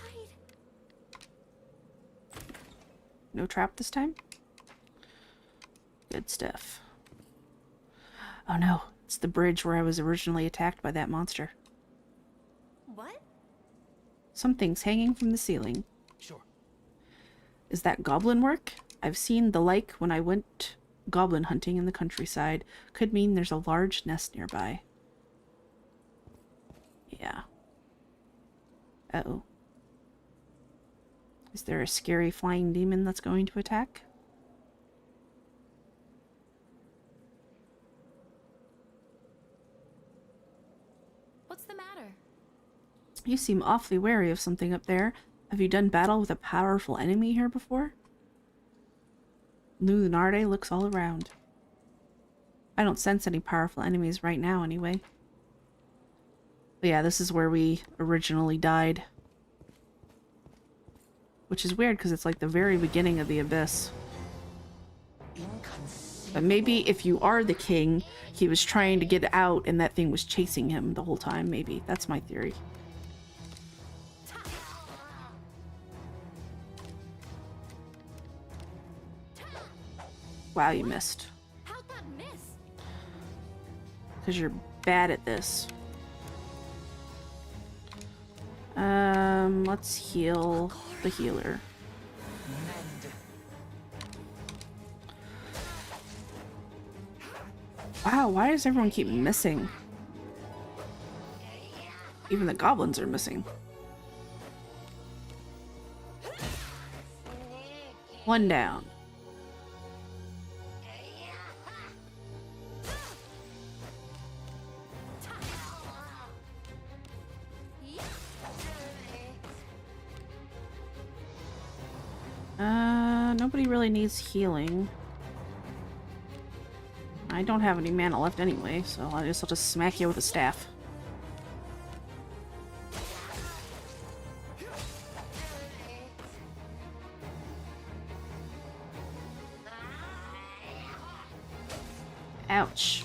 No trap this time? Good stuff. Oh no, it's the bridge where I was originally attacked by that monster. What? Something's hanging from the ceiling. Sure. Is that goblin work? I've seen the like when I went goblin hunting in the countryside. Could mean there's a large nest nearby. Yeah. Uh-oh. Is there a scary flying demon that's going to attack? What's the matter? You seem awfully wary of something up there. Have you done battle with a powerful enemy here before? Lunarde looks all around. I don't sense any powerful enemies right now, anyway. But yeah, this is where we originally died. Which is weird, because it's like the very beginning of the Abyss. But maybe if you are the king, he was trying to get out and that thing was chasing him the whole time, maybe. That's my theory. Wow, you missed. How'd that miss? Because you're bad at this. Let's heal the healer. Wow, why does everyone keep missing? Even the goblins are missing. One down. Nobody really needs healing. I don't have any mana left anyway, so I'll just smack you with a staff. Ouch.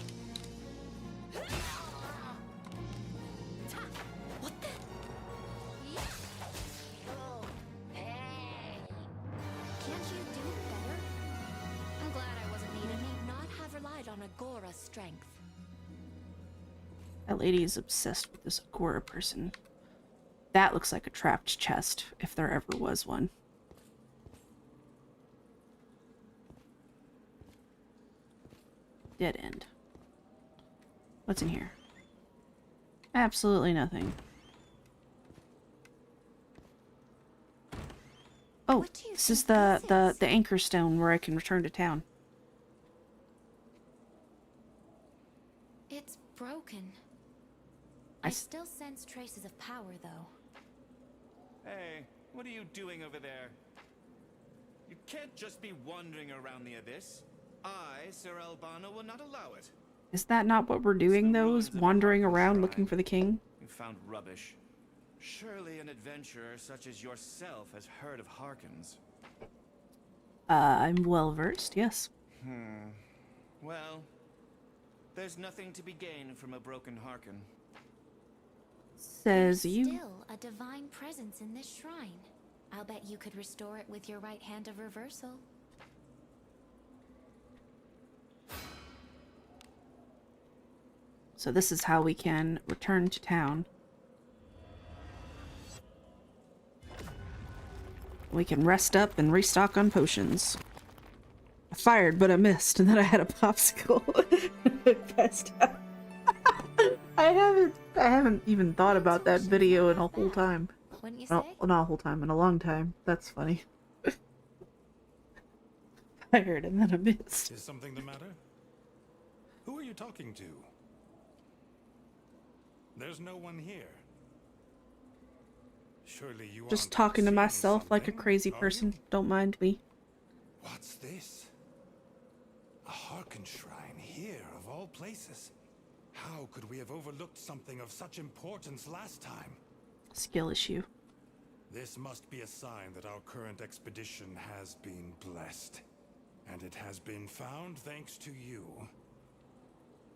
strength. That lady is obsessed with this Agora person. That looks like a trapped chest, if there ever was one. Dead end. What's in here? Absolutely nothing. Oh, this is the anchor stone where I can return to town. It's broken. I still sense traces of power, though. Hey, what are you doing over there? You can't just be wandering around the abyss. I, Sir Albano, will not allow it. Is that not what we're doing, though? Is wandering around looking for the king? You found rubbish. Surely an adventurer such as yourself has heard of Harkins. I'm well versed, yes. Well, there's nothing to be gained from a broken Harkin. Says you. Still a divine presence in this shrine. I'll bet you could restore it with your right hand of reversal. So this is how we can return to town. We can rest up and restock on potions. I fired, but I missed, and then I had a popsicle. I passed out. I haven't even thought about that video in a whole time. Wouldn't you Well, not a whole time, in a long time. That's funny. Fired, and then I missed. Is something the matter? Who are you talking to? There's no one here. Surely you Just aren't talking to seeing myself like a something, crazy are person. you? Don't mind me. What's this? A Harkin shrine here, of all places. How could we have overlooked something of such importance last time? Skill issue. This must be a sign that our current expedition has been blessed. And it has been found thanks to you.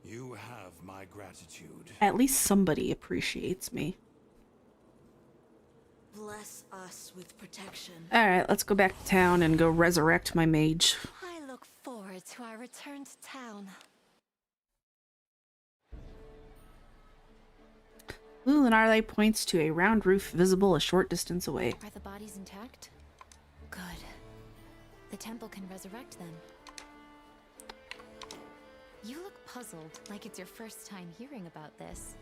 You have my gratitude. At least somebody appreciates me. Bless us with protection. Alright, let's go back to town and go resurrect my mage. I look forward to our return to town. Ooh, an RLA points to a round roof visible a short distance away. Are the bodies intact? Good. The temple can resurrect them. You look puzzled, like it's your first time hearing about this.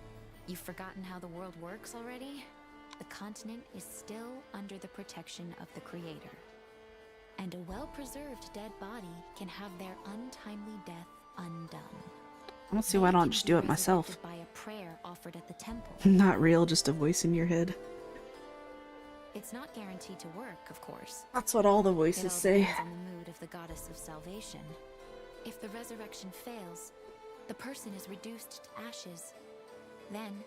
You've forgotten how the world works already? The continent is still under the protection of the Creator. And a well-preserved dead body can have their untimely death undone. I don't see why I don't just do it myself. By a prayer offered at the temple. Not real, just a voice in your head. It's not guaranteed to work, of course. That's what all the voices It all say. depends on the mood of the goddess of salvation. If the resurrection fails, the person is reduced to ashes. Then,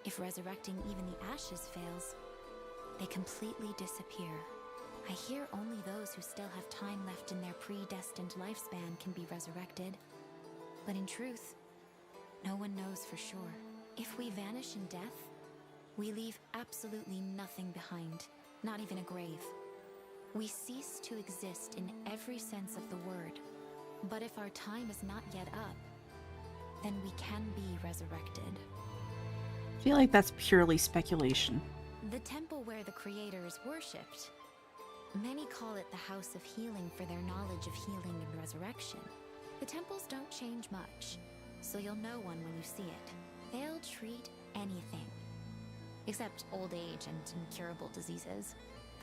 if resurrecting even the ashes fails, they completely disappear. I hear only those who still have time left in their predestined lifespan can be resurrected. But in truth, no one knows for sure. If we vanish in death, we leave absolutely nothing behind, not even a grave. We cease to exist in every sense of the word. But if our time is not yet up, then we can be resurrected. I feel like that's purely speculation. The temple where the Creator is worshipped. Many call it the House of Healing for their knowledge of healing and resurrection. The temples don't change much, so you'll know one when you see it. They'll treat anything, except old age and incurable diseases.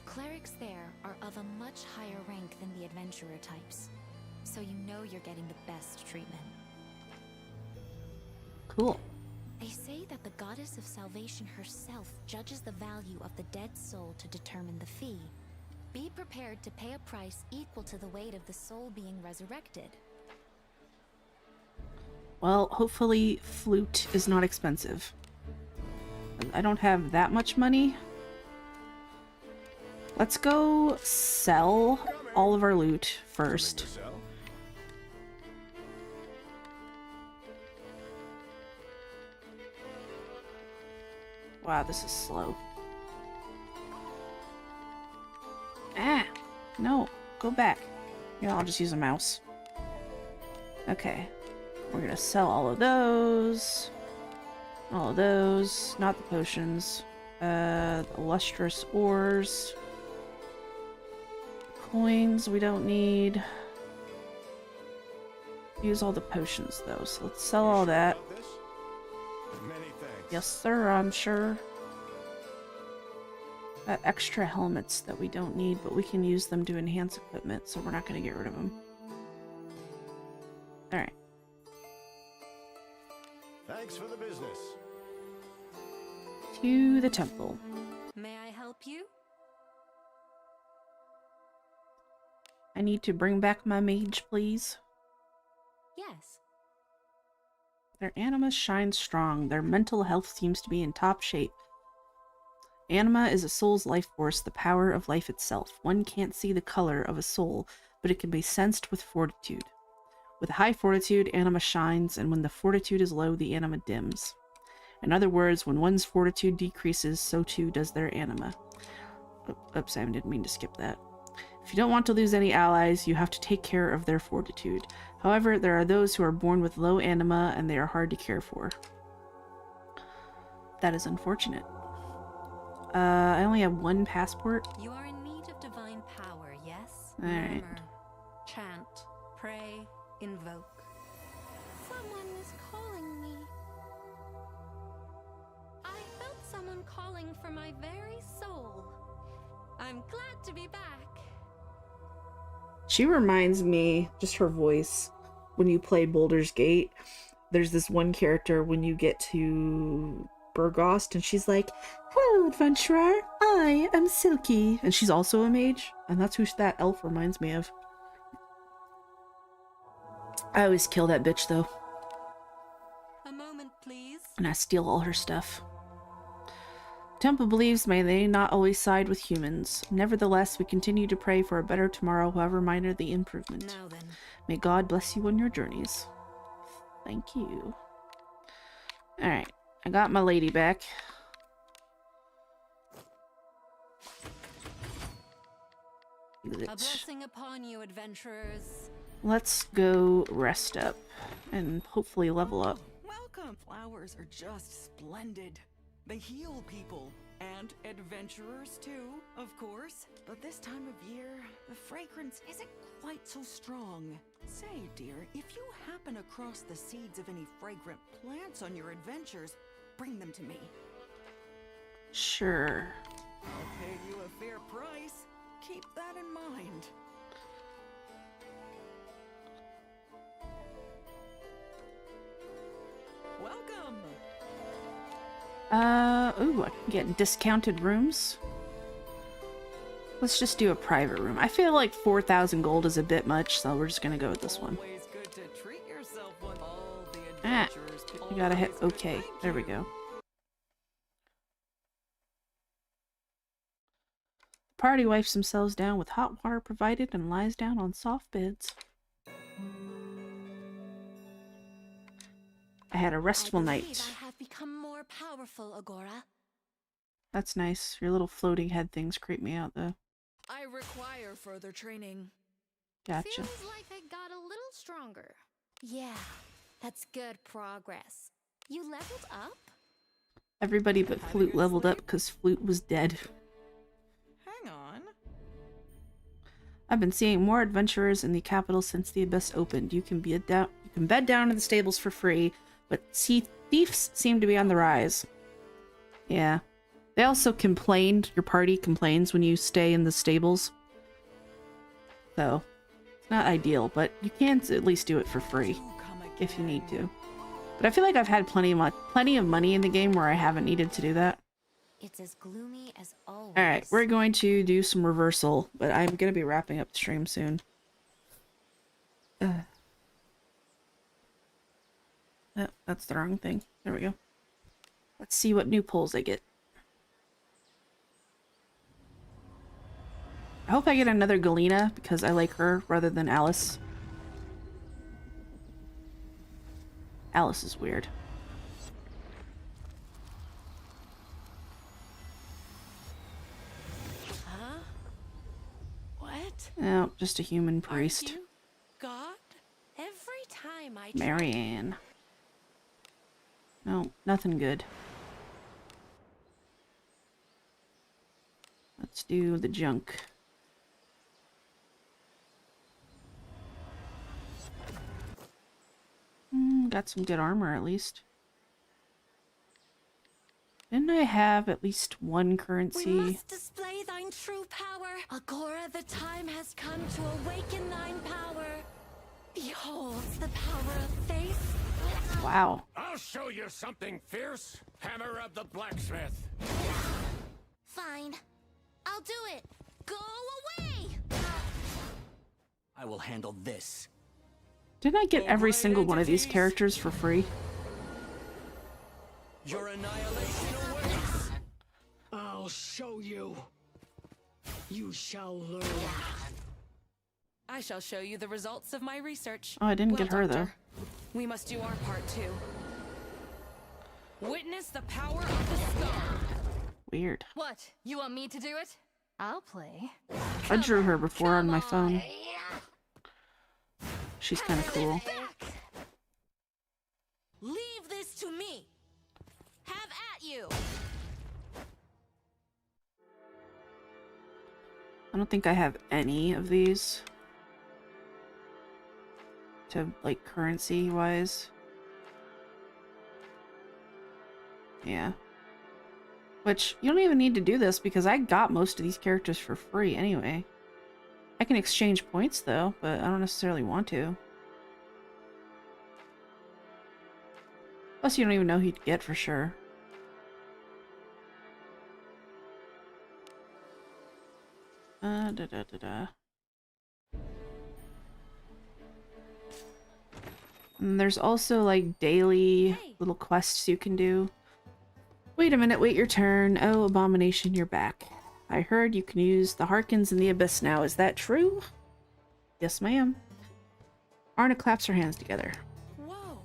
Clerics there are of a much higher rank than the adventurer types, so you know you're getting the best treatment. Cool. They say that the goddess of salvation herself judges the value of the dead soul to determine the fee. Be prepared to pay a price equal to the weight of the soul being resurrected. Well, hopefully flute is not expensive. I don't have that much money. Let's go sell all of our loot first. Wow, this is slow. Ah! No, go back. Yeah, I'll just use a mouse. Okay. We're gonna sell all of those. All of those. Not the potions. The lustrous ores. Coins we don't need. Use all the potions though, so let's sell all that. Many thanks. Yes sir, I'm sure. Got extra helmets that we don't need, but we can use them to enhance equipment, so we're not going to get rid of them. Alright. Thanks for the business. To the temple. May I help you? I need to bring back my mage, please. Yes. Their anima shines strong. Their mental health seems to be in top shape. Anima is a soul's life force, the power of life itself. One can't see the color of a soul, but it can be sensed with fortitude. With high fortitude, anima shines, and when the fortitude is low, the anima dims. In other words, when one's fortitude decreases, so too does their anima. Oops, I didn't mean to skip that. If you don't want to lose any allies, you have to take care of their fortitude. However, there are those who are born with low anima, and they are hard to care for. That is unfortunate. I only have one passport. You are in need of divine power, yes? Alright. Murmur, chant, pray, invoke. Someone is calling me. I felt someone calling for my very soul. I'm glad to be back. She reminds me, just her voice, when you play Baldur's Gate. There's this one character when you get to Burgost, and she's like, "Hello, adventurer. I am Silky." And she's also a mage, and that's who that elf reminds me of. I always kill that bitch, though. A moment, please. And I steal all her stuff. Temple believes may they not always side with humans. Nevertheless, we continue to pray for a better tomorrow, however minor the improvement. Now then. May God bless you on your journeys. Thank you. Alright, I got my lady back. A blessing upon you, adventurers. Let's go rest up and hopefully level up. Welcome! Flowers are just splendid. They heal people, and adventurers too, of course. But this time of year, the fragrance isn't quite so strong. Say, dear, if you happen across the seeds of any fragrant plants on your adventures, bring them to me. Sure. I'll pay you a fair price. Keep that in mind. Welcome! Ooh, I can get discounted rooms. Let's just do a private room. I feel like 4,000 gold is a bit much, so we're just gonna go with this one. Always good to treat yourself when all the Ah, adventurers you gotta hit OK. There we go. The party wipes themselves down with hot water provided and lies down on soft beds. I had a restful night. I have become more powerful, Agora. That's nice. Your little floating head things creep me out, though. I require further training. Gotcha. Feels like I got a little stronger. Yeah, that's good progress. You leveled up? Everybody but Flute leveled up because Flute was dead. Hang on. I've been seeing more adventurers in the capital since the Abyss opened. You can bed down in the stables for free, but thieves seem to be on the rise. Yeah. They also complained, your party complains when you stay in the stables. So, it's not ideal, but you can at least do it for free if you need to. But I feel like I've had plenty of money in the game where I haven't needed to do that. It's as gloomy as always. Alright, we're going to do some reversal, but I'm going to be wrapping up the stream soon. Oh, that's the wrong thing. There we go. Let's see what new pulls I get. I hope I get another Galena, because I like her rather than Alice. Alice is weird. Huh? What? Oh, just a human priest. God? Every time I Marianne. No, nothing good. Let's do the junk. Got some good armor at least. Didn't I have at least one currency? We must display thine true power. Agora, the time has come to awaken thine power. Behold the power of faith. Wow. I'll show you something fierce. Hammer of the blacksmith. Fine. I'll do it. Go away! I will handle this. Didn't I get every single one of these characters for free? Your annihilation awaits! I'll show you. You shall learn. I shall show you the results of my research. Oh, I didn't get her, Doctor, we must do our part too. Witness the power of the star. Weird. What? You want me to do it? I'll play. I drew her before on my phone. She's kind of cool. Leave this to me. Have at you. I don't think I have any of these. To, like, currency-wise. Yeah. Which, you don't even need to do this because I got most of these characters for free anyway. I can exchange points though, but I don't necessarily want to. Plus you don't even know who you'd get for sure. And there's also like daily little quests you can do. Wait a minute, wait your turn. Oh, Abomination, you're back. I heard you can use the Harkins in the Abyss now. Is that true? Yes, ma'am. Arna claps her hands together. Whoa.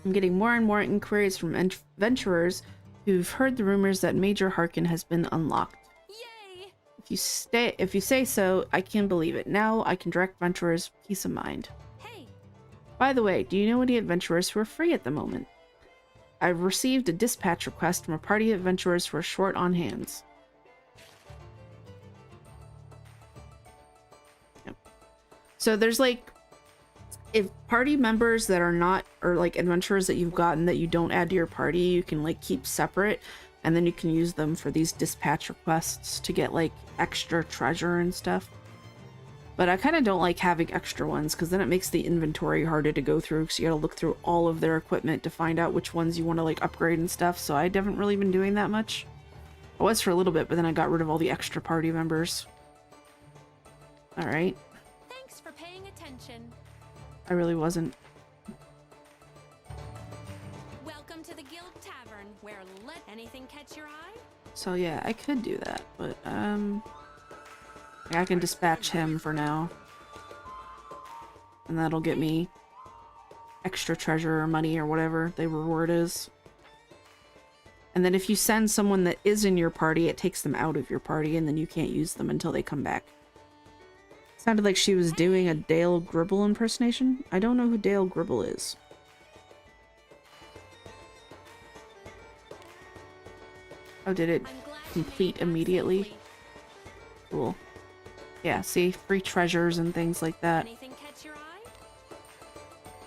I'm getting more and more inquiries from adventurers who've heard the rumors that Major Harkin has been unlocked. Yay! If you say so, I can believe it. Now I can direct adventurers peace of mind. Hey. By the way, do you know any adventurers who are free at the moment? I've received a dispatch request from a party of adventurers who are short on hands. Yep. So there's like, if party members that are not, or like adventurers that you've gotten that you don't add to your party, you can like keep separate, and then you can use them for these dispatch requests to get like extra treasure and stuff. But I kind of don't like having extra ones because then it makes the inventory harder to go through because you gotta look through all of their equipment to find out which ones you want to like upgrade and stuff. So I haven't really been doing that much. I was for a little bit, but then I got rid of all the extra party members. Alright. Thanks for paying attention. I really wasn't. Welcome to the Guild Tavern, where let anything catch your eye. So yeah, I could do that, but I can dispatch him for now. And that'll get me extra treasure or money or whatever the reward is. And then if you send someone that is in your party, it takes them out of your party and then you can't use them until they come back. Sounded like she was doing a Dale Gribble impersonation. I don't know who Dale Gribble is. Oh, did it complete immediately? Cool. Yeah, see? Free treasures and things like that. Anything catch your eye?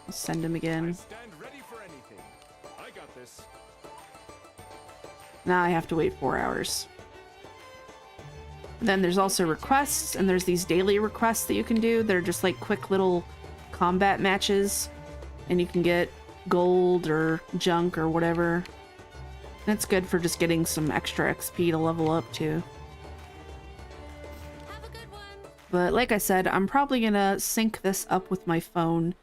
I'll send him again. Stand ready for anything. I got this. Now I have to wait 4 hours. Then there's also requests, and there's these daily requests that you can do. They're just like quick little combat matches, and you can get gold or junk or whatever. That's good for just getting some extra XP to level up too. Have a good one. But like I said, I'm probably gonna sync this up with my phone.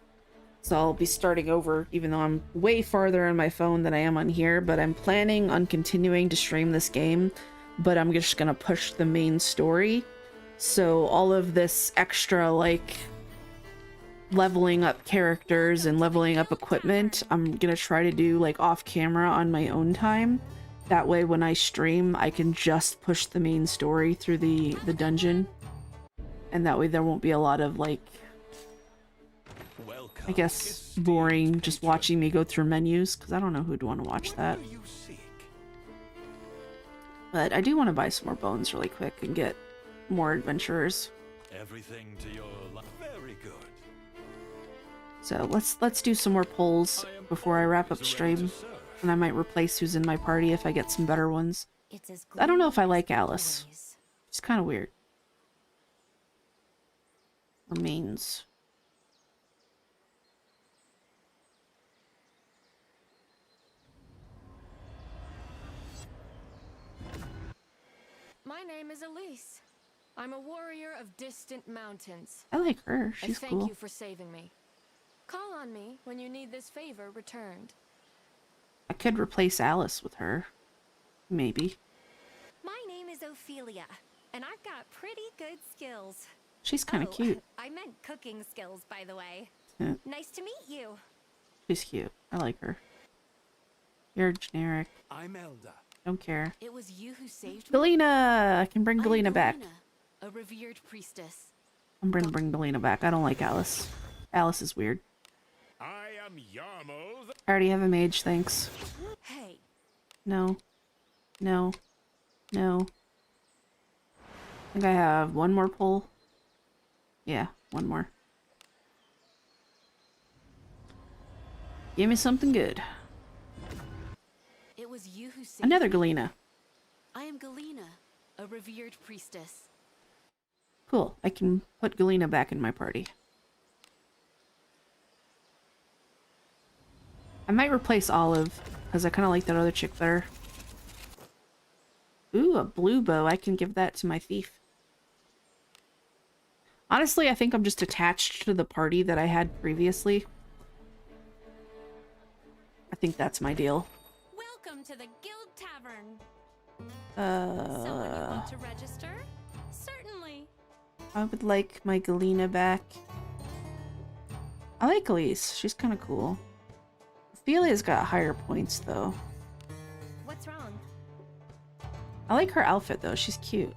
So I'll be starting over, even though I'm way farther on my phone than I am on here. But I'm planning on continuing to stream this game. But I'm just gonna push the main story. So all of this extra, like, leveling up characters and leveling up equipment, I'm gonna try to do, like, off camera on my own time. That way when I stream, I can just push the main story through the dungeon. And that way there won't be a lot of, like, I guess, boring just watching me go through menus, because I don't know who'd want to watch that. But I do want to buy some more bones really quick and get more adventurers. Everything to your life. Very good. So let's do some more polls before I wrap up stream. And I might replace who's in my party if I get some better ones. I don't know if I like Alice. She's kind of weird. Remains. My name is Elise. I'm a warrior of distant mountains. I like her. She's I cool. thank you for saving me. Call on me when you need this favor returned. I could replace Alice with her. Maybe. My name is Ophelia, and I've got pretty good skills. She's kind of cute. I meant cooking skills, by the way. Yeah. Nice to meet you. She's cute. I like her. You're generic. I'm Elda. Don't care. It was you who saved me. Galena! I can bring Galena back. A revered priestess. I'm gonna bring Galena back. I don't like Alice. Alice is weird. I am Yarmo. I already have a mage, thanks. Hey. No. No. No. I think I have one more pull. Yeah, one more. Give me something good. It was you who saved Another me. Galena. I am Galena, a revered priestess. Cool. I can put Galena back in my party. I might replace Olive, because I kind of like that other chick better. Ooh, a blue bow. I can give that to my thief. Honestly, I think I'm just attached to the party that I had previously. I think that's my deal. Welcome to the Guild Tavern. Someone who want to register? Certainly. I would like my Galena back. I like Elise. She's kind of cool. Ophelia's got higher points, though. What's wrong? I like her outfit, though. She's cute.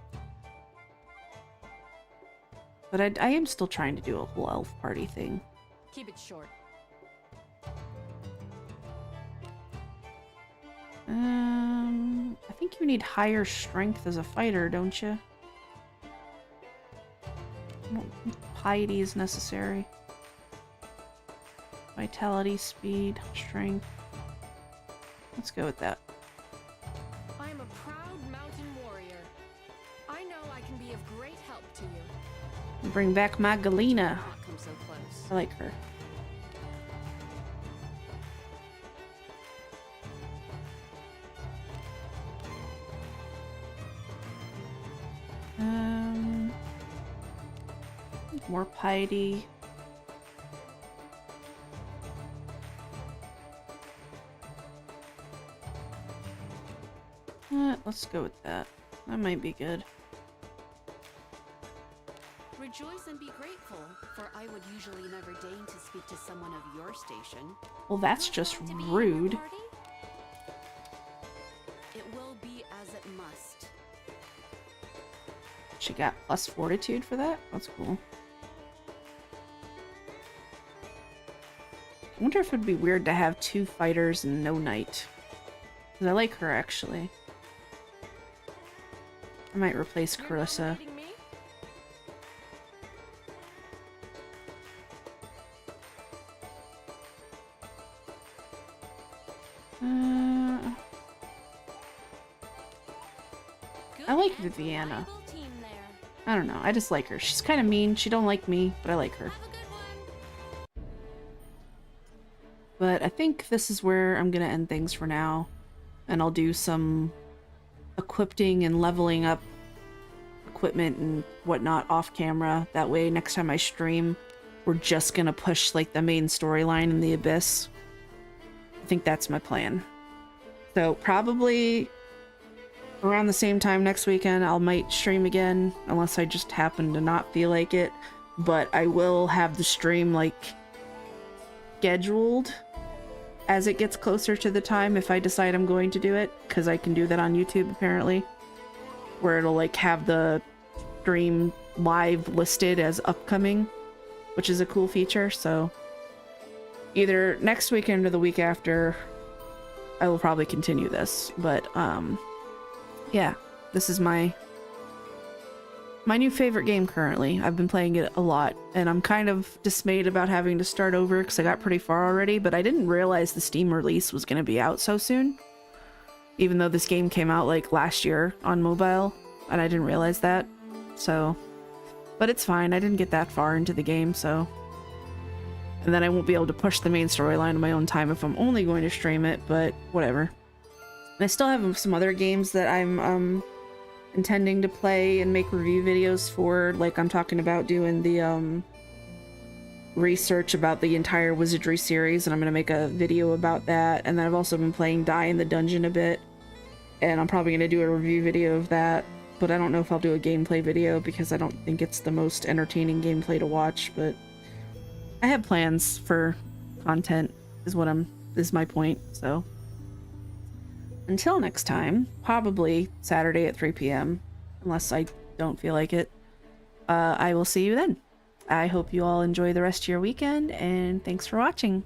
But I am still trying to do a whole elf party thing. Keep it short. I think you need higher strength as a fighter, don't you? I don't think piety is necessary. Vitality, speed, strength. Let's go with that. I am a proud mountain warrior. I know I can be of great help to you. Bring back my Galena. Not come so close. I like her. More piety. Let's go with that. That might be good. Rejoice and be grateful, for I would usually never deign to speak to someone of your station. Well, that's just rude. It will be as it must. She got plus fortitude for that? That's cool. I wonder if it would be weird to have 2 fighters and no knight. 'Cause I like her, actually. I might replace Carissa. I like Viviana. I don't know, I just like her. She's kind of mean, she don't like me, but I like her. But I think this is where I'm gonna end things for now. And I'll do some equipping and leveling up equipment and whatnot off camera. That way next time I stream, we're just gonna push like the main storyline in the Abyss. I think that's my plan. So probably around the same time next weekend I might stream again, unless I just happen to not feel like it. But I will have the stream like scheduled as it gets closer to the time if I decide I'm going to do it, because I can do that on YouTube apparently, where it'll like have the stream live listed as upcoming, which is a cool feature. So either next weekend or the week after, I will probably continue this. But yeah, this is my new favorite game currently. I've been playing it a lot, and I'm kind of dismayed about having to start over because I got pretty far already, but I didn't realize the Steam release was going to be out so soon. Even though this game came out like last year on mobile, and I didn't realize that. So, but it's fine. I didn't get that far into the game, so. And then I won't be able to push the main storyline on my own time if I'm only going to stream it, but whatever. And I still have some other games that I'm intending to play and make review videos for. Like, I'm talking about doing the research about the entire Wizardry series, and I'm going to make a video about that. And then I've also been playing Die in the Dungeon a bit, and I'm probably going to do a review video of that, but I don't know if I'll do a gameplay video because I don't think it's the most entertaining gameplay to watch. But I have plans for content is my point. So until next time, probably Saturday at 3 p.m. unless I don't feel like it, I will see you then. I hope you all enjoy the rest of your weekend, and thanks for watching.